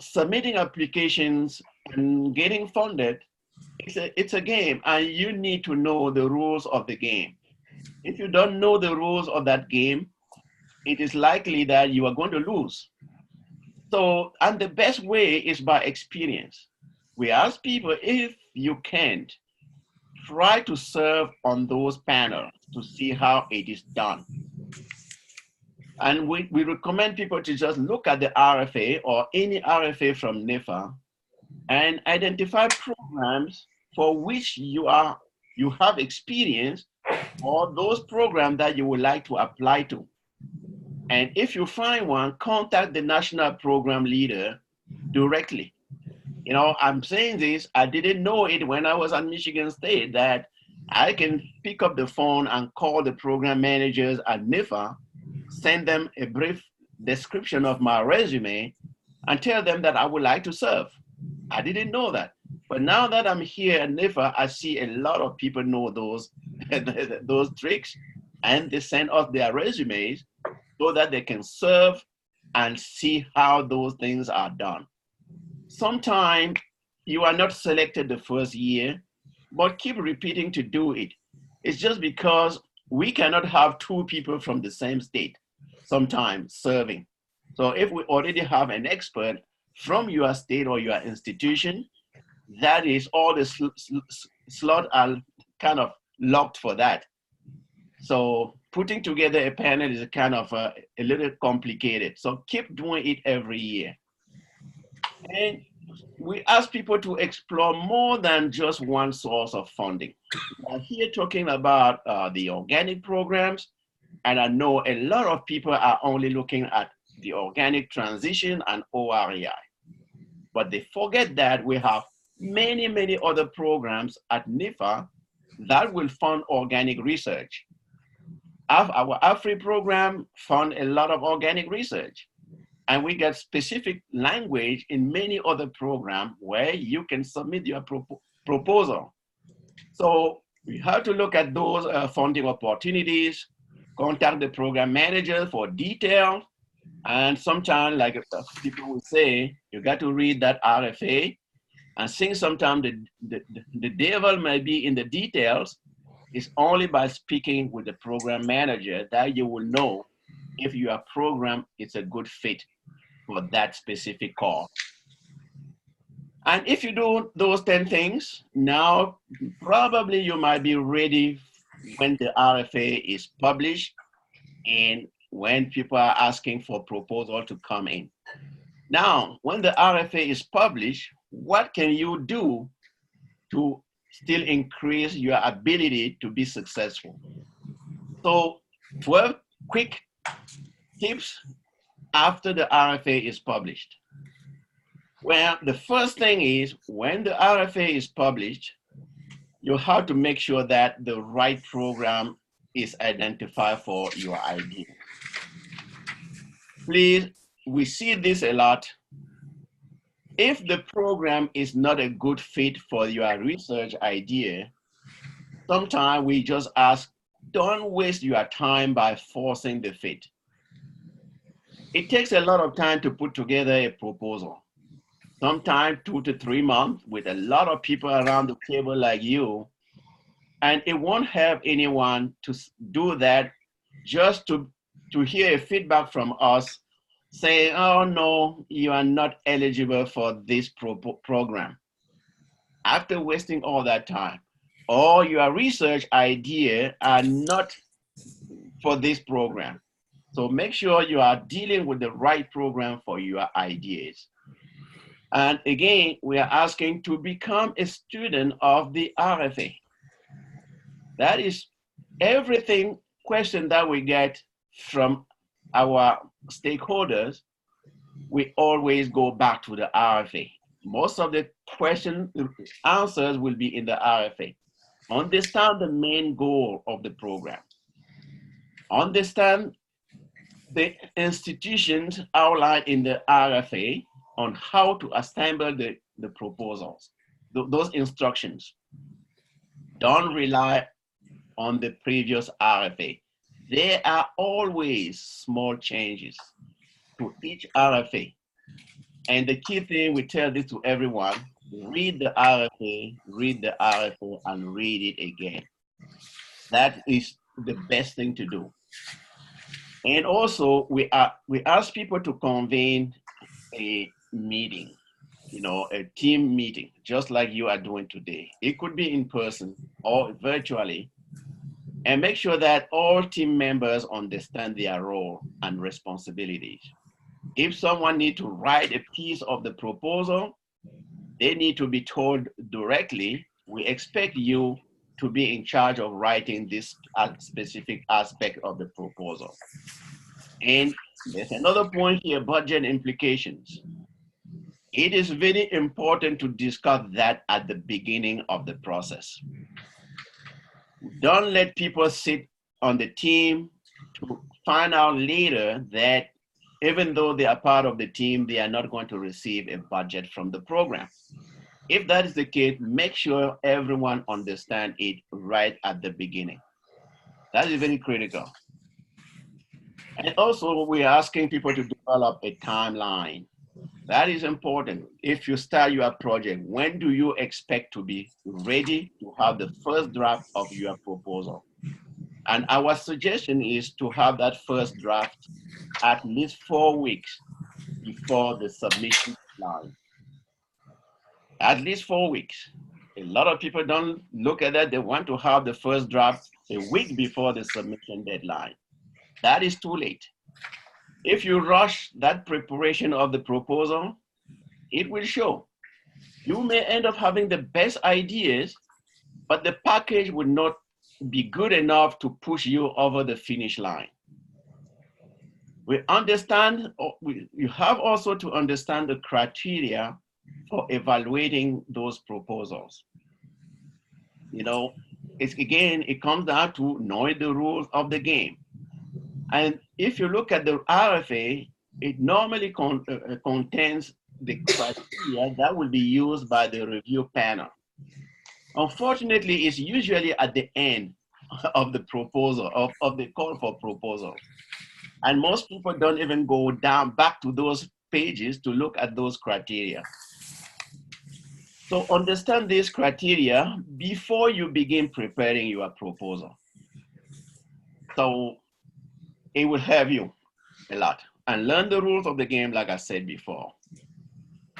Submitting applications and getting funded, it's a game, and you need to know the rules of the game. If you don't know the rules of that game, it is likely that you are going to lose. So, and the best way is by experience. We ask people, if you can't, try to serve on those panels to see how it is done. And we recommend people to just look at the RFA or any RFA from NIFA and identify programs for which you have experience, or those programs that you would like to apply to. And if you find one, contact the national program leader directly. I'm saying this, I didn't know it when I was at Michigan State, that I can pick up the phone and call the program managers at NIFA, send them a brief description of my resume, and tell them that I would like to serve. I didn't know that. But now that I'm here at NIFA, I see a lot of people know those tricks, and they send us their resumes so that they can serve and see how those things are done. Sometimes you are not selected the first year, but keep repeating to do it. It's just because we cannot have two people from the same state sometimes serving. So if we already have an expert from your state or your institution, that is, all the slots are kind of locked for that. So putting together a panel is kind of a little complicated. So keep doing it every year. And we ask people to explore more than just one source of funding. We're here talking about the organic programs, and I know a lot of people are only looking at the organic transition and OREI. But they forget that we have many, many other programs at NIFA that will fund organic research. Our AFRI program fund a lot of organic research. And we get specific language in many other programs where you can submit your proposal. So we have to look at those funding opportunities, contact the program manager for detail. And sometimes, like people will say, you got to read that RFA. And since sometimes the devil may be in the details, it's only by speaking with the program manager that you will know if your program is a good fit for that specific call. And if you do those 10 things, now probably you might be ready when the RFA is published and when people are asking for proposal to come in. Now, when the RFA is published, what can you do to still increase your ability to be successful? So 12 quick tips after the RFA is published. Well, the first thing is, when the RFA is published, you have to make sure that the right program is identified for your idea. Please, we see this a lot. If the program is not a good fit for your research idea, sometimes we just ask, don't waste your time by forcing the fit. It takes a lot of time to put together a proposal. Sometimes 2 to 3 months with a lot of people around the table like you. And it won't help anyone to do that just to hear a feedback from us saying, oh no, you are not eligible for this program. After wasting all that time, or your research idea are not for this program. So make sure you are dealing with the right program for your ideas. And again, we are asking to become a student of the RFA. That is everything question that we get from our stakeholders, we always go back to the RFA. Most of the answers will be in the RFA. Understand the main goal of the program. Understand the institutions outlined in the RFA on how to assemble the proposals, those instructions. Don't rely on the previous RFA. There are always small changes to each RFA. And the key thing, we tell this to everyone, read the RFA, and read it again. That is the best thing to do. And also, we ask people to convene a meeting, a team meeting, just like you are doing today. It could be in person or virtually, and make sure that all team members understand their role and responsibilities. If someone needs to write a piece of the proposal, they need to be told directly, we expect you to be in charge of writing this specific aspect of the proposal. And there's another point here, budget implications. It is very important to discuss that at the beginning of the process. Don't let people sit on the team to find out later that even though they are part of the team, they are not going to receive a budget from the program. If that is the case, make sure everyone understands it right at the beginning. That is very critical. And also, we're asking people to develop a timeline. That is important. If you start your project, when do you expect to be ready to have the first draft of your proposal? And our suggestion is to have that first draft at least 4 weeks before the submission deadline. At least 4 weeks. A lot of people don't look at that. They want to have the first draft a week before the submission deadline. That is too late. If you rush that preparation of the proposal, it will show. You may end up having the best ideas, but the package would not be good enough to push you over the finish line. We understand, you have also to understand the criteria for evaluating those proposals. It comes down to knowing the rules of the game. And if you look at the RFA, it normally contains the criteria that will be used by the review panel. Unfortunately, it's usually at the end of the proposal, of the call for proposal. And most people don't even go back to those pages to look at those criteria. So understand these criteria before you begin preparing your proposal. So it will help you a lot. And learn the rules of the game, like I said before.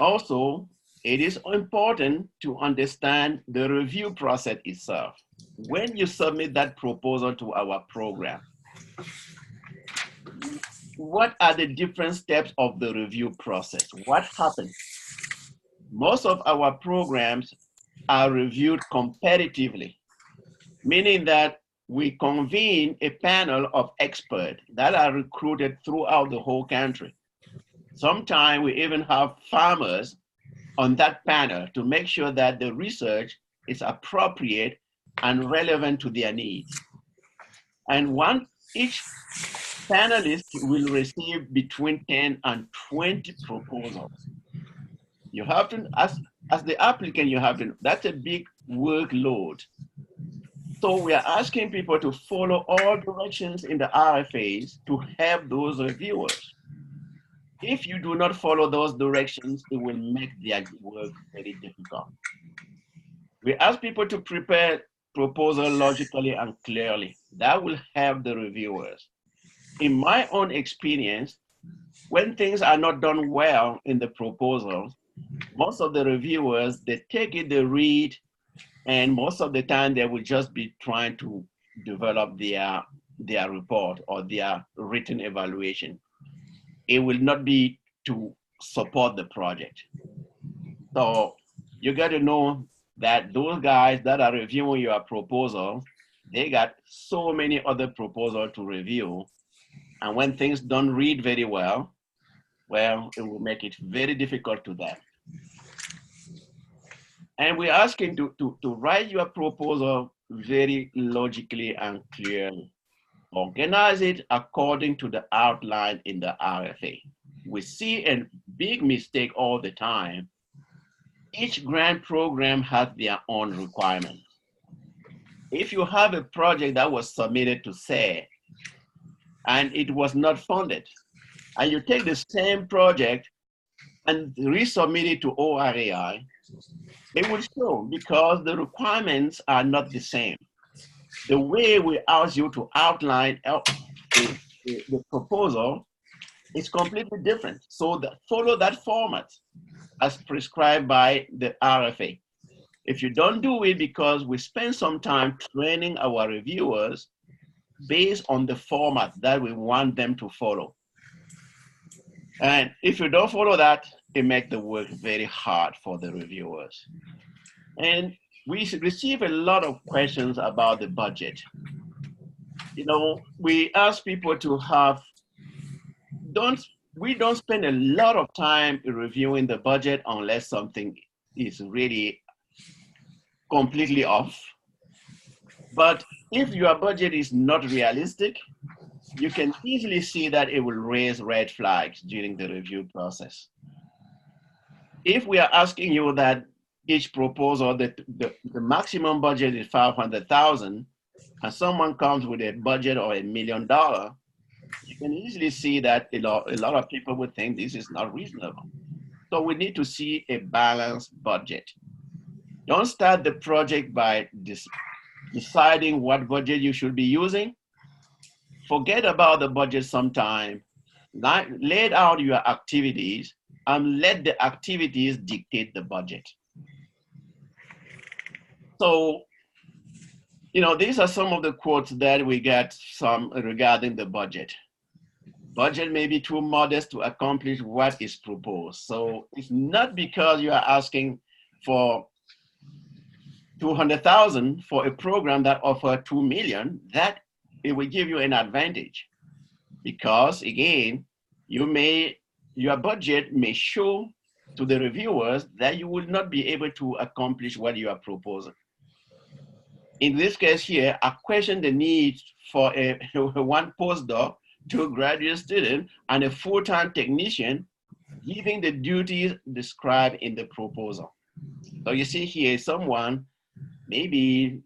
Also, it is important to understand the review process itself. When you submit that proposal to our program, what are the different steps of the review process? What happens? Most of our programs are reviewed competitively, meaning that we convene a panel of experts that are recruited throughout the whole country. Sometimes we even have farmers on that panel to make sure that the research is appropriate and relevant to their needs. And each panelist will receive between 10 and 20 proposals. You have to, as the applicant, that's a big workload. So we are asking people to follow all directions in the RFAs to help those reviewers. If you do not follow those directions, it will make their work very difficult. We ask people to prepare proposal logically and clearly. That will help the reviewers. In my own experience, when things are not done well in the proposal, most of the reviewers, they take it, they read, and most of the time they will just be trying to develop their report or their written evaluation. It will not be to support the project. So you got to know that those guys that are reviewing your proposal, they got so many other proposals to review. And when things don't read very well, it will make it very difficult to them. And we're asking to write your proposal very logically and clearly. Organize it according to the outline in the RFA. We see a big mistake all the time. Each grant program has their own requirements. If you have a project that was submitted to SARE and it was not funded, and you take the same project and resubmit it to ORAI, it will show because the requirements are not the same. The way we ask you to outline the proposal is completely different. So follow that format as prescribed by the RFA. If you don't do it because we spend some time training our reviewers based on the format that we want them to follow. And if you don't follow that, it makes the work very hard for the reviewers. And we receive a lot of questions about the budget. You know, we ask people to we don't spend a lot of time reviewing the budget unless something is really completely off. But if your budget is not realistic, you can easily see that it will raise red flags during the review process. If we are asking you that each proposal, the maximum budget is 500,000, and someone comes with a budget of $1 million, you can easily see that a lot of people would think this is not reasonable. So we need to see a balanced budget. Don't start the project by deciding what budget you should be using. Forget about the budget sometime. Lay out your activities and let the activities dictate the budget. So, you know, these are some of the quotes that we get regarding the budget. Budget may be too modest to accomplish what is proposed. So it's not because you are asking for 200,000 for a program that offers 2 million that it will give you an advantage. Because again, your budget may show to the reviewers that you will not be able to accomplish what you are proposing. In this case here, I question the need for one postdoc, 2 graduate students, and a full-time technician giving the duties described in the proposal. So you see here, someone maybe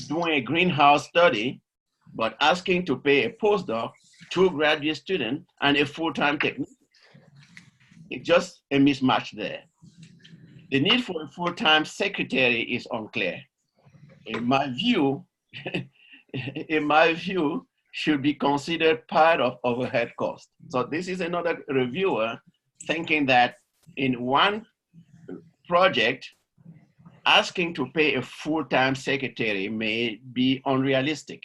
doing a greenhouse study, but asking to pay a postdoc, 2 graduate students, and a full-time technician. It's just a mismatch there. The need for a full-time secretary is unclear. In my view, should be considered part of overhead cost. So this is another reviewer thinking that in one project, asking to pay a full-time secretary may be unrealistic.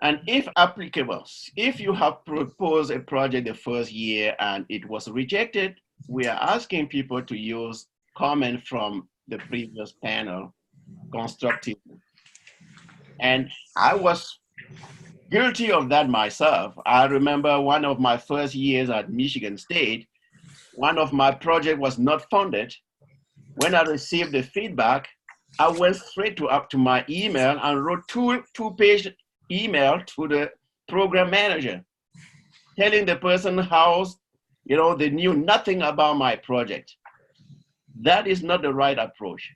And if applicable, if you have proposed a project the first year and it was rejected, we are asking people to use comment from the previous panel constructively. And I was guilty of that myself. I remember one of my first years at Michigan State, one of my projects was not funded. When I received the feedback, I went straight to my email and wrote two-page email to the program manager, telling the person how, you know, they knew nothing about my project. That is not the right approach.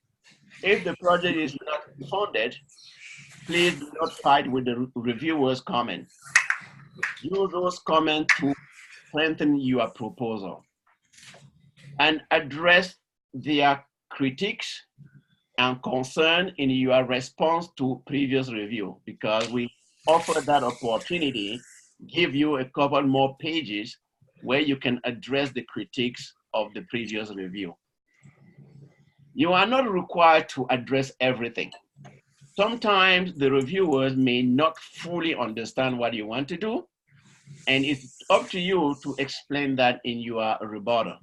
If the project is not funded, please do not fight with the reviewer's comments. Use those comments to strengthen your proposal and address their critiques and concern in your response to previous review, because we offer that opportunity give you a couple more pages where you can address the critiques of the previous review. You are not required to address everything. Sometimes the reviewers may not fully understand what you want to do, and it's up to you to explain that in your rebuttal.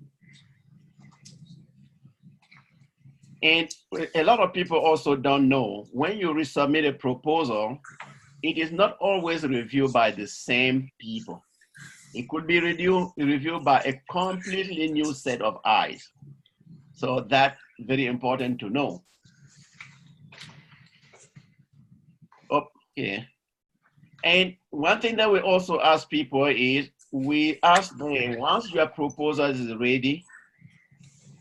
And a lot of people also don't know, when you resubmit a proposal, it is not always reviewed by the same people. It could be reviewed by a completely new set of eyes. So that's very important to know. Okay. And one thing that we also ask people is, we ask them, once your proposal is ready,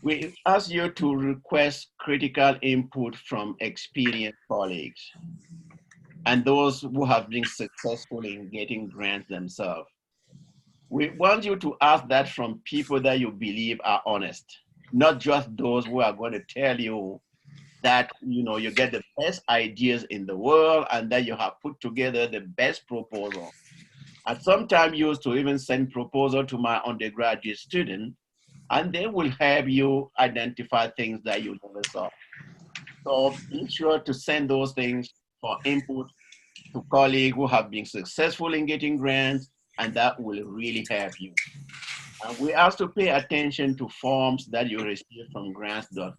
we ask you to request critical input from experienced colleagues and those who have been successful in getting grants themselves. We want you to ask that from people that you believe are honest, not just those who are going to tell you that you get the best ideas in the world and that you have put together the best proposal. I sometimes used to even send proposal to my undergraduate student, and they will help you identify things that you never saw. So be sure to send those things for input to colleagues who have been successful in getting grants, and that will really help you. And we ask to pay attention to forms that you receive from grants.gov.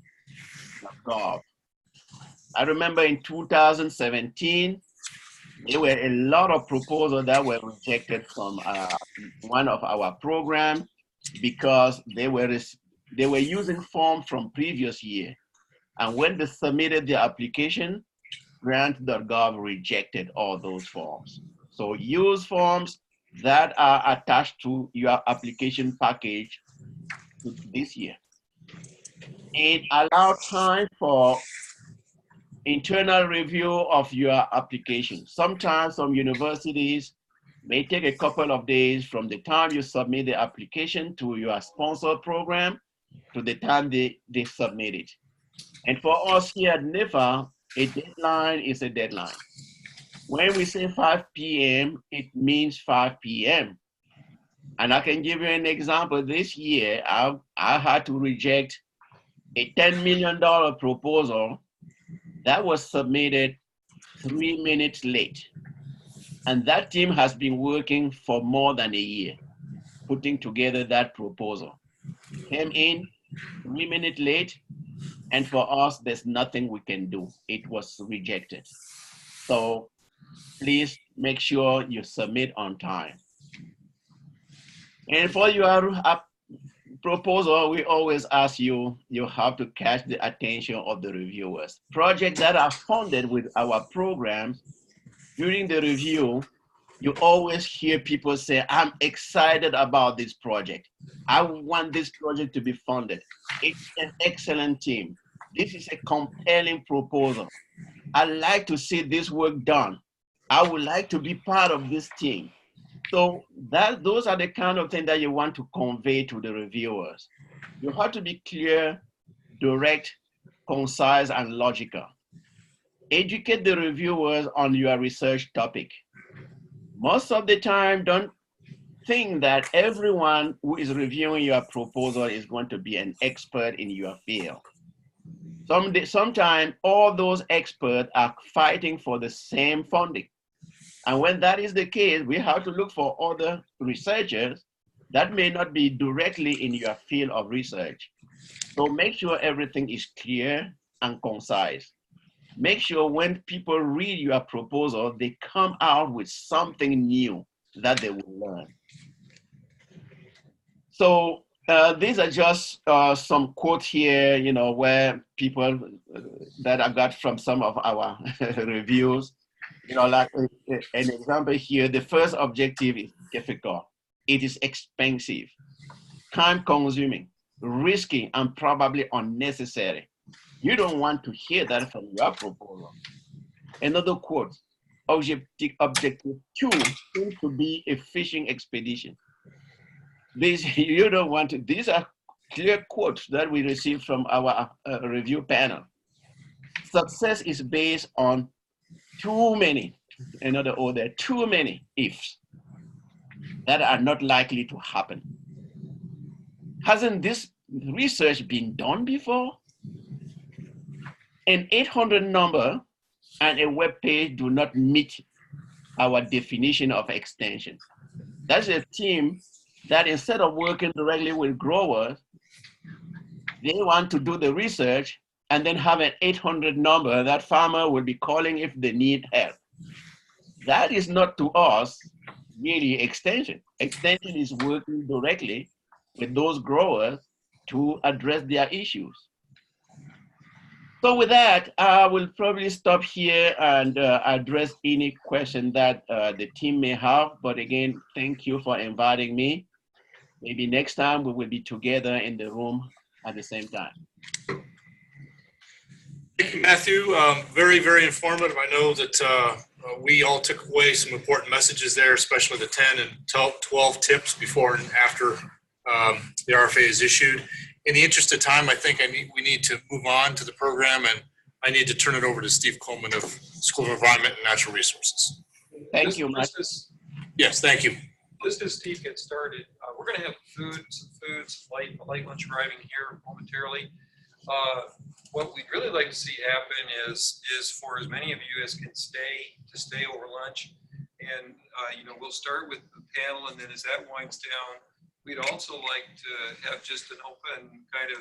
I remember in 2017, there were a lot of proposals that were rejected from one of our programs because they were using forms from previous year. And when they submitted their application, grant.gov rejected all those forms. So use forms that are attached to your application package this year. And allow time for internal review of your application. Sometimes some universities may take a couple of days from the time you submit the application to your sponsor program to the time they submit it. And for us here at NIFA, a deadline is a deadline. When we say 5 p.m., it means 5 p.m. And I can give you an example. This year, I had to reject a $10 million proposal that was submitted 3 minutes late. And that team has been working for more than a year, putting together that proposal. Came in 3 minutes late, and for us, there's nothing we can do. It was rejected. So please make sure you submit on time. And for your proposal, we always ask you have to catch the attention of the reviewers. Projects that are funded with our programs, during the review, you always hear people say, I'm excited about this project. I want this project to be funded. It's an excellent team. This is a compelling proposal. I'd like to see this work done. I would like to be part of this team. So those are the kind of things that you want to convey to the reviewers. You have to be clear, direct, concise, and logical. Educate the reviewers on your research topic. Most of the time, don't think that everyone who is reviewing your proposal is going to be an expert in your field. Sometimes all those experts are fighting for the same funding. And when that is the case, we have to look for other researchers that may not be directly in your field of research. So make sure everything is clear and concise. Make sure when people read your proposal, they come out with something new that they will learn. So these are just some quotes here, where people that I got from some of our reviews. Like an example here, the first objective is difficult. It is expensive, time-consuming, risky, and probably unnecessary. You don't want to hear that from your proposal. Another quote, objective 2 seems to be a fishing expedition. You don't want to, these are clear quotes that we received from our review panel. Success is based on too many, in other words, there are too many ifs. that are not likely to happen. Hasn't this research been done before? An 800 number and a web page do not meet our definition of extension. That's a team that instead of working directly with growers, they want to do the research and then have an 800 number that farmer will be calling if they need help. That is not to us really extension. Extension is working directly with those growers to address their issues. So with that, I will probably stop here and address any question that the team may have. But again, thank you for inviting me. Maybe next time we will be together in the room at the same time. Thank you, Mathieu. Very, very informative. I know that we all took away some important messages there, especially the 10 and 12 tips before and after the RFA is issued. In the interest of time, I think we need to move on to the program, and I need to turn it over to Steve Culman of School of Environment and Natural Resources. Thank you, Mike. Yes, thank you. Just as Steve gets started, we're going to have a light lunch arriving here momentarily. What we'd really like to see happen is for as many of you as can stay over lunch, and we'll start with the panel, and then as that winds down, we'd also like to have just an open kind of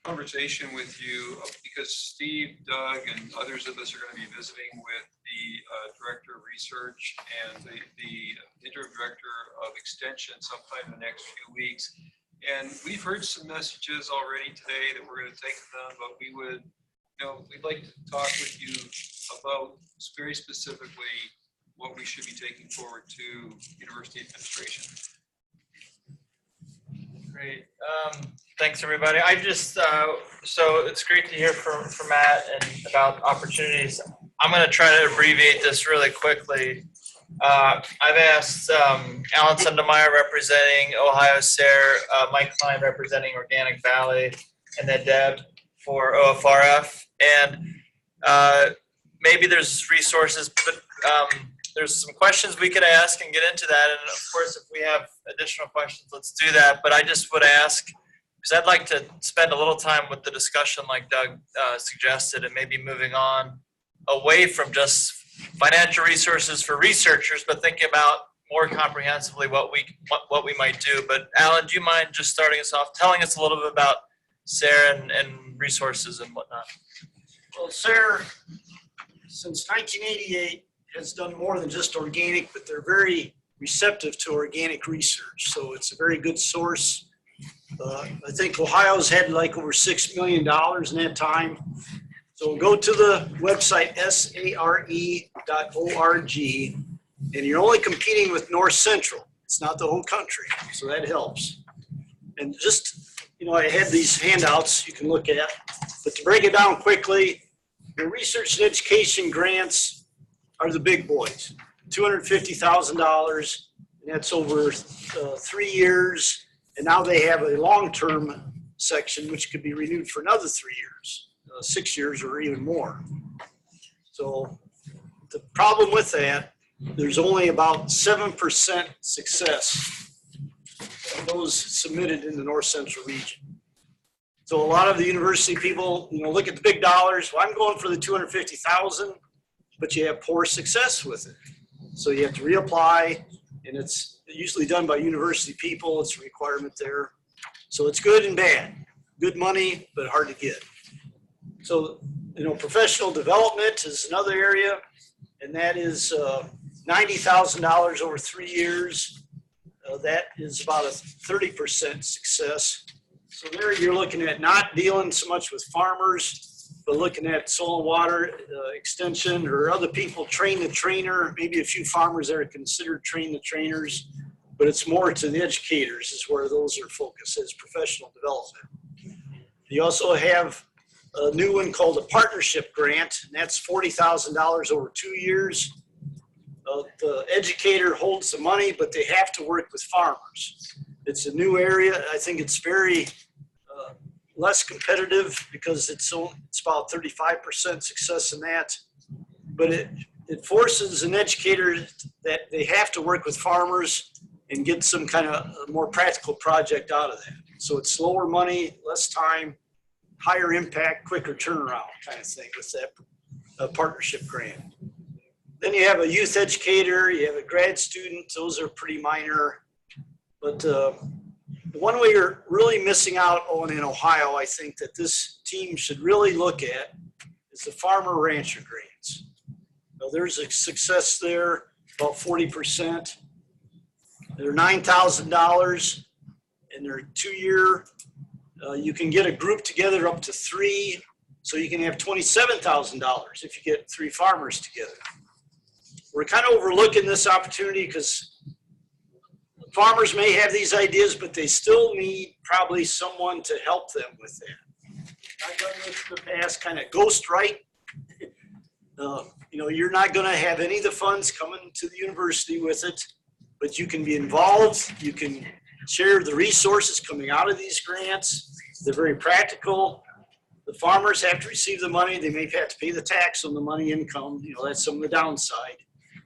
conversation with you, because Steve, Doug, and others of us are going to be visiting with the Director of Research and the Interim Director of Extension sometime in the next few weeks. And we've heard some messages already today that we're going to take to them, but we would, we'd like to talk with you about very specifically what we should be taking forward to university administration. Great. Thanks, everybody. I just, so it's great to hear from Matt and about opportunities. I'm going to try to abbreviate this really quickly. I've asked Alan Sundermeier representing Ohio SARE, Mike Kline representing Organic Valley, and then Deb for OFRF. And maybe there's resources, but there's some questions we could ask and get into that. And of course, if we have additional questions, let's do that. But I just would ask, because I'd like to spend a little time with the discussion like Doug suggested, and maybe moving on away from just financial resources for researchers, but thinking about more comprehensively what we might do. But Alan, do you mind just starting us off, telling us a little bit about SARE and resources and whatnot? Well, SARE, since 1988, has done more than just organic, but they're very receptive to organic research. So it's a very good source. I think Ohio's had like over $6 million in that time. So go to the website sare.org, and you're only competing with North Central. It's not the whole country, so that helps. And just, I had these handouts you can look at, but to break it down quickly, the research and education grants are the big boys, $250,000, and that's over 3 years. And now they have a long-term section, which could be renewed for another 3 years, 6 years, or even more. So the problem with that, there's only about 7% success of those submitted in the North Central region. So a lot of the university people, look at the big dollars. Well, I'm going for the 250,000. But you have poor success with it. So you have to reapply, and it's usually done by university people. It's a requirement there. So it's good and bad. Good money, but hard to get. So, professional development is another area, and that is $90,000 over 3 years. That is about a 30% success. So there you're looking at not dealing so much with farmers, but looking at soil and water extension, or other people train the trainer, maybe a few farmers that are considered train the trainers, but it's more to the educators is where those are focused, as professional development. You also have a new one called a partnership grant, and that's $40,000 over 2 years. The educator holds the money, but they have to work with farmers. It's a new area. I think it's very less competitive because it's about 35% success in that, but it forces an educator that they have to work with farmers and get some kind of more practical project out of that. So it's slower money, less time, higher impact, quicker turnaround kind of thing with that partnership grant. Then you have a youth educator, you have a grad student, those are pretty minor. But the one way you're really missing out on in Ohio, I think that this team should really look at is the farmer rancher grants. Now, there's a success there, about 40%. They're $9,000 and they're 2-year. You can get a group together up to 3, so you can have $27,000 if you get 3 farmers together. We're kind of overlooking this opportunity because farmers may have these ideas, but they still need probably someone to help them with that. I've done this in the past, kind of ghost write. You know, you're not going to have any of the funds coming to the university with it, but you can be involved. You can share the resources coming out of these grants. They're very practical. The farmers have to receive the money. They may have to pay the tax on the money income. You know, that's some of the downside.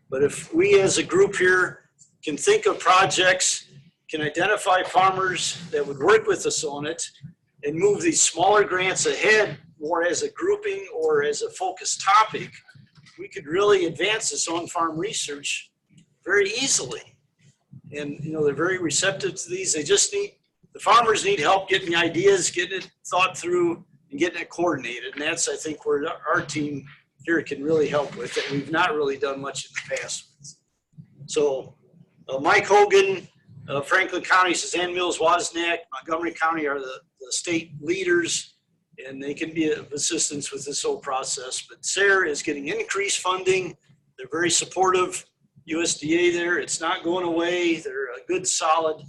But if we as a group here can think of projects, can identify farmers that would work with us on it and move these smaller grants ahead more as a grouping or as a focused topic, we could really advance this on-farm research very easily. And, you know, they're very receptive to these. They just need, the farmers need help getting the ideas, getting it thought through and getting it coordinated. And that's, I think, where our team here can really help with it. We've not really done much in the past. So Mike Hogan, Franklin County, Suzanne Mills, Wozniak, Montgomery County are the state leaders, and they can be of assistance with this whole process. But SARE is getting increased funding. They're very supportive. USDA there, it's not going away. They're a good, solid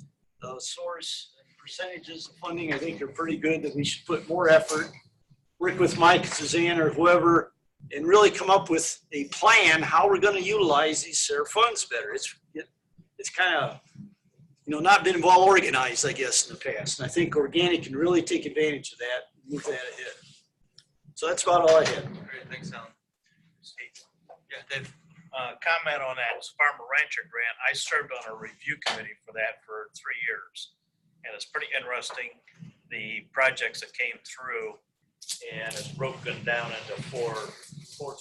source. Percentages of funding, I think, are pretty good, that we should put more effort, work with Mike, Suzanne, or whoever, and really come up with a plan how we're going to utilize these SARE funds better. It's kind of, you know, not been well organized, I guess, in the past. And I think organic can really take advantage of that and move that ahead. So that's about all I had. Great, thanks, Alan. Yeah, Dave. Comment on that farmer rancher grant. I served on a review committee for that for 3 years, and it's pretty interesting, the projects that came through, and it's broken down into four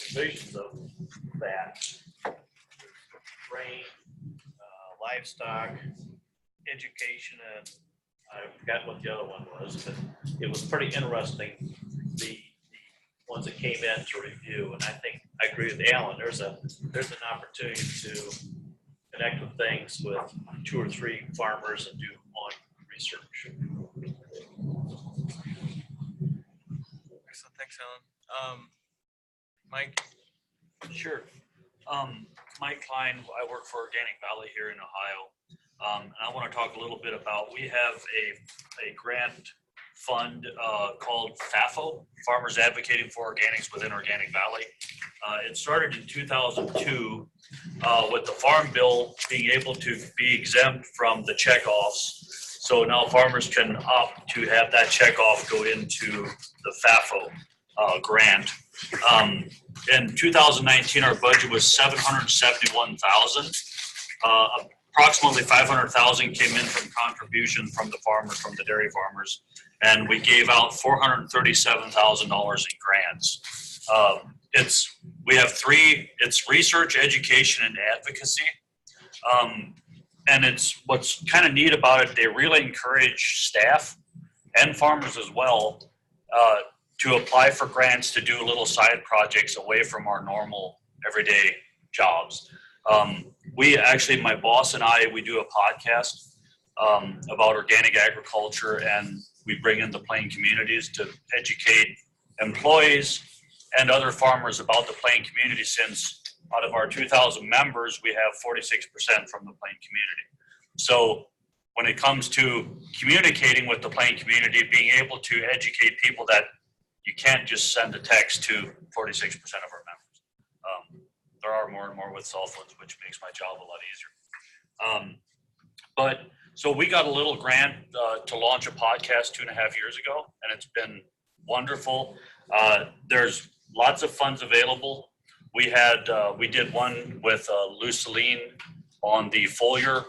divisions of that: grain, livestock, education, and I forgot what the other one was, but it was pretty interesting, the ones that came in to review. And I think I agree with Alan. There's an opportunity to connect with things with 2 or 3 farmers and do on research. Excellent, thanks, Alan. Mike? Sure. Mike Kline, I work for Organic Valley here in Ohio. And I want to talk a little bit about, we have a grant fund called FAFO, Farmers Advocating for Organics within Organic Valley. It started in 2002 with the Farm Bill being able to be exempt from the checkoffs. So now farmers can opt to have that checkoff go into the FAFO grant. In 2019, our budget was $771,000. Approximately $500,000 came in from contribution from the farmers, from the dairy farmers, and we gave out $437,000 in grants. We have 3. It's research, education, and advocacy. And it's what's kind of neat about it. They really encourage staff and farmers as well to apply for grants to do little side projects away from our normal everyday jobs. We actually, my boss and I, we do a podcast about organic agriculture, and we bring in the plain communities to educate employees and other farmers about the plain community, since out of our 2,000 members, we have 46% from the plain community. So when it comes to communicating with the plain community, being able to educate people that you can't just send a text to 46% of our members. There are more and more with cell phones, which makes my job a lot easier. But so we got a little grant to launch a podcast 2.5 years ago, and it's been wonderful. There's lots of funds available. We did one with Lou on the foliar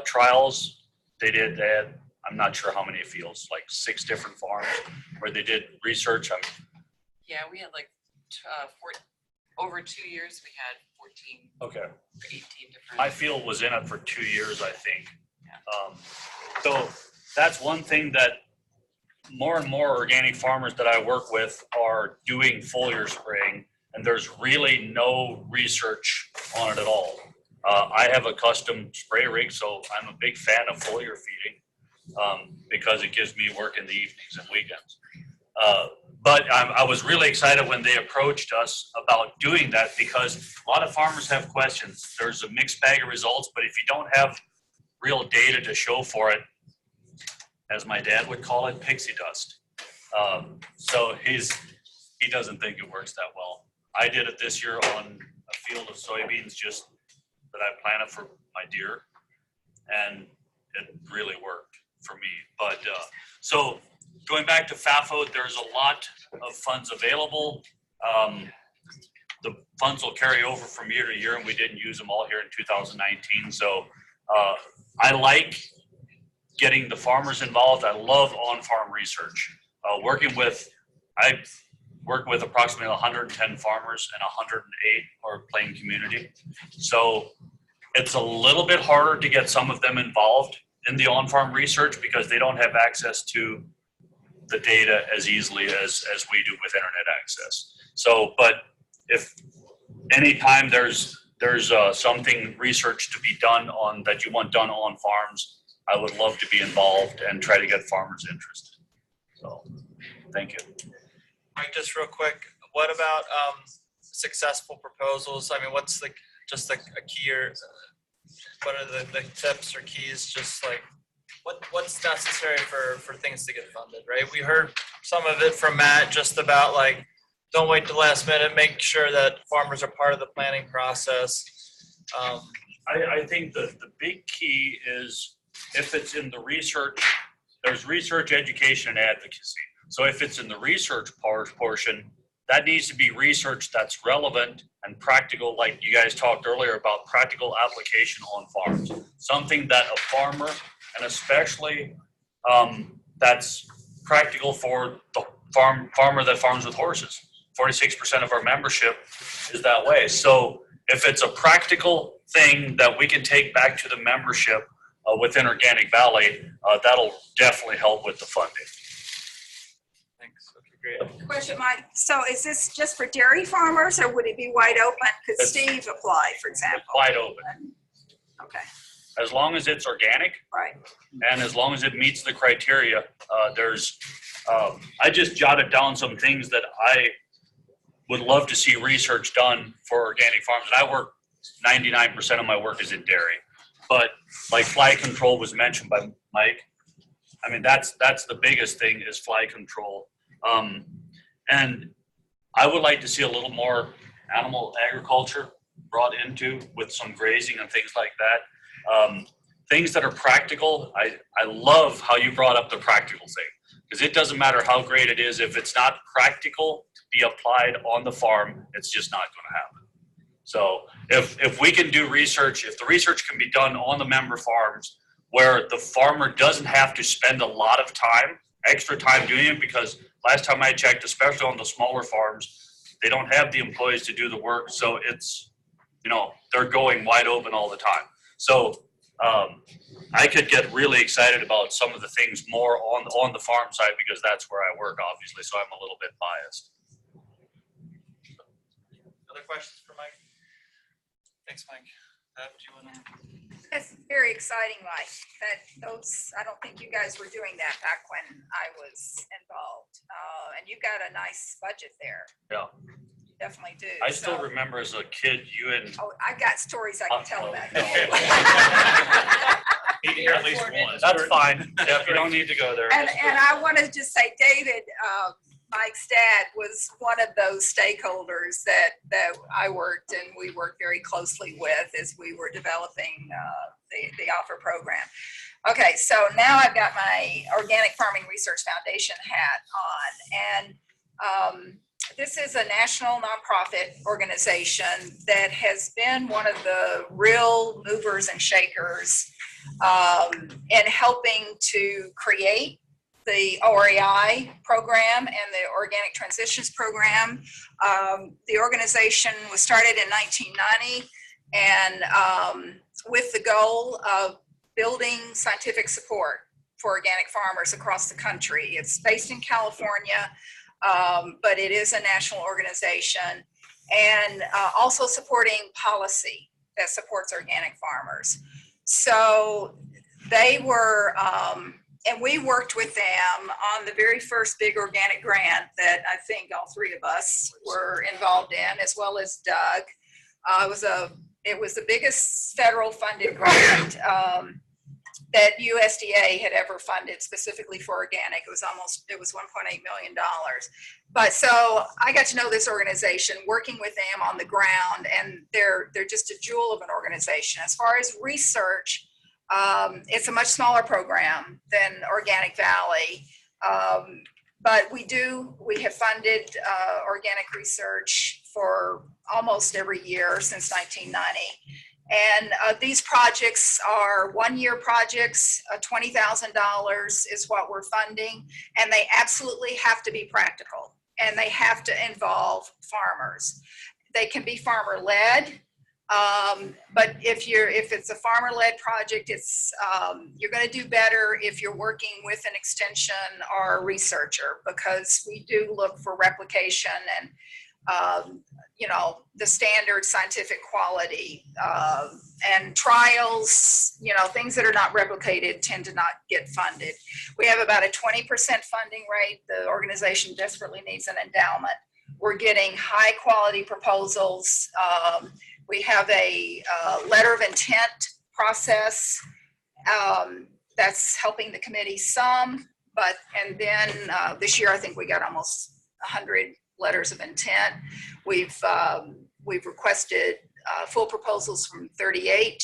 trials. They had, I'm not sure how many fields, like 6 different farms where they did research. Yeah, we had like over 2 years, we had 14. Okay. 18 different. My field was in it for 2 years, I think. So that's one thing that more and more organic farmers that I work with are doing foliar spraying, and there's really no research on it at all. I have a custom spray rig, so I'm a big fan of foliar feeding because it gives me work in the evenings and weekends. But I was really excited when they approached us about doing that because a lot of farmers have questions. There's a mixed bag of results, but if you don't have real data to show for it, as my dad would call it, pixie dust. So he doesn't think it works that well. I did it this year on a field of soybeans just that I planted for my deer, and it really worked for me. But so going back to FAFO, there's a lot of funds available. The funds will carry over from year to year, and we didn't use them all here in 2019. So I like getting the farmers involved. I love on-farm research. I've worked with approximately 110 farmers and 108 are Plain community. So it's a little bit harder to get some of them involved in the on-farm research because they don't have access to the data as easily as we do with internet access. So, but if anytime there's something research to be done on that you want done on farms, I would love to be involved and try to get farmers interested. So, thank you. Mike, just real quick, what about successful proposals? I mean, what's just a key, or what are the tips or keys? Just like what's necessary for things to get funded, right? We heard some of it from Matt just about like, don't wait till the last minute, make sure that farmers are part of the planning process. I think the big key is if it's in the research, there's research, education, and advocacy. So if it's in the research portion, that needs to be research that's relevant and practical, like you guys talked earlier about practical application on farms. Something that a farmer, and especially that's practical for the farmer that farms with horses. 46% of our membership is that way. So if it's a practical thing that we can take back to the membership within Organic Valley, that'll definitely help with the funding. Thanks. Okay, great. Question, Mike. So is this just for dairy farmers or would it be wide open? Could Steve apply, for example? Wide open. Okay. As long as it's organic. Right. And as long as it meets the criteria, I just jotted down some things that I would love to see research done for organic farms. And I work, 99% of my work is in dairy. But like fly control was mentioned by Mike. I mean, that's the biggest thing is fly control. And I would like to see a little more animal agriculture brought into with some grazing and things like that. Things that are practical. I love how you brought up the practical thing because it doesn't matter how great it is. If it's not practical to be applied on the farm, it's just not going to happen. So if we can do research, if the research can be done on the member farms where the farmer doesn't have to spend a lot of time, extra time doing it, because last time I checked, especially on the smaller farms, they don't have the employees to do the work. So it's, they're going wide open all the time. So I could get really excited about some of the things more on the farm side because that's where I work, obviously. So I'm a little bit biased. Other questions for Mike? Thanks, Mike. Do you want to? That's very exciting, Mike. I don't think you guys were doing that back when I was involved. And you got a nice budget there. Yeah. You definitely do. I still remember as a kid, you and. Oh, I got stories I can tell about that. Need to hear at least one. That's fine. Yeah, you don't need to go there. And I want to just say, David, Mike's dad was one of those stakeholders that I worked and we worked very closely with as we were developing the OEFFA program. Okay, so now I've got my Organic Farming Research Foundation hat on, and this is a national nonprofit organization that has been one of the real movers and shakers in helping to create the OREI program and the Organic Transitions program. The organization was started in 1990 and with the goal of building scientific support for organic farmers across the country. It's based in California, but it is a national organization, and also supporting policy that supports organic farmers. So they were, and we worked with them on the very first big organic grant that I think all three of us were involved in, as well as Doug. It was the biggest federal funded grant that USDA had ever funded specifically for organic. It was $1.8 million. But so I got to know this organization, working with them on the ground, and they're just a jewel of an organization. As far as research, it's a much smaller program than Organic Valley. But we have funded organic research for almost every year since 1990. And these projects are one-year projects. $20,000 is what we're funding, and they absolutely have to be practical, and they have to involve farmers. They can be farmer-led, but if it's a farmer-led project, you're going to do better if you're working with an extension or a researcher, because we do look for replication and the standard scientific quality and trials, things that are not replicated tend to not get funded. We have about a 20% funding rate. The organization desperately needs an endowment. We're getting high quality proposals. We have a letter of intent process that's helping the committee some, and then this year I think we got almost 100 letters of intent. We've requested full proposals from 38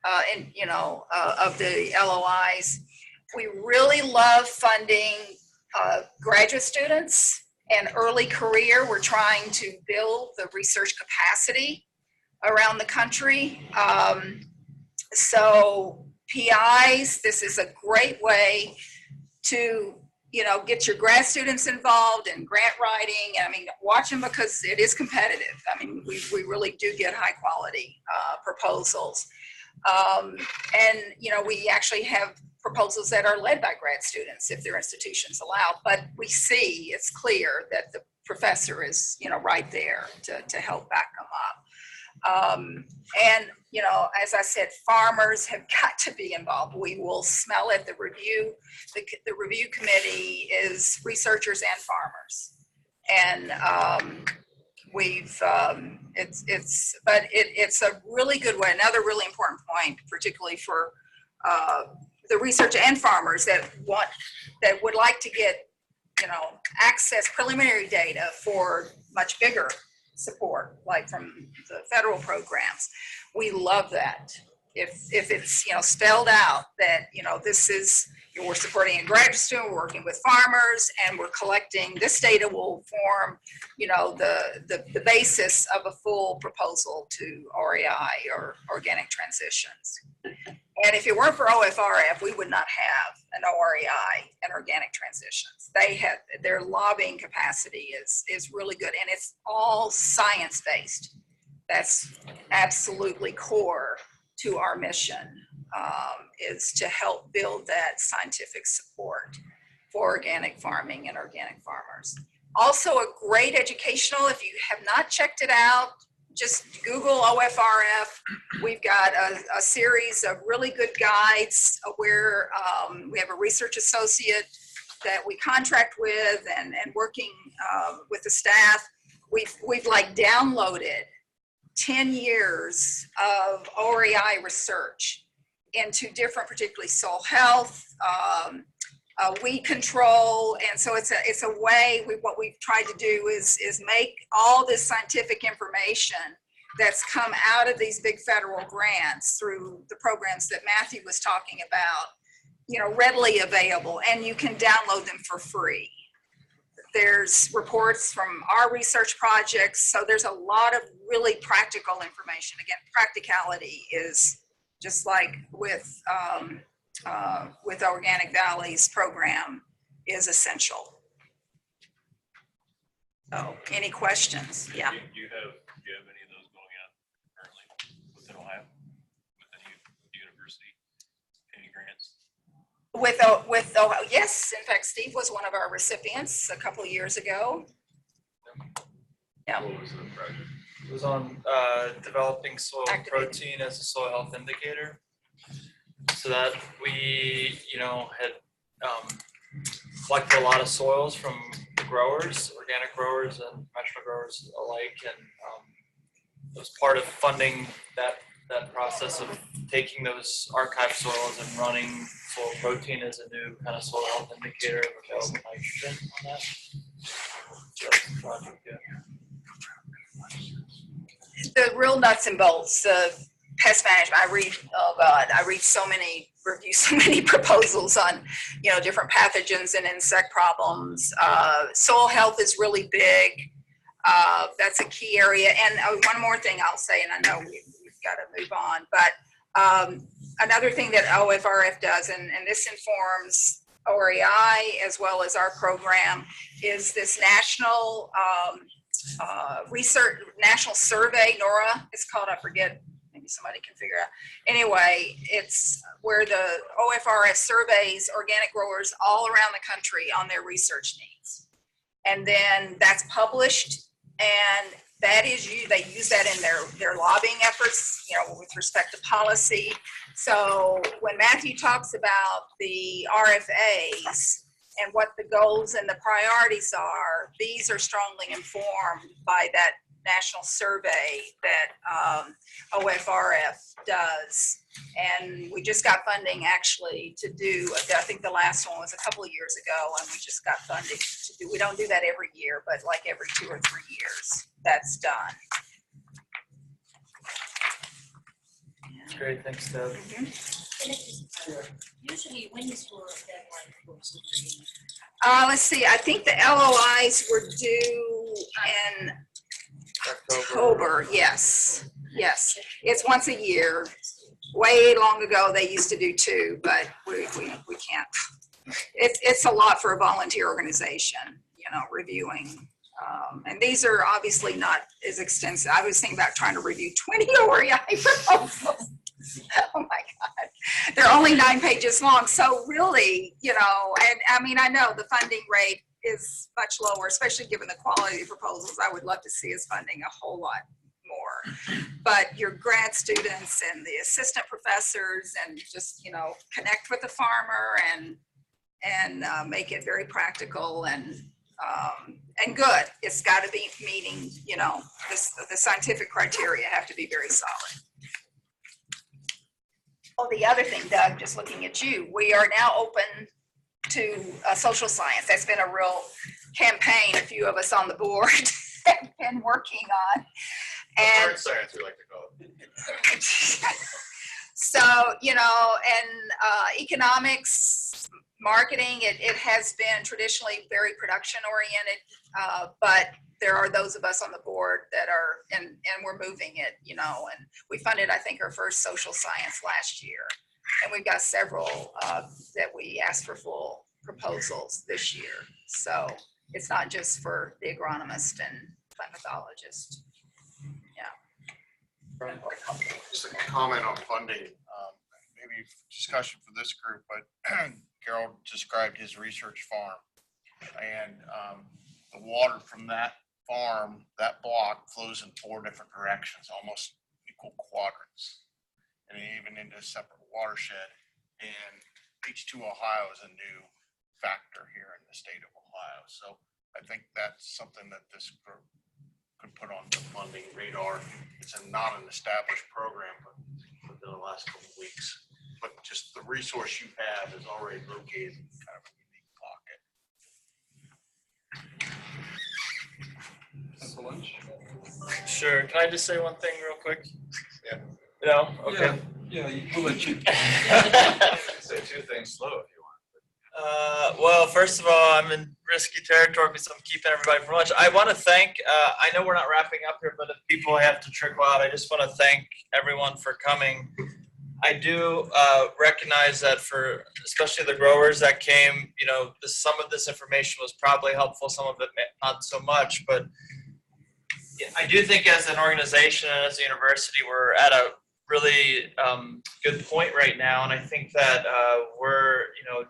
of the LOIs. We really love funding graduate students and early career. We're trying to build the research capacity around the country. So PIs, this is a great way to get your grad students involved in grant writing. I mean, watch them because it is competitive. I mean, we really do get high quality proposals. And, we actually have proposals that are led by grad students if their institutions allow, but we see, it's clear that the professor is, right there to help back them up. And, as I said, farmers have got to be involved. We will smell it. The review committee is researchers and farmers. And it's a really good way. Another really important point, particularly for the research and farmers that would like to get, access preliminary data for much bigger support, like from the federal programs. We love that. If it's, spelled out that, this is, we're supporting a graduate student, we're working with farmers, and we're collecting, this data will form, the basis of a full proposal to REI or organic transitions. And if it weren't for OFRF, we would not have an OREI and organic transitions. Their lobbying capacity is really good, and it's all science-based. That's absolutely core to our mission, is to help build that scientific support for organic farming and organic farmers. Also a great educational, if you have not checked it out, just Google OFRF. We've got a series of really good guides where we have a research associate that we contract with and working with the staff. We've like downloaded 10 years of OREI research into different, particularly soil health, weed control, and so it's a way. What we've tried to do is make all this scientific information that's come out of these big federal grants through the programs that Mathieu was talking about, readily available, and you can download them for free. there's reports from our research projects. So there's a lot of really practical information. Again, practicality is just like with Organic Valley's program is essential. So, any questions? Yeah. Do you have any of those going on currently within Ohio, with the university, any grants? With Ohio, yes. In fact, Steve was one of our recipients a couple of years ago. Yeah. What was the project? It was on developing soil protein as a soil health indicator. So that we, had collected a lot of soils from the growers, organic growers and conventional growers alike, and it was part of funding that process of taking those archived soils and running soil protein as a new kind of soil health indicator of available nitrogen on that. So that's the project, yeah. The real nuts and bolts of pest management. I read so many reviews, so many proposals on, different pathogens and insect problems. Soil health is really big. That's a key area. And one more thing I'll say, and I know we've got to move on, but another thing that OFRF does, and this informs OREI as well as our program, is this national national survey, NORA it's called, I forget, maybe somebody can figure out. Anyway, it's where the OFRS surveys organic growers all around the country on their research needs. And then that's published, and that is they use that in their lobbying efforts, with respect to policy. So when Mathieu talks about the RFAs and what the goals and the priorities are, these are strongly informed by that national survey that OFRF does. And we just got funding actually to do, I think the last one was a couple of years ago, and we just got funding to do, we don't do that every year, but like every 2 or 3 years, that's done. Great, thanks, Deb. Usually, when is your deadline for submitting? Let's see, I think the LOIs were due in October. Yes. It's once a year. Way long ago, they used to do 2, but we can't. It's a lot for a volunteer organization, reviewing. And these are obviously not as extensive. I was thinking about trying to review 20 OREI proposals. Oh my God. They're only 9 pages long. So really, and I mean, I know the funding rate is much lower, especially given the quality of proposals. I would love to see us funding a whole lot more. But your grad students and the assistant professors, and just, connect with the farmer and make it very practical and good. It's got to be meeting, the scientific criteria have to be very solid. Oh, the other thing, Doug, just looking at you, we are now open to social science. That's been a real campaign a few of us on the board have been working on. And Hard science, we like to call it. So, and economics, marketing, it has been traditionally very production oriented, but there are those of us on the board that are, and we're moving it, and we funded, I think, our first social science last year. And we've got several that we asked for full proposals this year. So it's not just for the agronomist and plant pathologist. Yeah. Just a comment on funding, maybe discussion for this group, but Gerald described his research farm, and the water from that farm, that block, flows in 4 different directions, almost equal quadrants, and even into a separate watershed. And H2 Ohio is a new factor here in the state of Ohio. So I think that's something that this group could put on the funding radar. It's not an established program, but within the last couple of weeks. But just the resource you have is already located in kind of a unique pocket. Sure. Can I just say one thing real quick? Yeah. No? Okay. Yeah, we'll let you say 2 things slow if you want. Well, first of all, I'm risky territory because I'm keeping everybody for lunch. I want to thank, I know we're not wrapping up here, but if people have to trickle out, I just want to thank everyone for coming. I do recognize that for especially the growers that came, you know, some of this information was probably helpful, some of it not so much, but I do think as an organization and as a university, we're at a really good point right now. And I think that we're, you know,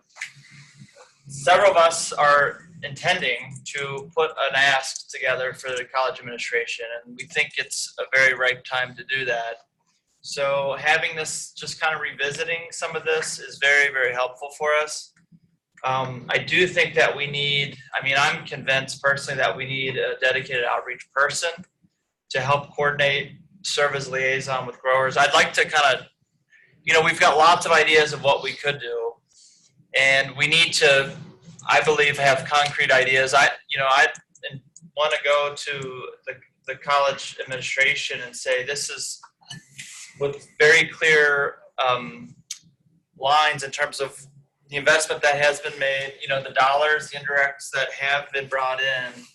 several of us are intending to put an ask together for the college administration, and we think it's a very ripe time to do that. So having this, just kind of revisiting some of this is very, very helpful for us. I do think that we need, I mean, I'm convinced personally that we need a dedicated outreach person to help coordinate, serve as liaison with growers. I'd like to kind of, you know, we've got lots of ideas of what we could do, and we need to, I believe, have concrete ideas. I want to go to the college administration and say, this is with very clear lines in terms of the investment that has been made, you know, the dollars, the indirects that have been brought in. And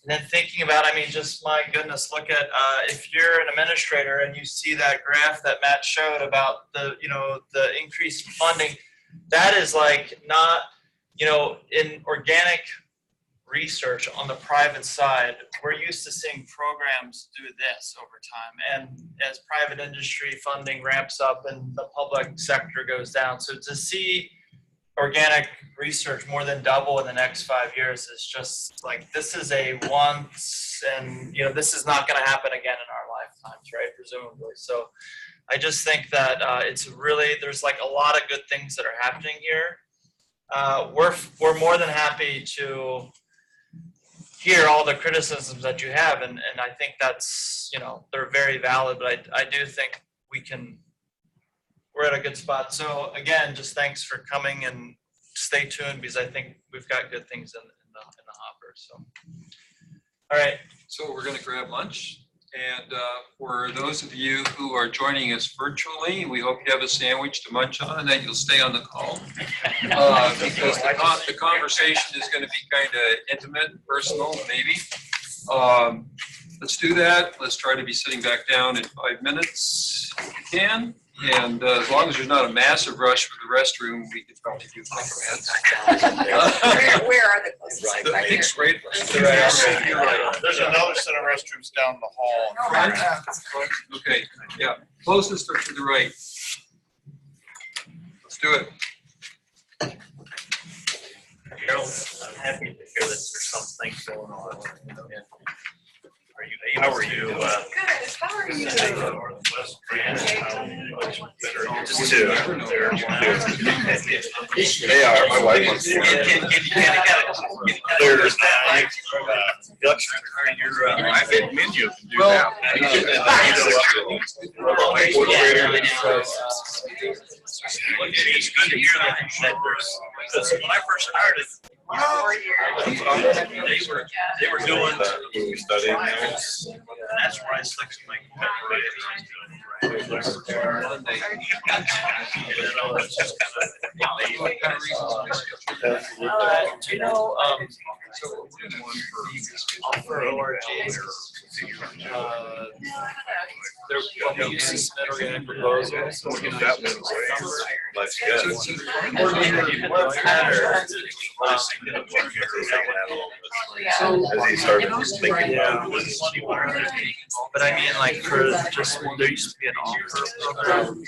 then thinking about, I mean, just my goodness, look at, if you're an administrator and you see that graph that Matt showed about the, you know, the increased funding, that is like not, you know, in organic research on the private side, we're used to seeing programs do this over time. And as private industry funding ramps up and the public sector goes down. So to see organic research more than double in the next 5 years is just like, this is a once, and, you know, this is not going to happen again in our lifetimes, right? Presumably. So I just think that it's really, there's like a lot of good things that are happening here. We're more than happy to hear all the criticisms that you have, and I think that's, you know, they're very valid, but I do think we're at a good spot. So again, just thanks for coming, and stay tuned because I think we've got good things in the hopper. So, all right. So we're going to grab lunch. And for those of you who are joining us virtually, we hope you have a sandwich to munch on and that you'll stay on the call. Because the conversation is going to be kind of intimate, personal, maybe. Let's do that. Let's try to be sitting back down in 5 minutes if you can. And as long as there's not a massive rush for the restroom, we could probably do 5 minutes. Where are the closest? Right here. Right. There's another set of restrooms down the hall. Okay, yeah, closest are to the right. Let's do it. Gerald, I'm happy to hear that there's something going on. How are you? Good. How are you? Northwest branch. Just two. They are. My wife wants to. There's I think menu can do that. It's good to hear that there's, because when I first started, they were doing studying. That's where I selected my You know, for ORG, we used to submit organic proposals. Let's go. As he started thinking about this. But I mean, like, for just, there used to be an offer program.